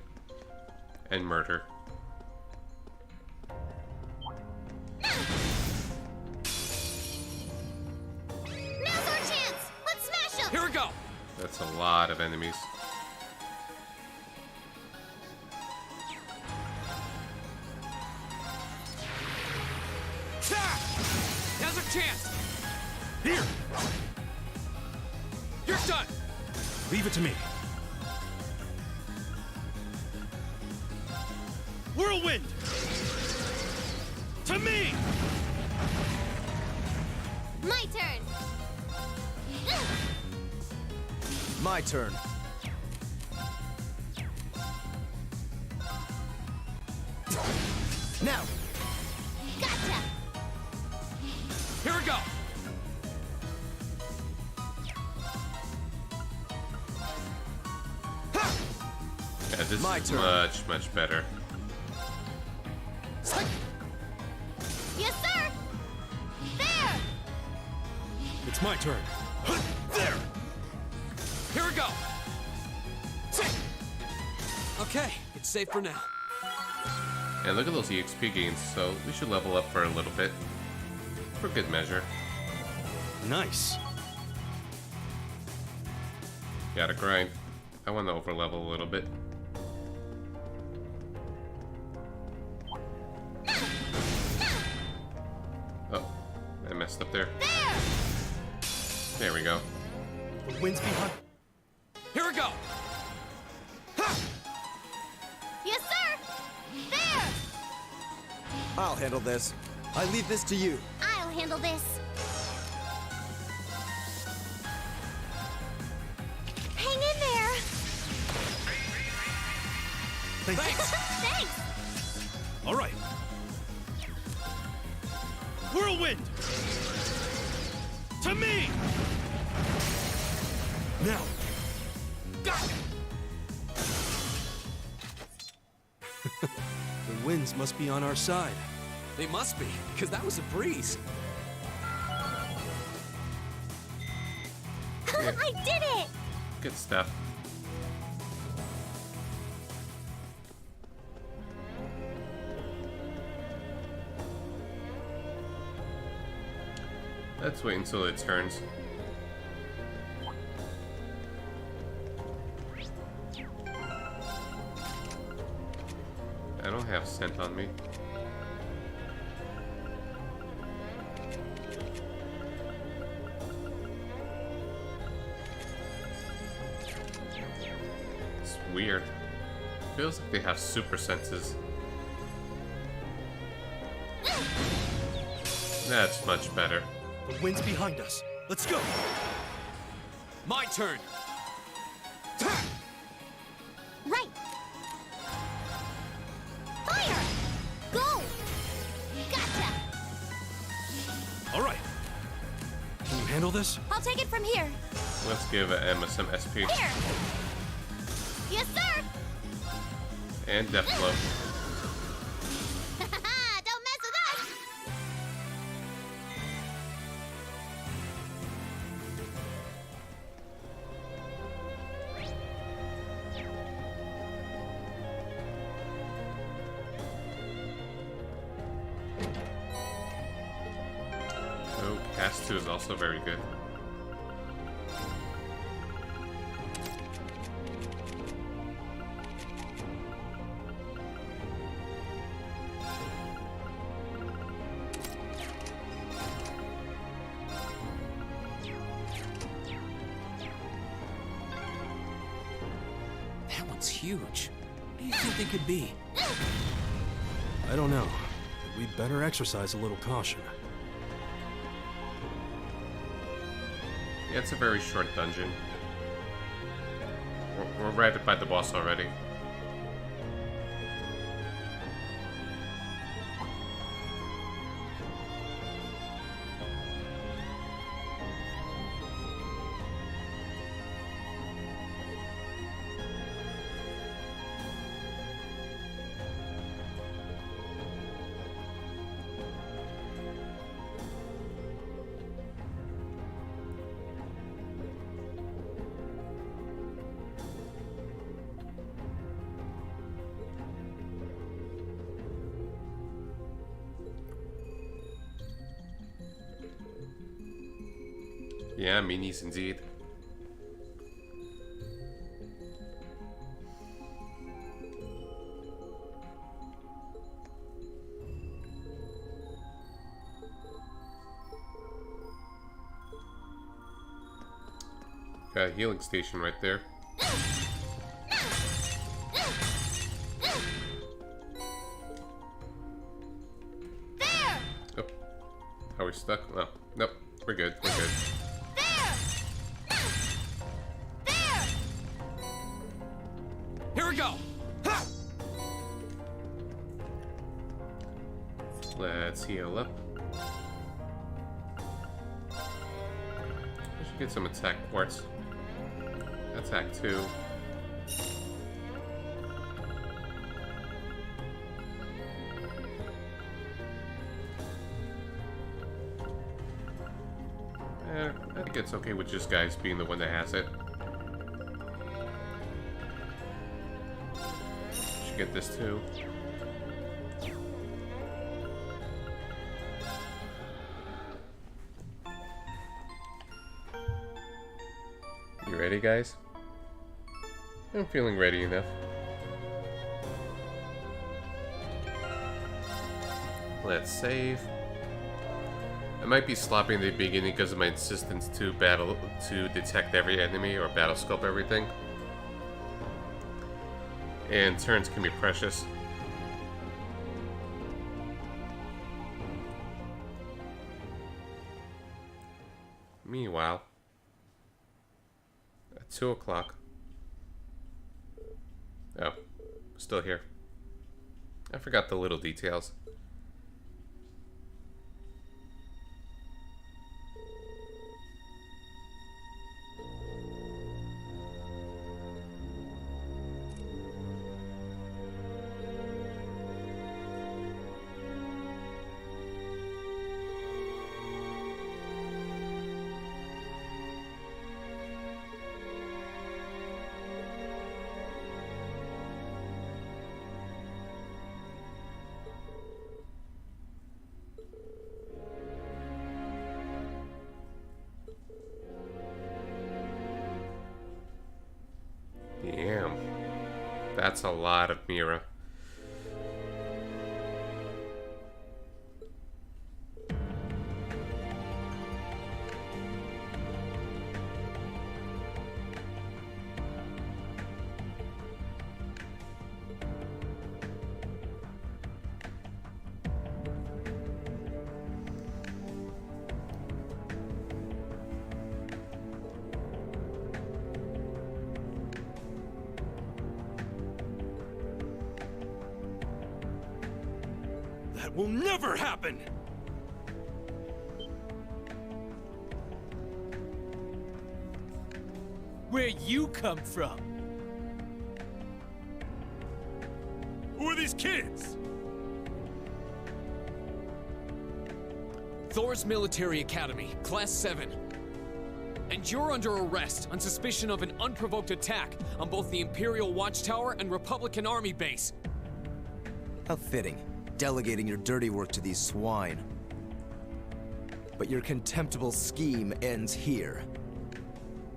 Speaker 1: And murder.
Speaker 7: Now's our chance. Let's smash them.
Speaker 3: Here we go!
Speaker 1: That's a lot of enemies.
Speaker 3: Now's our chance! Here! You're done! Leave it to me. Whirlwind! To me!
Speaker 7: My turn.
Speaker 5: My turn. Now!
Speaker 7: Gotcha.
Speaker 4: Here we go!
Speaker 1: Yeah, this
Speaker 5: My
Speaker 1: is
Speaker 5: turn.
Speaker 1: much, much better.
Speaker 7: Yes, sir. There.
Speaker 3: It's my turn. There!
Speaker 4: Here we go! Okay, it's safe for now.
Speaker 1: And look at those EXP gains, so we should level up for a little bit. For good measure.
Speaker 3: Nice.
Speaker 1: Gotta grind. I want to overlevel a little bit. Oh, I messed up there. There we go.
Speaker 3: The wind's behind.
Speaker 4: Here we go!
Speaker 7: Yes, sir. There.
Speaker 5: I'll handle this. I leave this to you.
Speaker 7: I'll handle this. Hang in there.
Speaker 3: Thanks.
Speaker 7: Thanks.
Speaker 3: All right. Whirlwind! To me! Now!
Speaker 4: Got it!
Speaker 3: The winds must be on our side.
Speaker 4: They must be, because that was a breeze.
Speaker 7: I did it.
Speaker 1: Good stuff. Let's wait until it turns. I don't have scent on me. It's weird. Feels like they have super senses. That's much better.
Speaker 3: The wind's behind us. Let's go!
Speaker 4: My turn!
Speaker 7: Right. Fire. Go. Gotcha.
Speaker 3: All right. Can you handle this?
Speaker 6: I'll take it from here.
Speaker 1: Let's give Emma some SP.
Speaker 7: Here. Yes, sir.
Speaker 1: And Deathblow.
Speaker 7: Don't mess with us.
Speaker 1: Oh, Cast 2 is also very good.
Speaker 4: That one's huge. What do you think they could be?
Speaker 3: I don't know. But we'd better exercise a little caution.
Speaker 1: Yeah, it's a very short dungeon. We're right by the boss already. Yeah, minis indeed. Got a healing station right there. stuck? Oh, nope. We're good. We're good.
Speaker 7: There!
Speaker 4: Here we go! Ha!
Speaker 1: Let's heal up. I should get some attack quartz. Attack 2. I think it's okay with just guys being the one that has it. Should get this too. You ready, guys? I'm feeling ready enough. Let's save. I might be sloppy in the beginning because of my insistence to detect every enemy or battle scope everything. And turns can be precious. Meanwhile, at 2 o'clock. Oh, still here. I forgot the little details. Damn. That's a lot of Mira.
Speaker 3: That will never happen!
Speaker 8: Where you come from?
Speaker 3: Who are these kids?
Speaker 4: Thor's Military Academy, Class 7. And you're under arrest on suspicion of an unprovoked attack on both the Imperial Watchtower and Republican Army base.
Speaker 5: How fitting, delegating your dirty work to these swine. But your contemptible scheme ends here.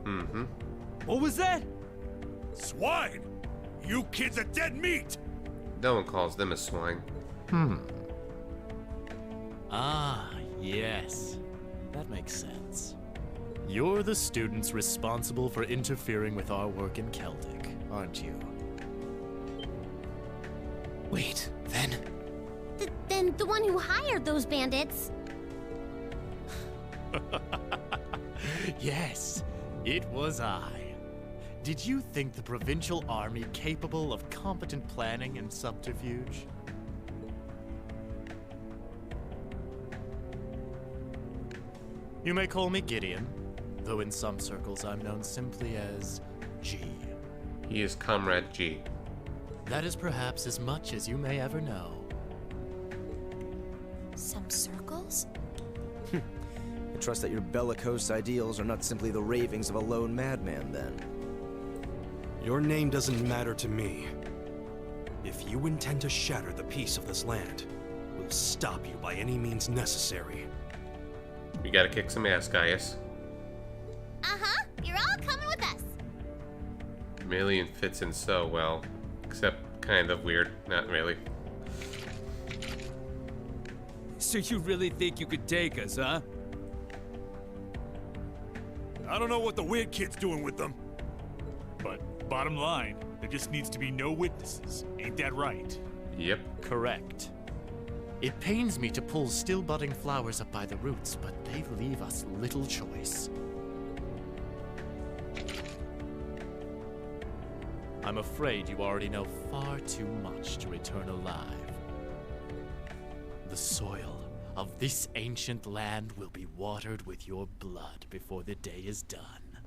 Speaker 1: Mm-hmm.
Speaker 8: What was that?
Speaker 3: Swine! You kids are dead meat!
Speaker 1: No one calls them a swine.
Speaker 8: Ah, yes. That makes sense. You're the students responsible for interfering with our work in Celtic, aren't you? Wait, then?
Speaker 7: Then the one who hired those bandits.
Speaker 8: Yes, it was I. Did you think the Provincial Army capable of competent planning and subterfuge? You may call me Gideon, though in some circles I'm known simply as G.
Speaker 1: He is Comrade G.
Speaker 8: That is perhaps as much as you may ever know.
Speaker 6: Some circles?
Speaker 5: I trust that your bellicose ideals are not simply the ravings of a lone madman, then.
Speaker 3: Your name doesn't matter to me. If you intend to shatter the peace of this land, we'll stop you by any means necessary.
Speaker 1: We gotta kick some ass, Gaius.
Speaker 7: Uh-huh. You're all coming with us.
Speaker 1: Million fits in so well. Except kind of weird. Not really.
Speaker 8: So you really think you could take us, huh?
Speaker 9: I don't know what the weird kid's doing with them. But bottom line, there just needs to be no witnesses. Ain't that right?
Speaker 1: Yep.
Speaker 8: Correct. It pains me to pull still budding flowers up by the roots, but they leave us little choice. I'm afraid you already know far too much to return alive. The soil of this ancient land will be watered with your blood before the day is done.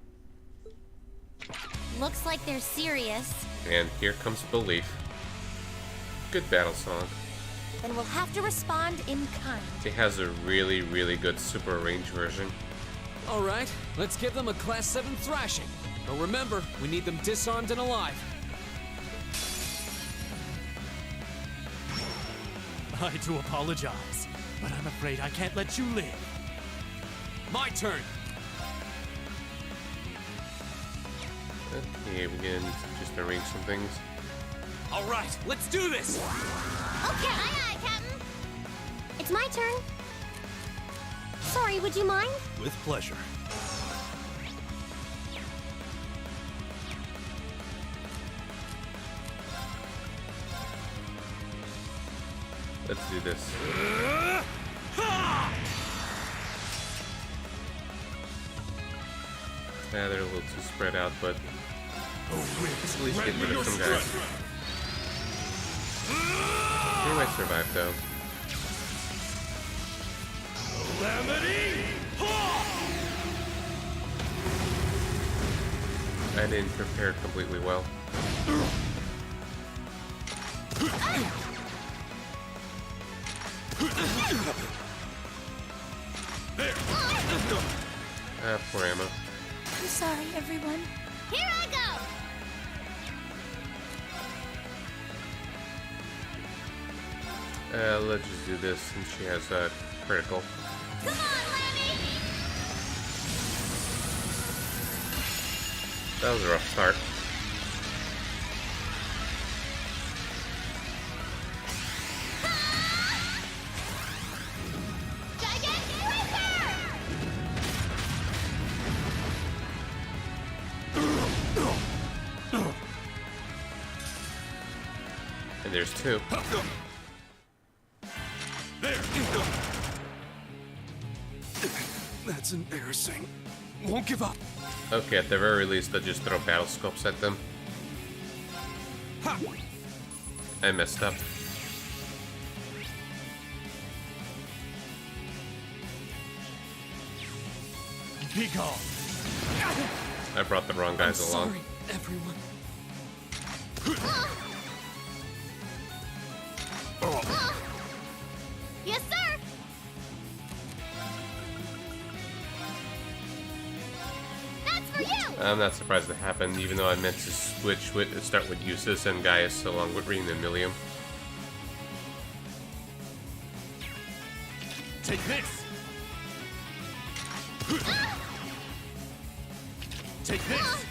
Speaker 7: Looks like they're serious.
Speaker 1: And here comes Belief. Good battle song.
Speaker 6: Then we'll have to respond in kind.
Speaker 1: It has a really, really good super range version.
Speaker 4: Alright, let's give them a Class 7 thrashing. But remember, we need them disarmed and alive.
Speaker 8: I do apologize, but I'm afraid I can't let you live.
Speaker 4: My turn!
Speaker 1: Okay, we can just arrange some things.
Speaker 4: Alright, let's do this!
Speaker 7: Okay, aye, aye, Captain.
Speaker 2: It's my turn. Sorry, would you mind?
Speaker 3: With pleasure.
Speaker 1: Let's do this. Yeah, they're a little too spread out, but at least get rid of some guys. They might survive though. I didn't prepare completely well. Poor Emma.
Speaker 6: I'm sorry, everyone.
Speaker 7: Here I go!
Speaker 1: Let's just do this since she has a critical.
Speaker 7: Come on, Lammy!
Speaker 1: That was a rough start. And there's two.
Speaker 3: That's embarrassing.
Speaker 4: Won't give up.
Speaker 1: Okay, at the very least, I'll just throw battle scopes at them. I messed up.
Speaker 8: Be gone.
Speaker 1: I brought the wrong guys along.
Speaker 4: Sorry, everyone.
Speaker 7: Yes, sir! That's for you!
Speaker 1: I'm not surprised it happened, even though I meant to start with Eustace and Gaius along with Reen and Milium.
Speaker 8: Take this. Take this.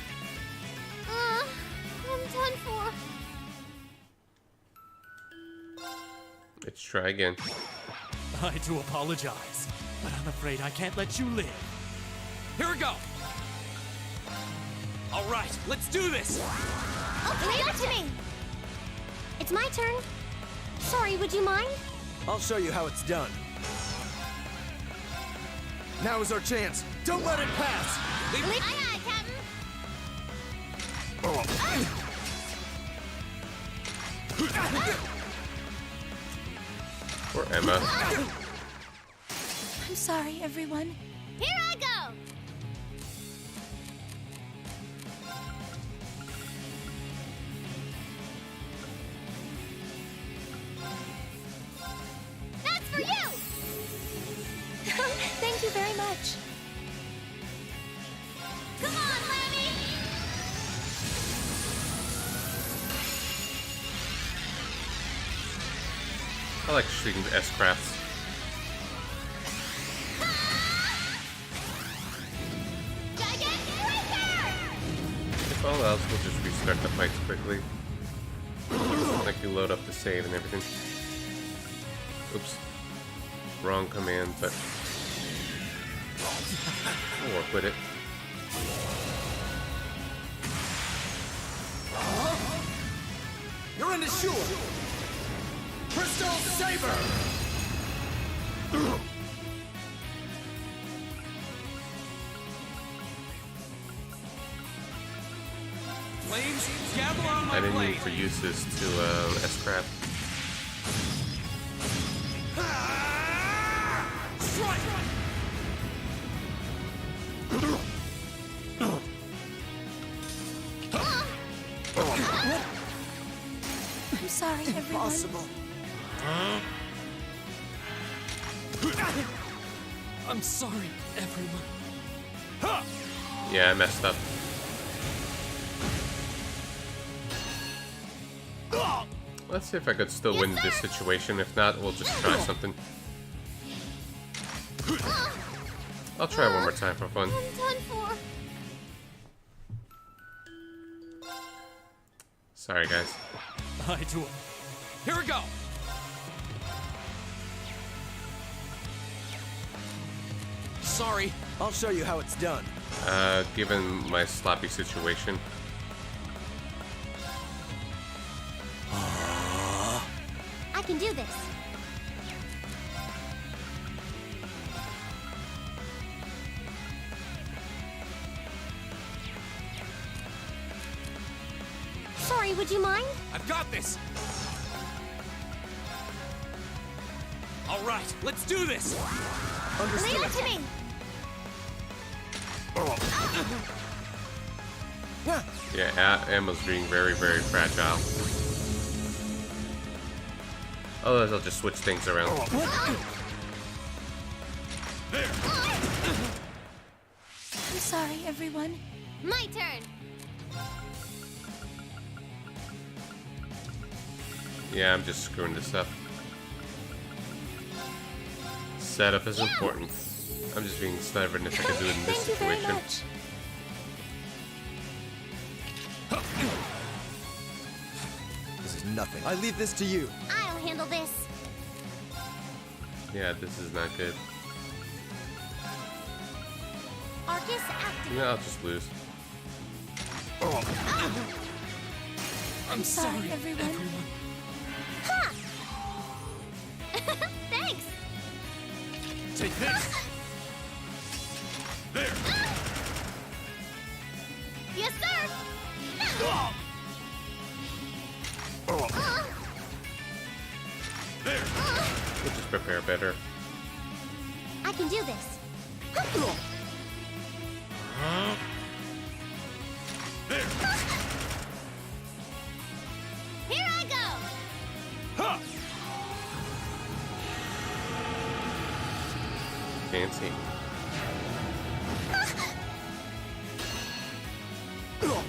Speaker 7: I'm done for.
Speaker 1: Let's try again.
Speaker 8: I do apologize, but I'm afraid I can't let you live.
Speaker 4: Here we go! Alright, let's do this!
Speaker 2: Okay, leave it to me. It's my turn. Sorry, would you mind?
Speaker 5: I'll show you how it's done. Now is our chance. Don't let it pass.
Speaker 7: Aye, aye, Captain.
Speaker 1: Poor Emma.
Speaker 6: I'm sorry, everyone.
Speaker 7: Here I go! That's for you!
Speaker 6: Thank you very much.
Speaker 7: Come on, Lammy!
Speaker 1: I like shooting the S-crafts. If all else, we'll just restart the fights quickly. Like you load up the save and everything. Oops. Wrong command, but we'll work with it.
Speaker 5: You're in the shore. Crystal Saber.
Speaker 4: Flames, gather on my
Speaker 1: I didn't
Speaker 4: blade.
Speaker 1: need for uses to S-Crab.
Speaker 4: Strike!
Speaker 6: I'm sorry, everyone.
Speaker 5: Impossible.
Speaker 4: I'm sorry, everyone.
Speaker 1: Yeah, I messed up. Let's see if I could still win this situation. If not, we'll just try something. I'll try one more time for fun.
Speaker 7: I'm done for.
Speaker 1: Sorry, guys.
Speaker 4: I do it. Here we go. Sorry.
Speaker 5: I'll show you how it's done.
Speaker 1: Given my sloppy situation.
Speaker 2: I can do this. Sorry, would you mind?
Speaker 4: I've got this. All right, let's do this.
Speaker 6: Leave it to me.
Speaker 1: Yeah, Emma's being very, very fragile. Otherwise, I'll just switch things around.
Speaker 6: I'm sorry, everyone.
Speaker 7: My turn.
Speaker 1: Yeah, I'm just screwing this up. Setup is important. I'm just being stubborn if I could do it in this
Speaker 6: Thank you very
Speaker 1: situation.
Speaker 6: much.
Speaker 5: This is nothing. I leave this to you.
Speaker 7: I'll handle this.
Speaker 1: Yeah, this is not good.
Speaker 7: Arcus activate.
Speaker 1: Yeah, I'll just lose.
Speaker 4: I'm
Speaker 6: sorry, everyone.
Speaker 7: Ha! Thanks.
Speaker 4: Take this.
Speaker 7: Yes, sir.
Speaker 1: We'll just prepare better.
Speaker 2: I can do this.
Speaker 7: Here I go.
Speaker 1: Fancy.
Speaker 6: No.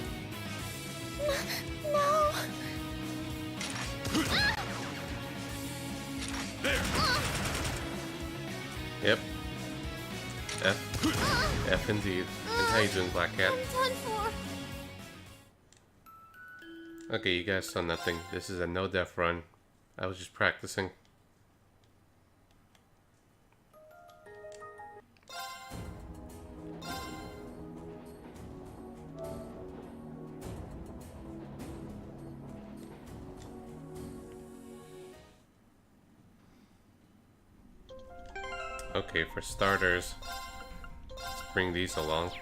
Speaker 1: Yep. F indeed. And how you doing, Black Cat?
Speaker 7: I'm done for.
Speaker 1: Okay, you guys saw nothing. This is a no-death run. I was just practicing. Okay, for starters, let's bring these along.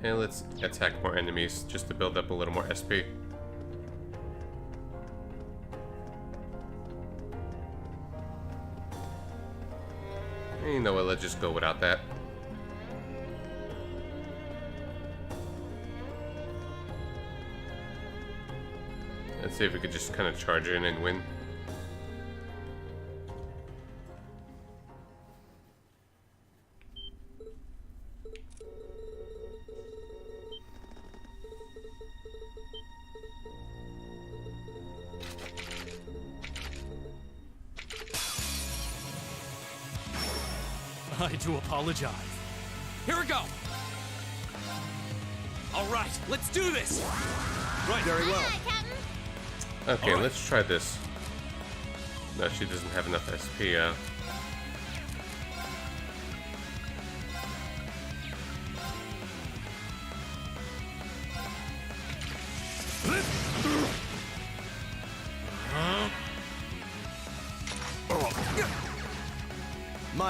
Speaker 1: And let's attack more enemies just to build up a little more SP. And you know what, let's just go without that. Let's see if we could just kind of charge in and win.
Speaker 8: I do apologize.
Speaker 4: Here we go. All right, let's do this.
Speaker 5: Right, very well.
Speaker 7: Aye, Captain.
Speaker 1: Okay,
Speaker 4: Alright.
Speaker 1: let's try this. No, she doesn't have enough SP.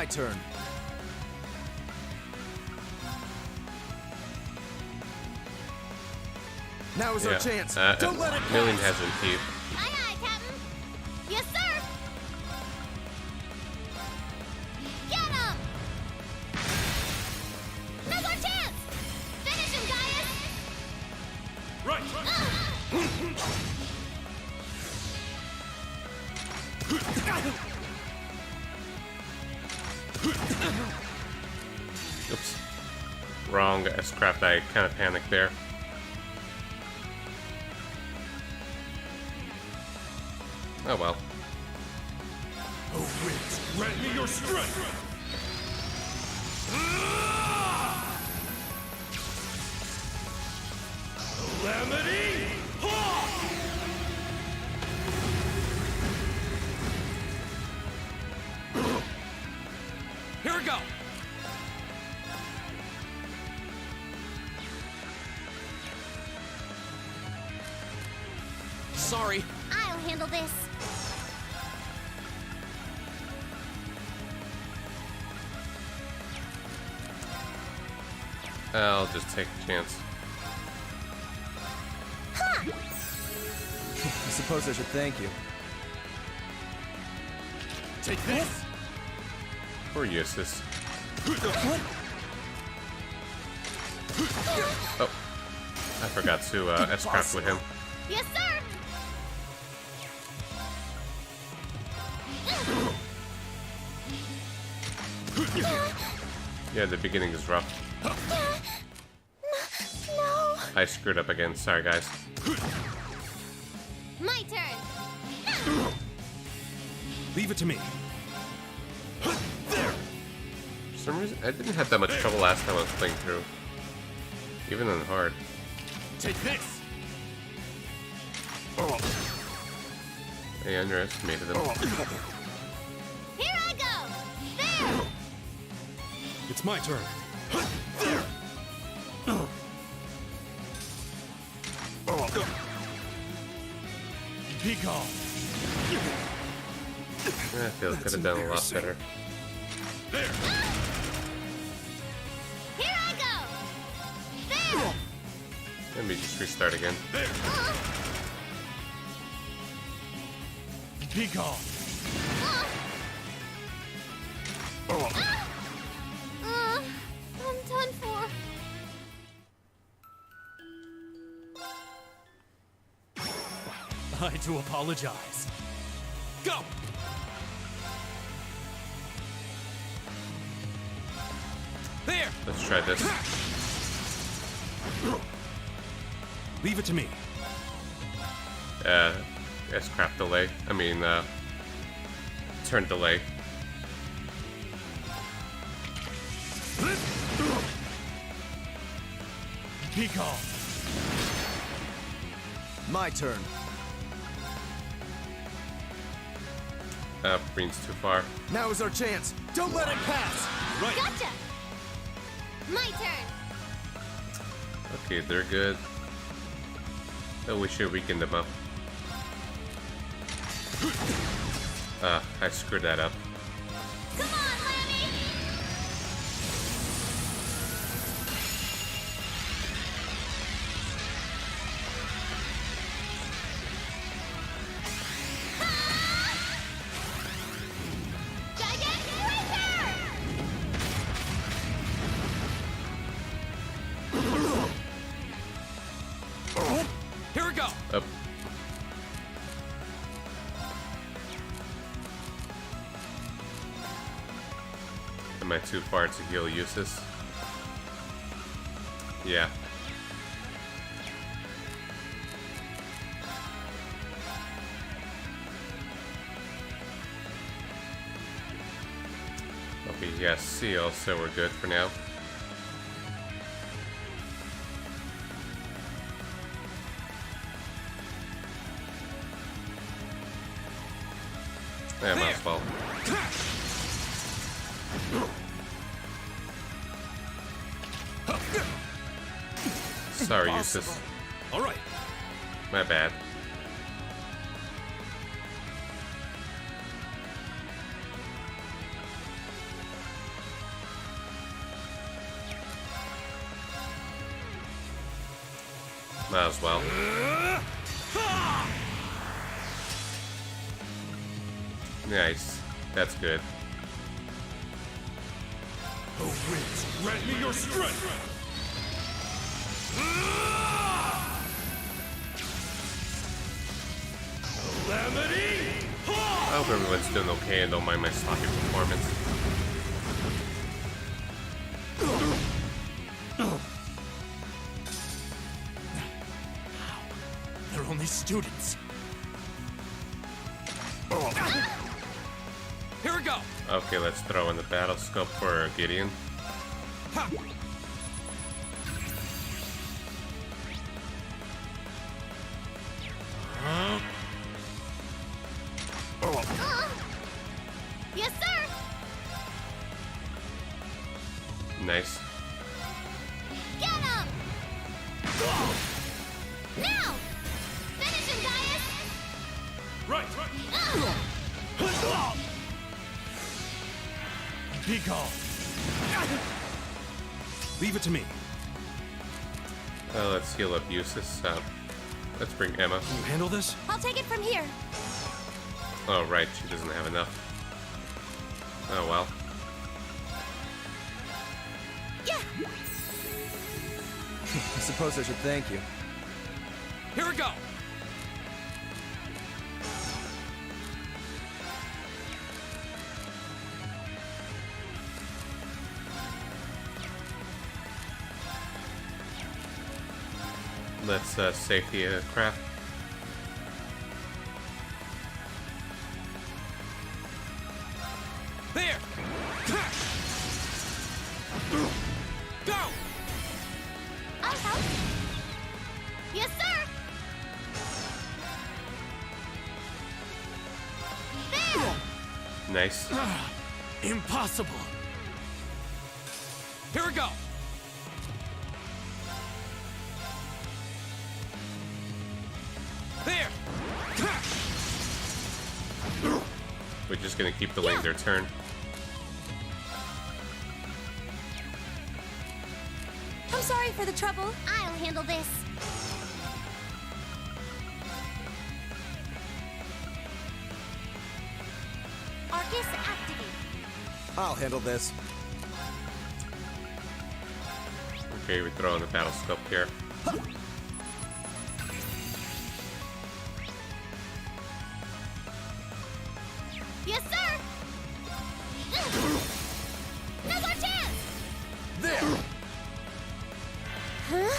Speaker 5: My turn. Now is our chance. Don't let it
Speaker 1: Million
Speaker 5: pass.
Speaker 1: has impede.
Speaker 7: Aye, aye, Captain. Yes, sir. Get him! Now's our chance! Finish him, Gaius!
Speaker 9: Right!
Speaker 1: Oops. Wrong S-Craft. I kind of panicked there. Oh well.
Speaker 9: Oh, winds, grant me your strength! Calamity!
Speaker 4: Here we go! Sorry.
Speaker 7: I'll handle this.
Speaker 1: I'll just take a chance.
Speaker 5: I suppose I should thank you.
Speaker 9: Take this!
Speaker 1: Poor Eustace. Oh. I forgot to S-Craft with him.
Speaker 7: Yes, sir.
Speaker 1: Yeah, the beginning is rough.
Speaker 6: No.
Speaker 1: I screwed up again. Sorry, guys.
Speaker 7: My turn.
Speaker 3: Leave it to me.
Speaker 1: For some reason, I didn't have that much trouble last time I was playing through. Even on hard.
Speaker 9: Take this!
Speaker 1: I underestimated him.
Speaker 7: Here I go. There.
Speaker 3: It's my turn.
Speaker 9: Peek off!
Speaker 1: I feel could have done a lot better.
Speaker 9: There!
Speaker 7: Here I go. There.
Speaker 1: Let me just restart again.
Speaker 9: There! Peek off!
Speaker 7: I'm done for.
Speaker 8: I do apologize.
Speaker 4: Go! There!
Speaker 1: Let's try this.
Speaker 3: Leave it to me.
Speaker 1: S-Craft delay. I mean, turn delay.
Speaker 9: Peek off!
Speaker 5: My turn.
Speaker 1: Green's too far.
Speaker 5: Now is our chance. Don't let it pass.
Speaker 9: Right!
Speaker 7: Gotcha. My turn.
Speaker 1: Okay, they're good. Oh, we should weaken them up. I screwed that up.
Speaker 7: Come on, Lammy. Gigantic Reaper!
Speaker 4: Here we go!
Speaker 1: Up. Am I too far to heal Eustace? Yeah. Okay, yes, seal, so we're good for now. Yeah, might as well. Sorry, Eustace.
Speaker 3: All right.
Speaker 1: My bad. Might as well. Nice. That's good.
Speaker 9: The winds grant me your strength! Calamity!
Speaker 1: I hope everyone's doing okay and don't mind my sloppy performance.
Speaker 8: They're only students.
Speaker 4: Here we go.
Speaker 1: Okay, let's throw in the battle scope for Gideon.
Speaker 7: Yes, sir!
Speaker 1: Nice.
Speaker 7: Get him! Now! Finish him, Gaius!
Speaker 9: Right!
Speaker 3: Be calm. Leave it to me.
Speaker 1: Let's heal up Eustace. Let's bring Emma.
Speaker 3: Can you handle this?
Speaker 6: I'll take it from here.
Speaker 1: Oh, right, she doesn't have enough. Oh, well.
Speaker 6: Yeah.
Speaker 5: I suppose I should thank you.
Speaker 4: Here we go.
Speaker 1: Let's safety craft.
Speaker 4: There. Go.
Speaker 7: I'll help. Yes, sir! There!
Speaker 1: Nice.
Speaker 8: Impossible.
Speaker 4: Here we go. There.
Speaker 1: We're just gonna keep delaying their turn.
Speaker 6: I'm sorry for the trouble.
Speaker 7: I'll handle this. Arcus activate.
Speaker 5: I'll handle this.
Speaker 1: Okay, we throw in the battle scope here.
Speaker 7: Yes, sir! Now's our chance!
Speaker 5: There!
Speaker 7: Huh?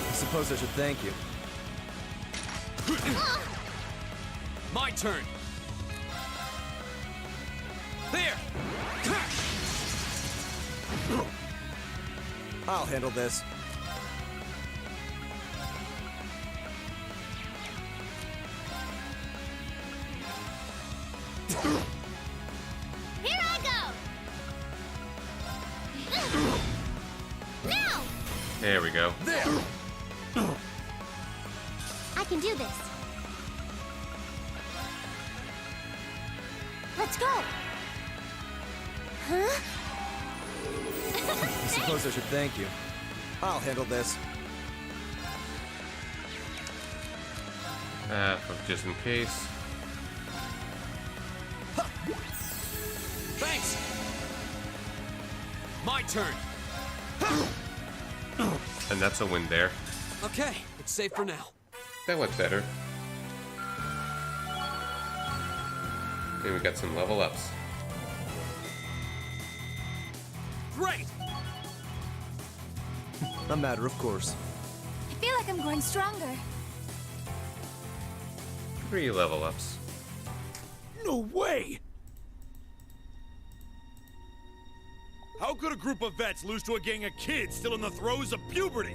Speaker 5: I suppose I should thank you.
Speaker 4: My turn. There.
Speaker 5: I'll handle this.
Speaker 7: Here I go! Now!
Speaker 1: There we go.
Speaker 5: There!
Speaker 7: I can do this. Let's go! Huh?
Speaker 5: I suppose I should thank you. I'll handle this.
Speaker 1: Just in case.
Speaker 4: Thanks. My turn.
Speaker 1: And that's a win there.
Speaker 4: Okay, it's safe for now.
Speaker 1: That went better. And we got some level ups.
Speaker 4: Great.
Speaker 5: A matter of course.
Speaker 6: I feel like I'm growing stronger.
Speaker 1: 3 level ups.
Speaker 9: No way! How could a group of vets lose to a gang of kids still in the throes of puberty?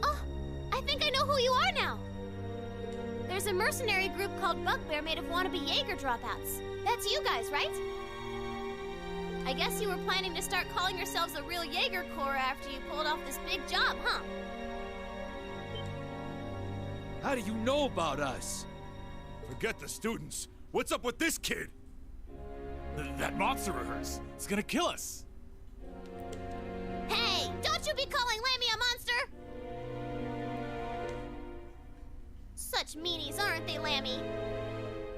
Speaker 7: Oh, I think I know who you are now. There's a mercenary group called Bugbear made of wannabe Jaeger dropouts. That's you guys, right? I guess you were planning to start calling yourselves a real Jaeger Corps after you pulled off this big job, huh?
Speaker 10: How do you know about us?
Speaker 9: Forget the students. What's up with this kid?
Speaker 10: That monster of hers. It's gonna kill us.
Speaker 7: Hey, don't you be calling Lammy a monster! such meanies, aren't they, Lammy?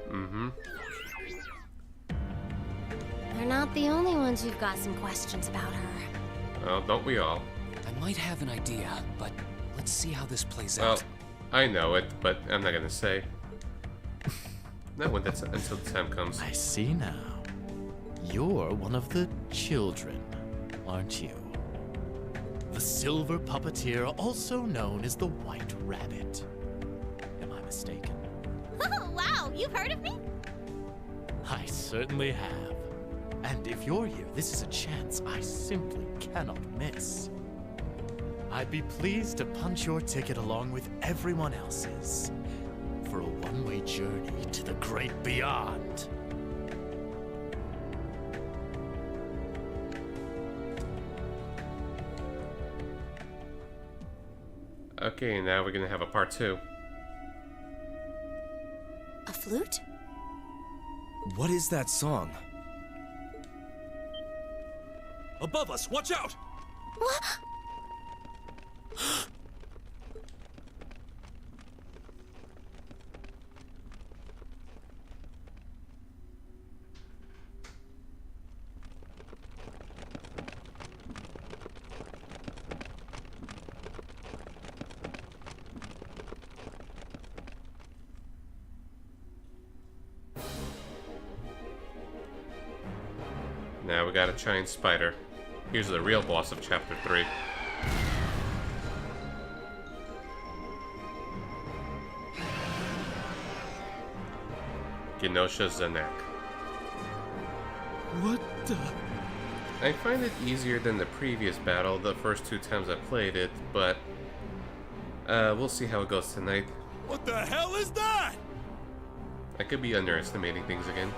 Speaker 1: Mm-hmm.
Speaker 2: They're not the only ones who've got some questions about her.
Speaker 1: Well, don't we all?
Speaker 3: I might have an idea, but let's see how this plays
Speaker 1: Well,
Speaker 3: out.
Speaker 1: I know it, but I'm not gonna say. Not when that's until the time comes.
Speaker 8: I see now. You're one of the children, aren't you? The Silver Puppeteer, also known as the White Rabbit. Am I mistaken?
Speaker 7: Oh, wow, you've heard of me?
Speaker 8: I certainly have. And if you're here, this is a chance I simply cannot miss. I'd be pleased to punch your ticket along with everyone else's for a one-way journey to the great beyond.
Speaker 1: Okay, now we're gonna have a part 2.
Speaker 6: A flute?
Speaker 5: What is that song?
Speaker 9: Above us, watch out!
Speaker 6: What?
Speaker 1: Now we got a giant spider. Here's the real boss of chapter 3. Genosha Zanak.
Speaker 10: What the?
Speaker 1: I find it easier than the previous battle the first 2 times I played it, but we'll see how it goes tonight.
Speaker 9: What the hell is that?
Speaker 1: I could be underestimating things again.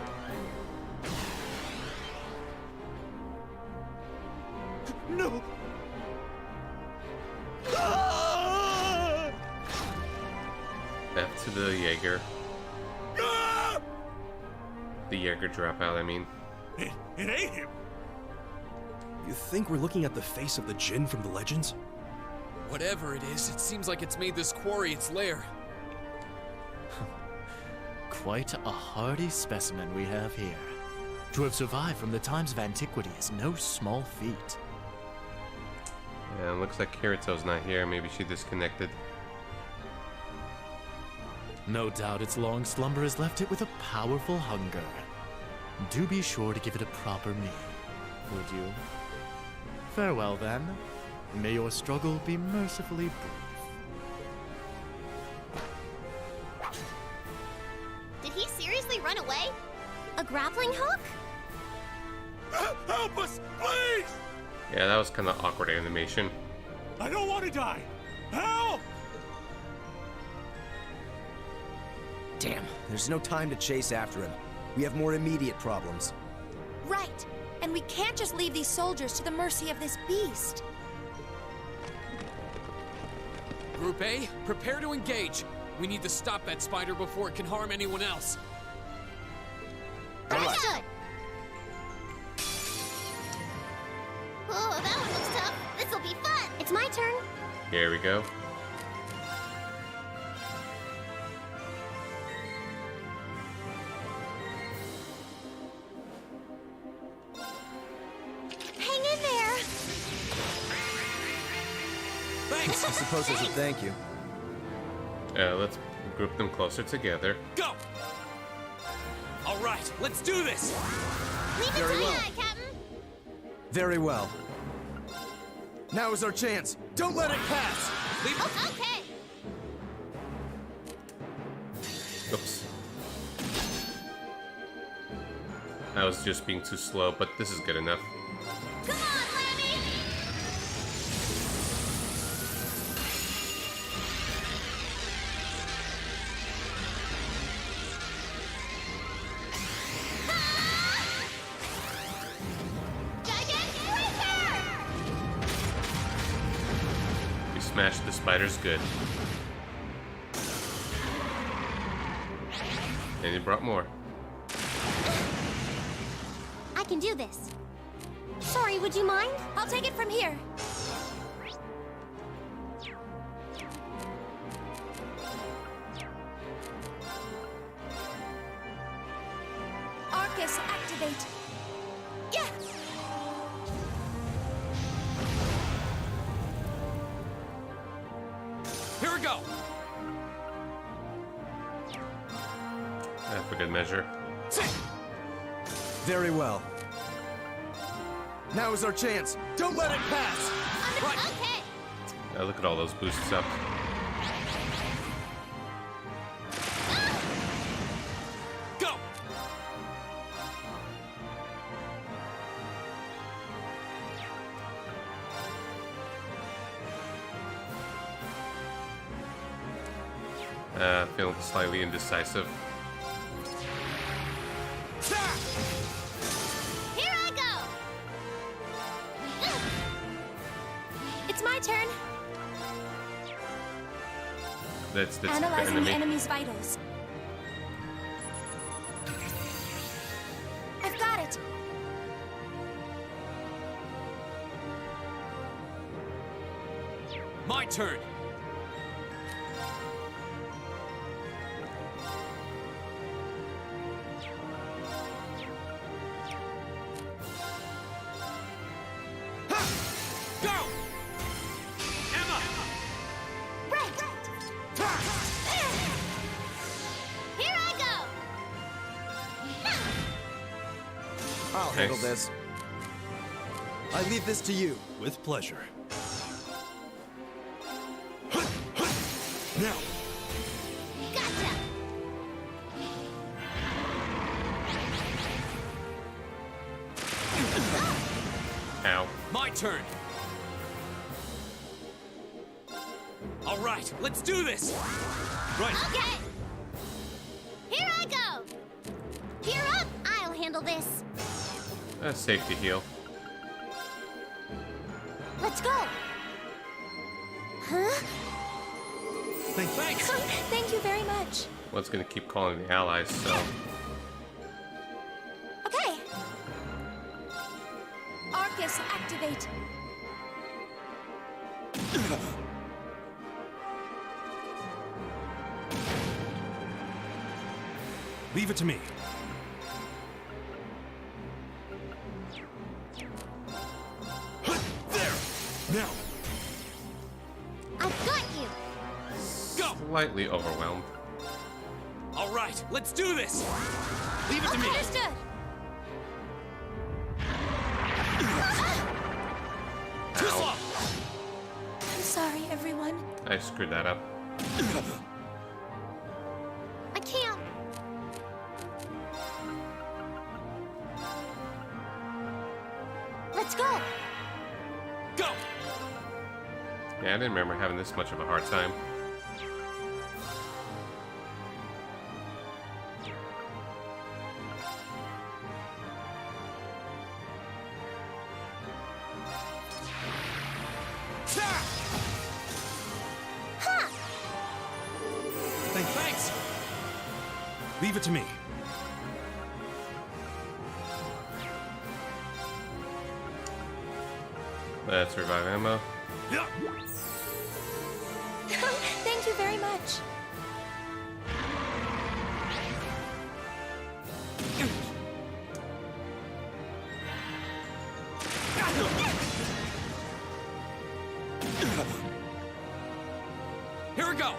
Speaker 9: No!
Speaker 1: F to the Jaeger. The Jaeger dropout, I mean.
Speaker 9: It ain't him!
Speaker 3: You think we're looking at the face of the Jinn from the legends?
Speaker 4: Whatever it is, it seems like it's made this quarry its lair.
Speaker 8: Quite a hardy specimen we have here. To have survived from the times of antiquity is no small feat.
Speaker 1: Yeah, it looks like Kirito's not here. Maybe she disconnected.
Speaker 8: No doubt its long slumber has left it with a powerful hunger. Do be sure to give it a proper meal, would you? Farewell then. May your struggle be mercifully brief.
Speaker 7: Did he seriously run away?
Speaker 2: A grappling hook?
Speaker 9: Help us, please!
Speaker 1: Yeah, that was kind of awkward animation.
Speaker 9: I don't want to die! Help!
Speaker 5: Damn, there's no time to chase after him. We have more immediate problems.
Speaker 6: Right. And we can't just leave these soldiers to the mercy of this beast.
Speaker 4: Group A, prepare to engage. We need to stop that spider before it can harm anyone else.
Speaker 7: Understood! Oh, that one looks tough. This'll be fun!
Speaker 2: It's my turn.
Speaker 1: Here we go.
Speaker 2: Hang in there.
Speaker 4: Thanks!
Speaker 5: I suppose I should thank you.
Speaker 1: Let's group them closer together.
Speaker 4: Go! Alright, let's do this!
Speaker 7: Leave it
Speaker 5: Very
Speaker 7: to
Speaker 5: well.
Speaker 7: ya, Captain!
Speaker 5: Very well. Now is our chance. Don't let it pass!
Speaker 4: Leave it.
Speaker 7: Oh, okay!
Speaker 1: Oops. I was just being too slow, but this is good enough.
Speaker 7: Come on, Lammy! Gigantic Reaper!
Speaker 1: You smashed the spiders good. And you brought more.
Speaker 2: I can do this. Sorry, would you mind?
Speaker 6: I'll take it from here.
Speaker 4: we go!
Speaker 1: For good measure.
Speaker 5: Very well. Now is our chance. Don't let it pass.
Speaker 7: Okay.
Speaker 1: Now look at all those boosts up.
Speaker 4: Go!
Speaker 1: Feeling slightly indecisive.
Speaker 7: Here I go.
Speaker 6: It's my turn.
Speaker 1: That's the
Speaker 6: Analyzing
Speaker 1: enemy.
Speaker 6: the enemy's vitals. I've got it.
Speaker 4: My turn! Go! Emma!
Speaker 7: Right. Here I go.
Speaker 5: I'll handle
Speaker 1: Nice.
Speaker 5: this. I leave this to you.
Speaker 9: With pleasure. Now,
Speaker 7: Gotcha.
Speaker 1: Ow.
Speaker 4: My turn! Alright, let's do this!
Speaker 9: right.
Speaker 7: Okay. Here I go. Gear up. I'll handle this.
Speaker 1: Safety heal.
Speaker 7: Let's go.
Speaker 6: Huh?
Speaker 4: Thanks!
Speaker 6: Thank you very much.
Speaker 1: One's gonna keep calling the allies, so.
Speaker 6: Okay. Arcus, activate.
Speaker 3: Leave it to me.
Speaker 9: There. Now,
Speaker 7: I've got you.
Speaker 4: Go!
Speaker 1: Slightly overwhelmed.
Speaker 4: Alright, let's do this! Leave it to me!
Speaker 6: Understood.
Speaker 4: Too
Speaker 1: Ow.
Speaker 4: slow!
Speaker 6: I'm sorry, everyone.
Speaker 1: I screwed that up.
Speaker 7: I can't. Let's go.
Speaker 4: Go!
Speaker 1: Yeah, I didn't remember having this much of a hard time.
Speaker 4: Thanks!
Speaker 3: Leave it to me.
Speaker 1: Let's revive ammo.
Speaker 9: yeah.
Speaker 6: Thank you very much.
Speaker 4: Here we go!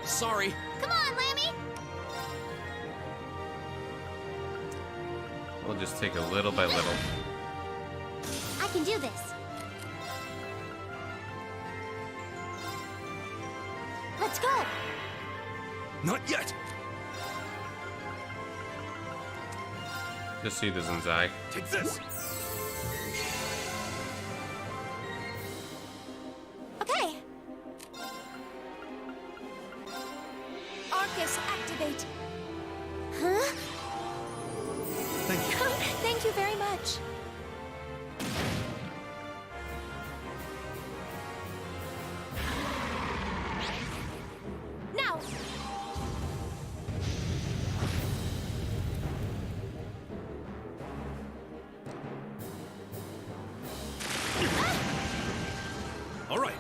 Speaker 4: Sorry.
Speaker 7: Come on, Lammy.
Speaker 1: We'll just take it little by little.
Speaker 7: I can do this. Let's go.
Speaker 3: Not yet.
Speaker 1: Just see the Zinzai.
Speaker 9: Take this.
Speaker 6: Okay. Arcus, activate. Huh?
Speaker 3: Thank you.
Speaker 6: Thank you very much. Now.
Speaker 3: All right.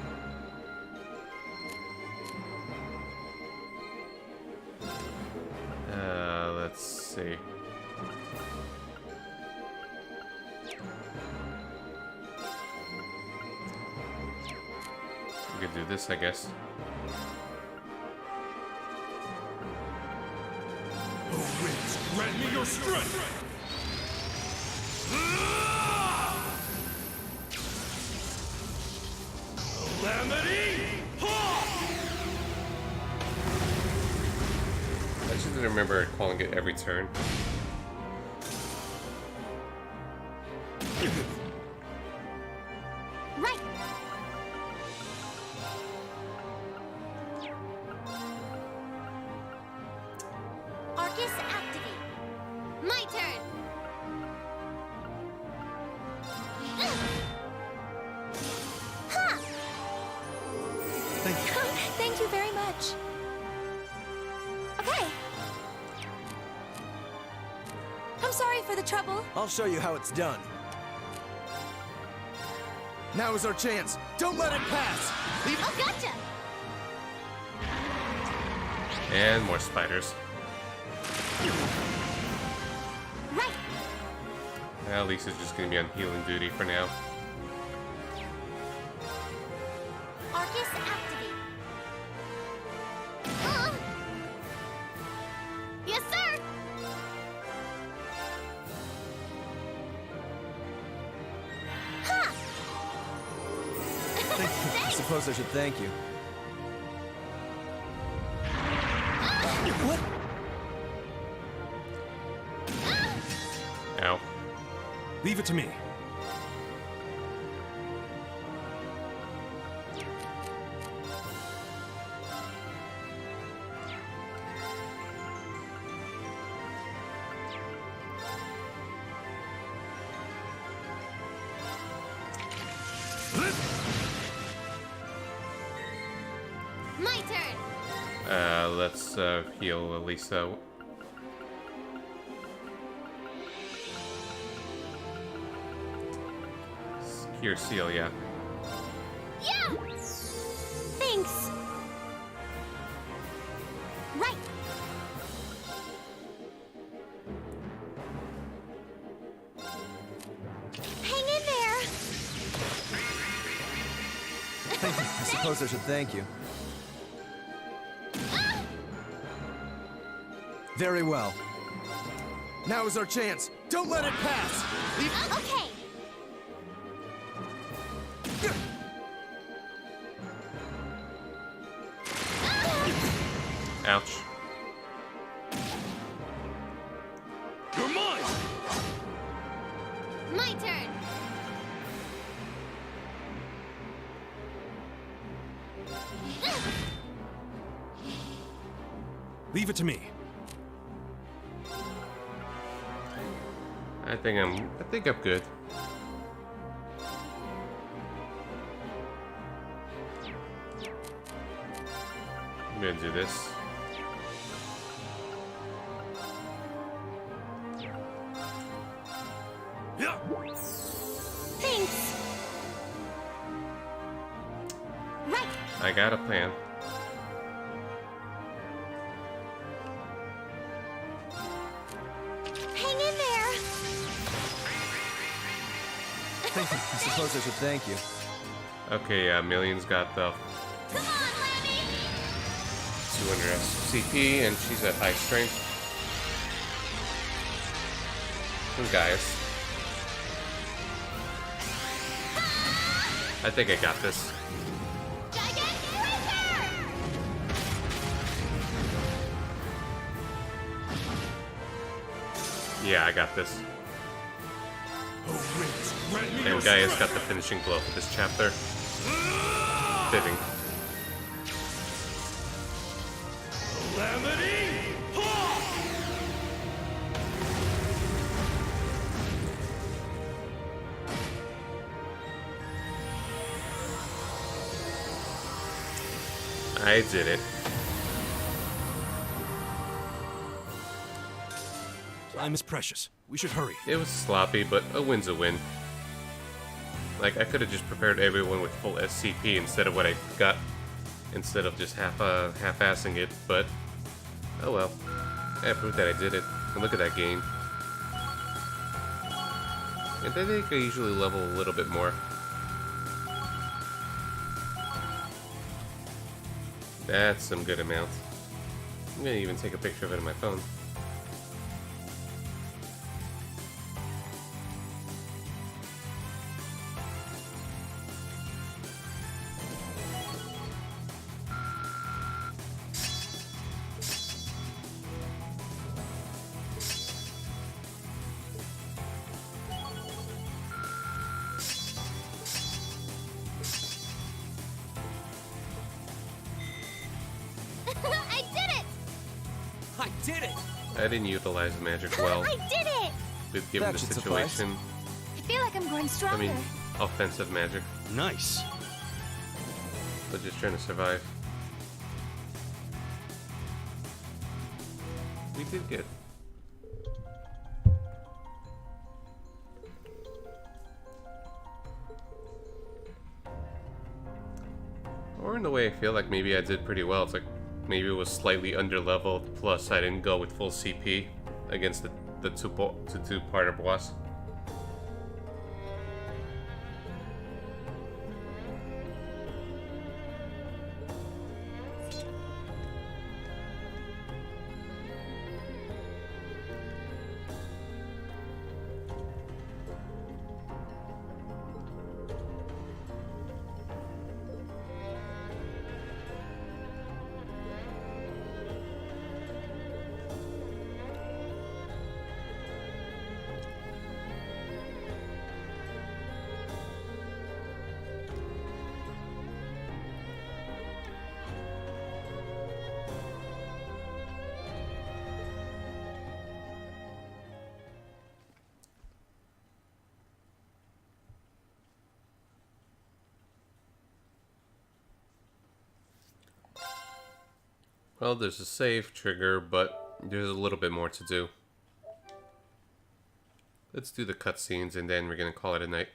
Speaker 1: Let's see. could do this, I guess.
Speaker 9: Oh, winds, grant me your strength! Calamity!
Speaker 1: I just didn't remember calling it every turn.
Speaker 2: Right.
Speaker 7: Arcus activate. My turn. Ha!
Speaker 6: Thank you very much. Okay. I'm sorry for the trouble.
Speaker 5: I'll show you how it's done. Now is our chance. Don't let it pass.
Speaker 7: Oh, gotcha!
Speaker 1: And more spiders.
Speaker 7: Right.
Speaker 1: Well, Lisa's just gonna be on healing duty for now.
Speaker 7: Arcus activate. Yes, sir! Ha!
Speaker 5: I suppose I should thank you. What?
Speaker 1: Ow.
Speaker 3: Leave it to me.
Speaker 7: My turn.
Speaker 1: Let's heal Lisa. Cure Celia.
Speaker 7: Yeah! Thanks. Right. Hang in there.
Speaker 5: I suppose I should thank you. Very well. Now is our chance. Don't let it pass.
Speaker 7: Okay.
Speaker 1: Ouch.
Speaker 9: You're mine!
Speaker 7: My turn.
Speaker 3: Leave it to me.
Speaker 1: I think I'm good. I'm gonna do this.
Speaker 9: Yeah!
Speaker 7: Thanks. Right.
Speaker 1: I got a plan.
Speaker 7: Hang in there.
Speaker 5: I suppose I should thank you.
Speaker 1: Okay, Million's got the
Speaker 7: Come on, Lammy.
Speaker 1: 200 CP, and she's at high strength. And guys, I think I got this.
Speaker 7: Gigantic Reaper!
Speaker 1: Yeah, I got this.
Speaker 9: Oh, winds, grant me
Speaker 1: And
Speaker 9: your
Speaker 1: Gaia's got
Speaker 9: strength!
Speaker 1: the finishing blow for this chapter. Fitting.
Speaker 9: Calamity!
Speaker 1: I did it.
Speaker 3: Time is precious. We should hurry.
Speaker 1: It was sloppy, but a win's a win. Like, I could have just prepared everyone with full SCP instead of what I got, instead of just half-assing it, but oh well. I proved that I did it. And look at that gain. And I think I usually level a little bit more. That's some good amount. I'm gonna even take a picture of it on my phone.
Speaker 7: I did it!
Speaker 3: I did it!
Speaker 1: I didn't utilize magic well,
Speaker 7: I did it!
Speaker 1: with given
Speaker 5: That
Speaker 1: the
Speaker 5: should suffice.
Speaker 1: situation.
Speaker 6: I feel like I'm growing
Speaker 1: I
Speaker 6: stronger.
Speaker 1: mean, offensive magic,
Speaker 3: Nice.
Speaker 1: but just trying to survive. We did good. Or in a way, I feel like maybe I did pretty well. It's like maybe it was slightly underleveled, plus I didn't go with full CP against the two-parter boss. Well, there's a save trigger, but there's a little bit more to do. Let's do the cutscenes and then we're gonna call it a night.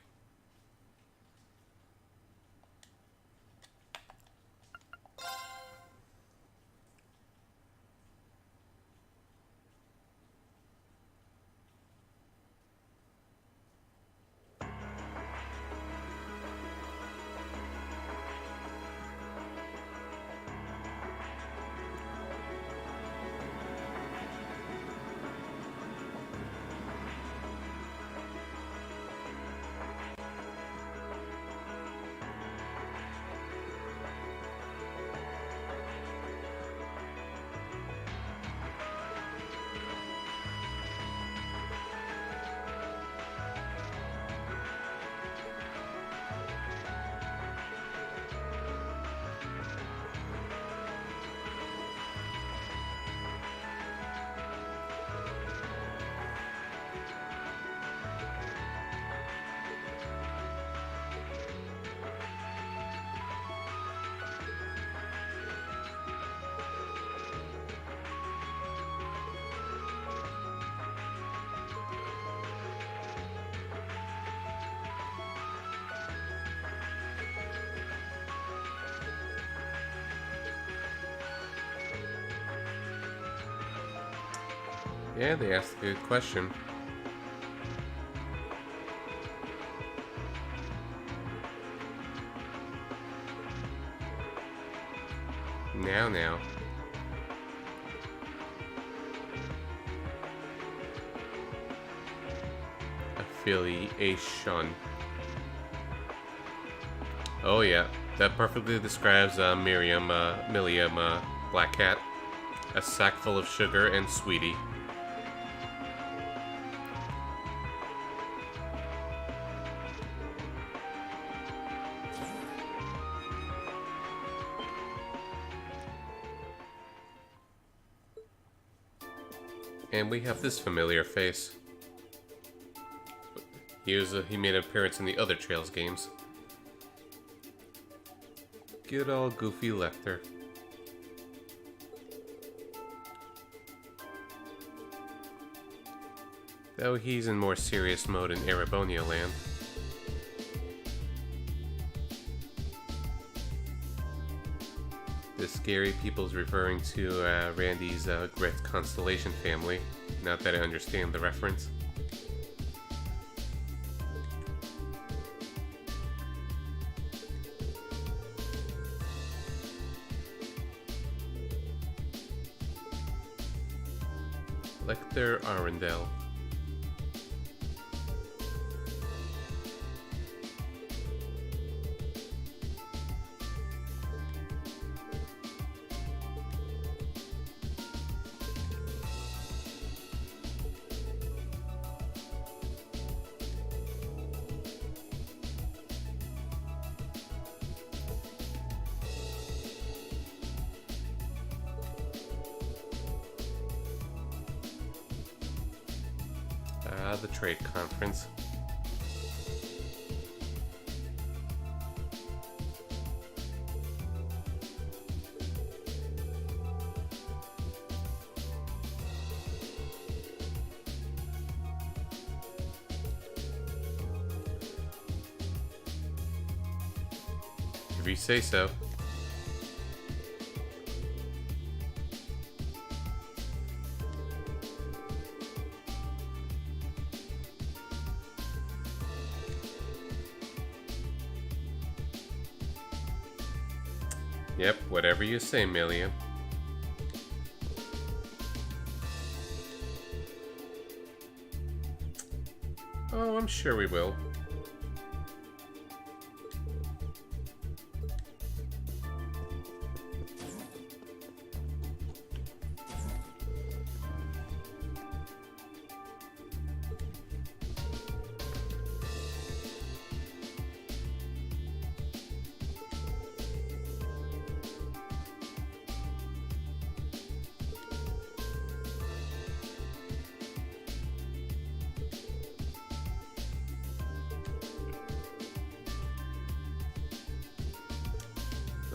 Speaker 1: Yeah, they asked a good question. Now. Affiliation. Oh yeah, that perfectly describes Milliam, Black Cat. A sack full of sugar and sweetie. And we have this familiar face. He made an appearance in the other Trails games. Good old Goofy Lecter. Though he's in more serious mode in Erebonia Land. The scary people's referring to Randy's Grit Constellation family. Not that I understand the reference. Mr. Arundel. The trade conference. If you say so. Yep, whatever you say, Millia. Oh, I'm sure we will.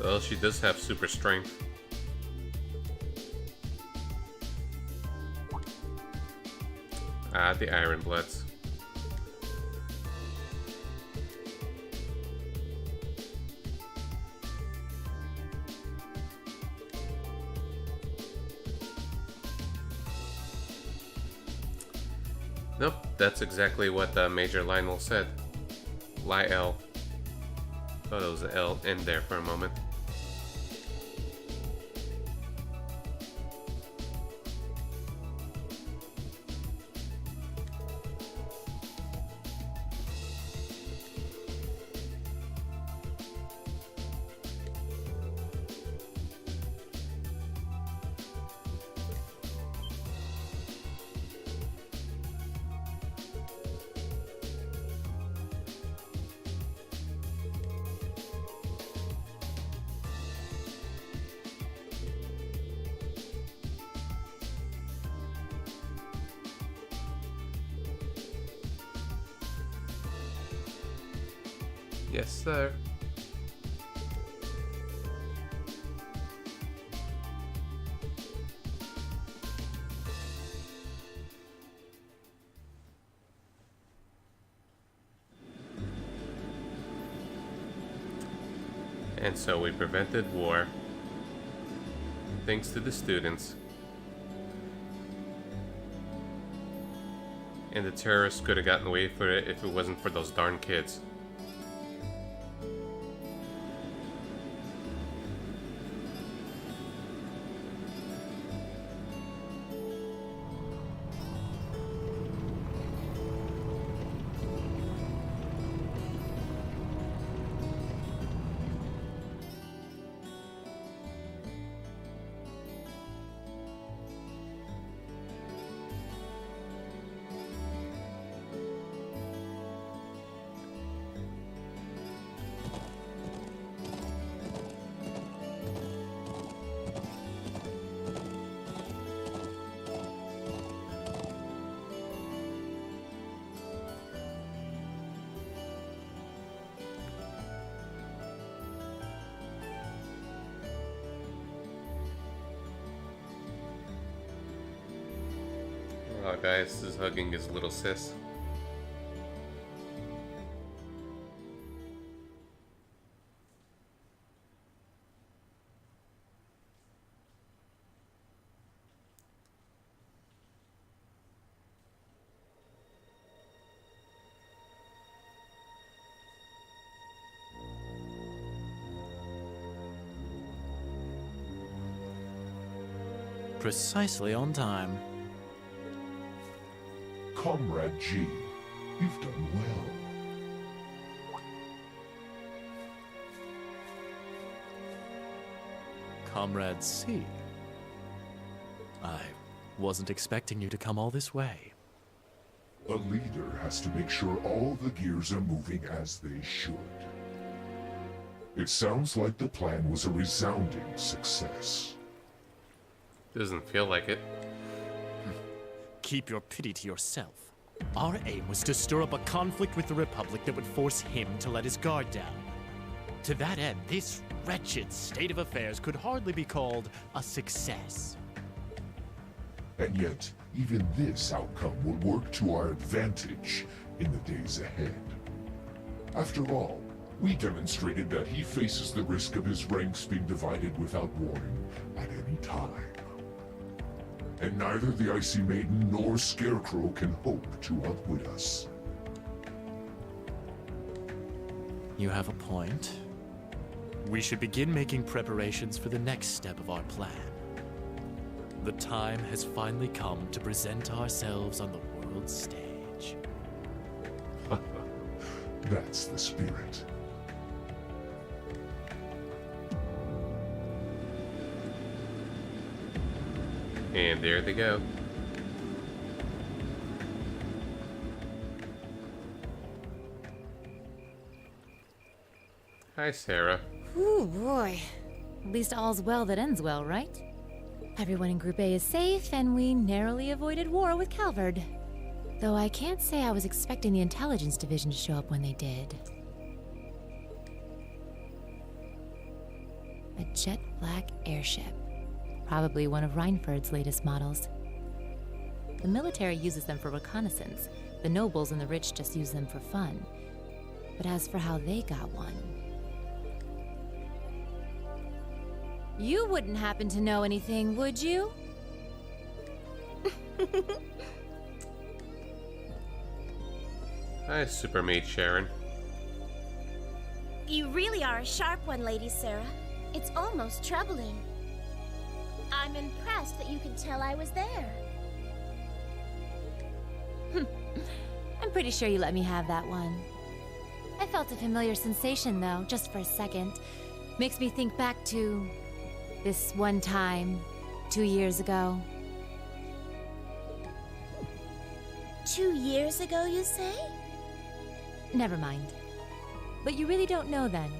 Speaker 1: Well, she does have super strength. Ah, the Iron Bloods. Nope, that's exactly what Major Lionel said. Lyle. Thought it was an L in there for a moment. Yes, sir. And so we prevented war, thanks to the students. And the terrorists could have gotten away with it if it wasn't for those darn kids. Oh, guys is hugging his little sis.
Speaker 8: Precisely on time.
Speaker 11: Comrade G. You've done well.
Speaker 8: Comrade C. I wasn't expecting you to come all this way.
Speaker 11: A leader has to make sure all the gears are moving as they should. It sounds like the plan was a resounding success.
Speaker 1: Doesn't feel like it.
Speaker 8: Keep your pity to yourself. Our aim was to stir up a conflict with the Republic that would force him to let his guard down. To that end, this wretched state of affairs could hardly be called a success.
Speaker 11: And yet, even this outcome will work to our advantage in the days ahead. After all, we demonstrated that he faces the risk of his ranks being divided without warning at any time. And neither the Icy Maiden nor Scarecrow can hope to outwit us.
Speaker 8: You have a point. We should begin making preparations for the next step of our plan. The time has finally come to present ourselves on the world stage.
Speaker 11: That's the spirit.
Speaker 1: And there they go. Hi, Sarah.
Speaker 12: Ooh, boy. At least all's well that ends well, right? Everyone in Group A is safe, and we narrowly avoided war with Calvard. Though I can't say I was expecting the Intelligence Division to show up when they did. A jet black airship. Probably one of Reinford's latest models. The military uses them for reconnaissance. The nobles and the rich just use them for fun. But as for how they got one... You wouldn't happen to know anything, would you?
Speaker 1: Hi, Supermaid Sharon.
Speaker 6: You really are a sharp one, Lady Sarah. It's almost troubling. I'm impressed that you could tell I was there.
Speaker 12: I'm pretty sure you let me have that one. I felt a familiar sensation, though, just for a second. Makes me think back to... this one time, 2 years ago.
Speaker 6: 2 years ago, you say?
Speaker 12: Never mind. But you really don't know, then?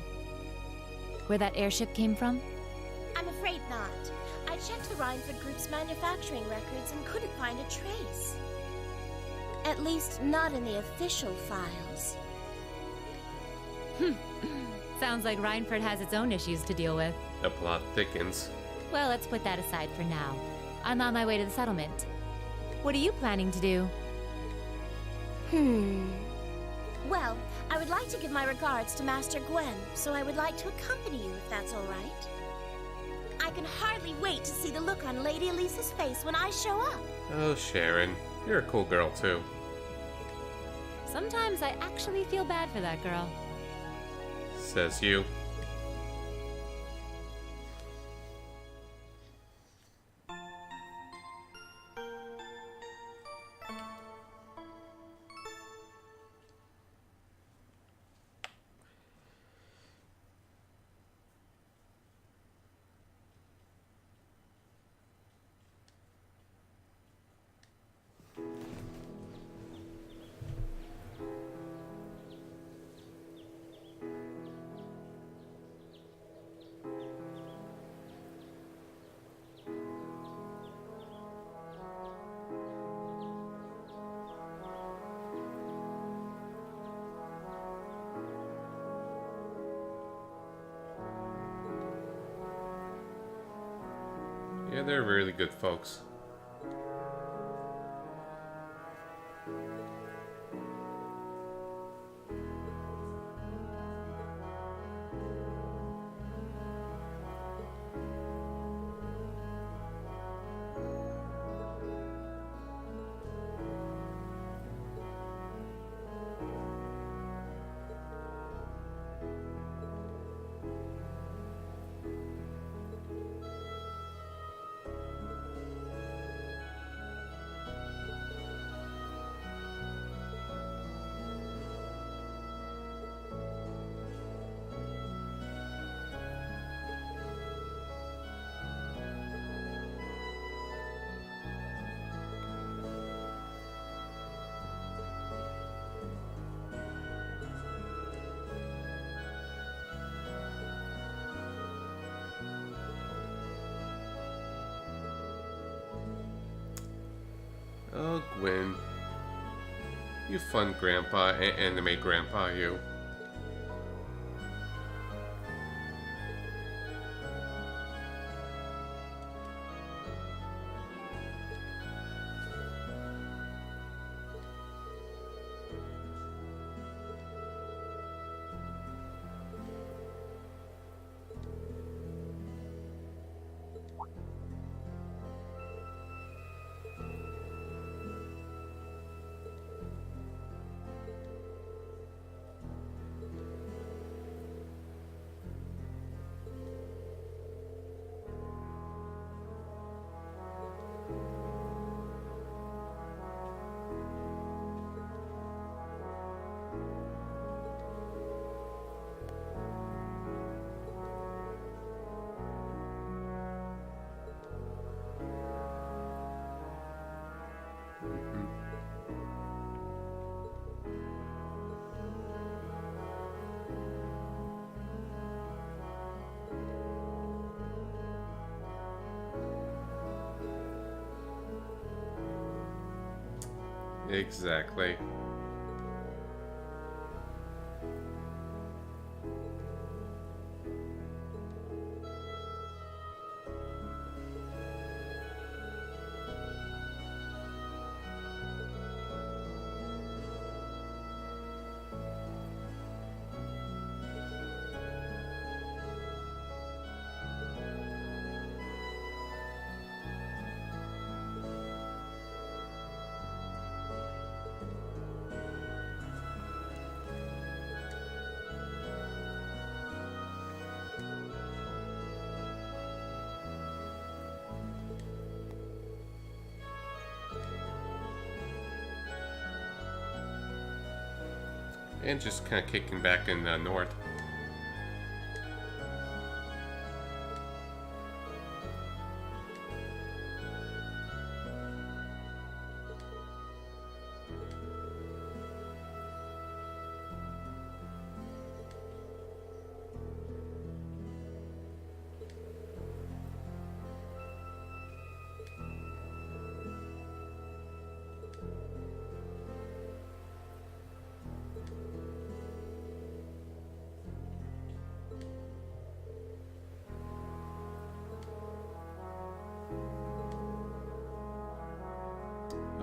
Speaker 12: Where that airship came from?
Speaker 6: I'm afraid not. I checked the Reinford Group's manufacturing records and couldn't find a trace. At least, not in the official files.
Speaker 12: Sounds like Reinford has its own issues to deal with.
Speaker 1: The plot thickens.
Speaker 12: Well, let's put that aside for now. I'm on my way to the settlement. What are you planning to do?
Speaker 6: Well, I would like to give my regards to Master Gwen, so I would like to accompany you if that's all right. I can hardly wait to see the look on Lady Elisa's face when I show up.
Speaker 1: Oh, Sharon. You're a cool girl, too.
Speaker 12: Sometimes I actually feel bad for that girl.
Speaker 1: Says you. Yeah, they're really good folks. win. You fun grandpa, anime grandpa, you. Exactly. And just kind of kicking back in the north.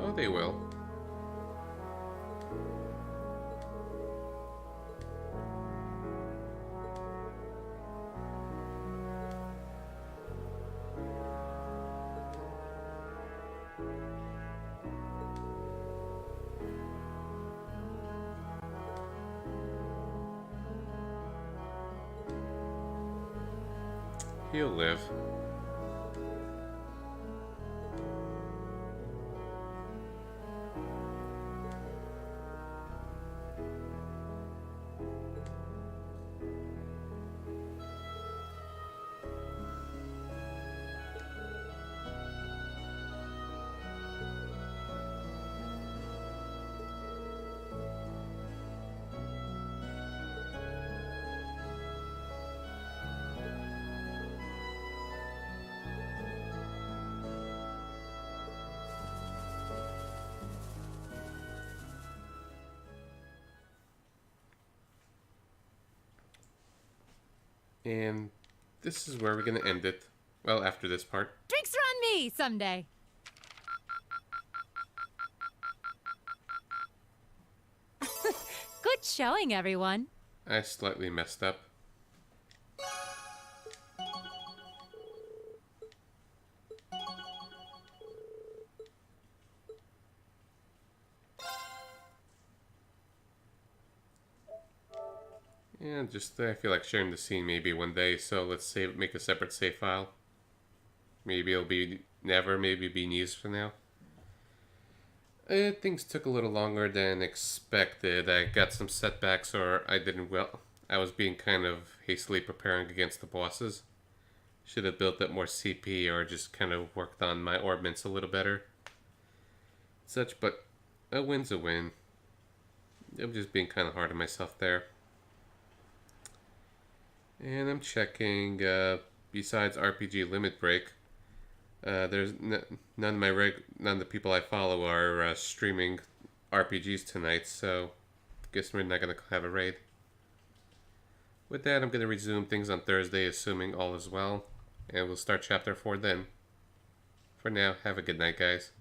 Speaker 1: Oh, they will. He'll live. And this is where we're going to end it. Well, after this part.
Speaker 12: Drinks are on me someday. Good showing, everyone.
Speaker 1: I slightly messed up. And just, I feel like sharing the scene maybe one day, so let's save, make a separate save file. Maybe it'll be never, maybe be news for now. Things took a little longer than expected. I got some setbacks, or I didn't well. I was being kind of hastily preparing against the bosses. Should have built up more CP, or just kind of worked on my orbments a little better. Such, but a win's a win. I'm just being kind of hard on myself there. And I'm checking, besides RPG Limit Break, There's none of the people I follow are streaming RPGs tonight, so guess we're not gonna have a raid. With that, I'm gonna resume things on Thursday, assuming all is well, and we'll start chapter 4 then. For now, have a good night, guys.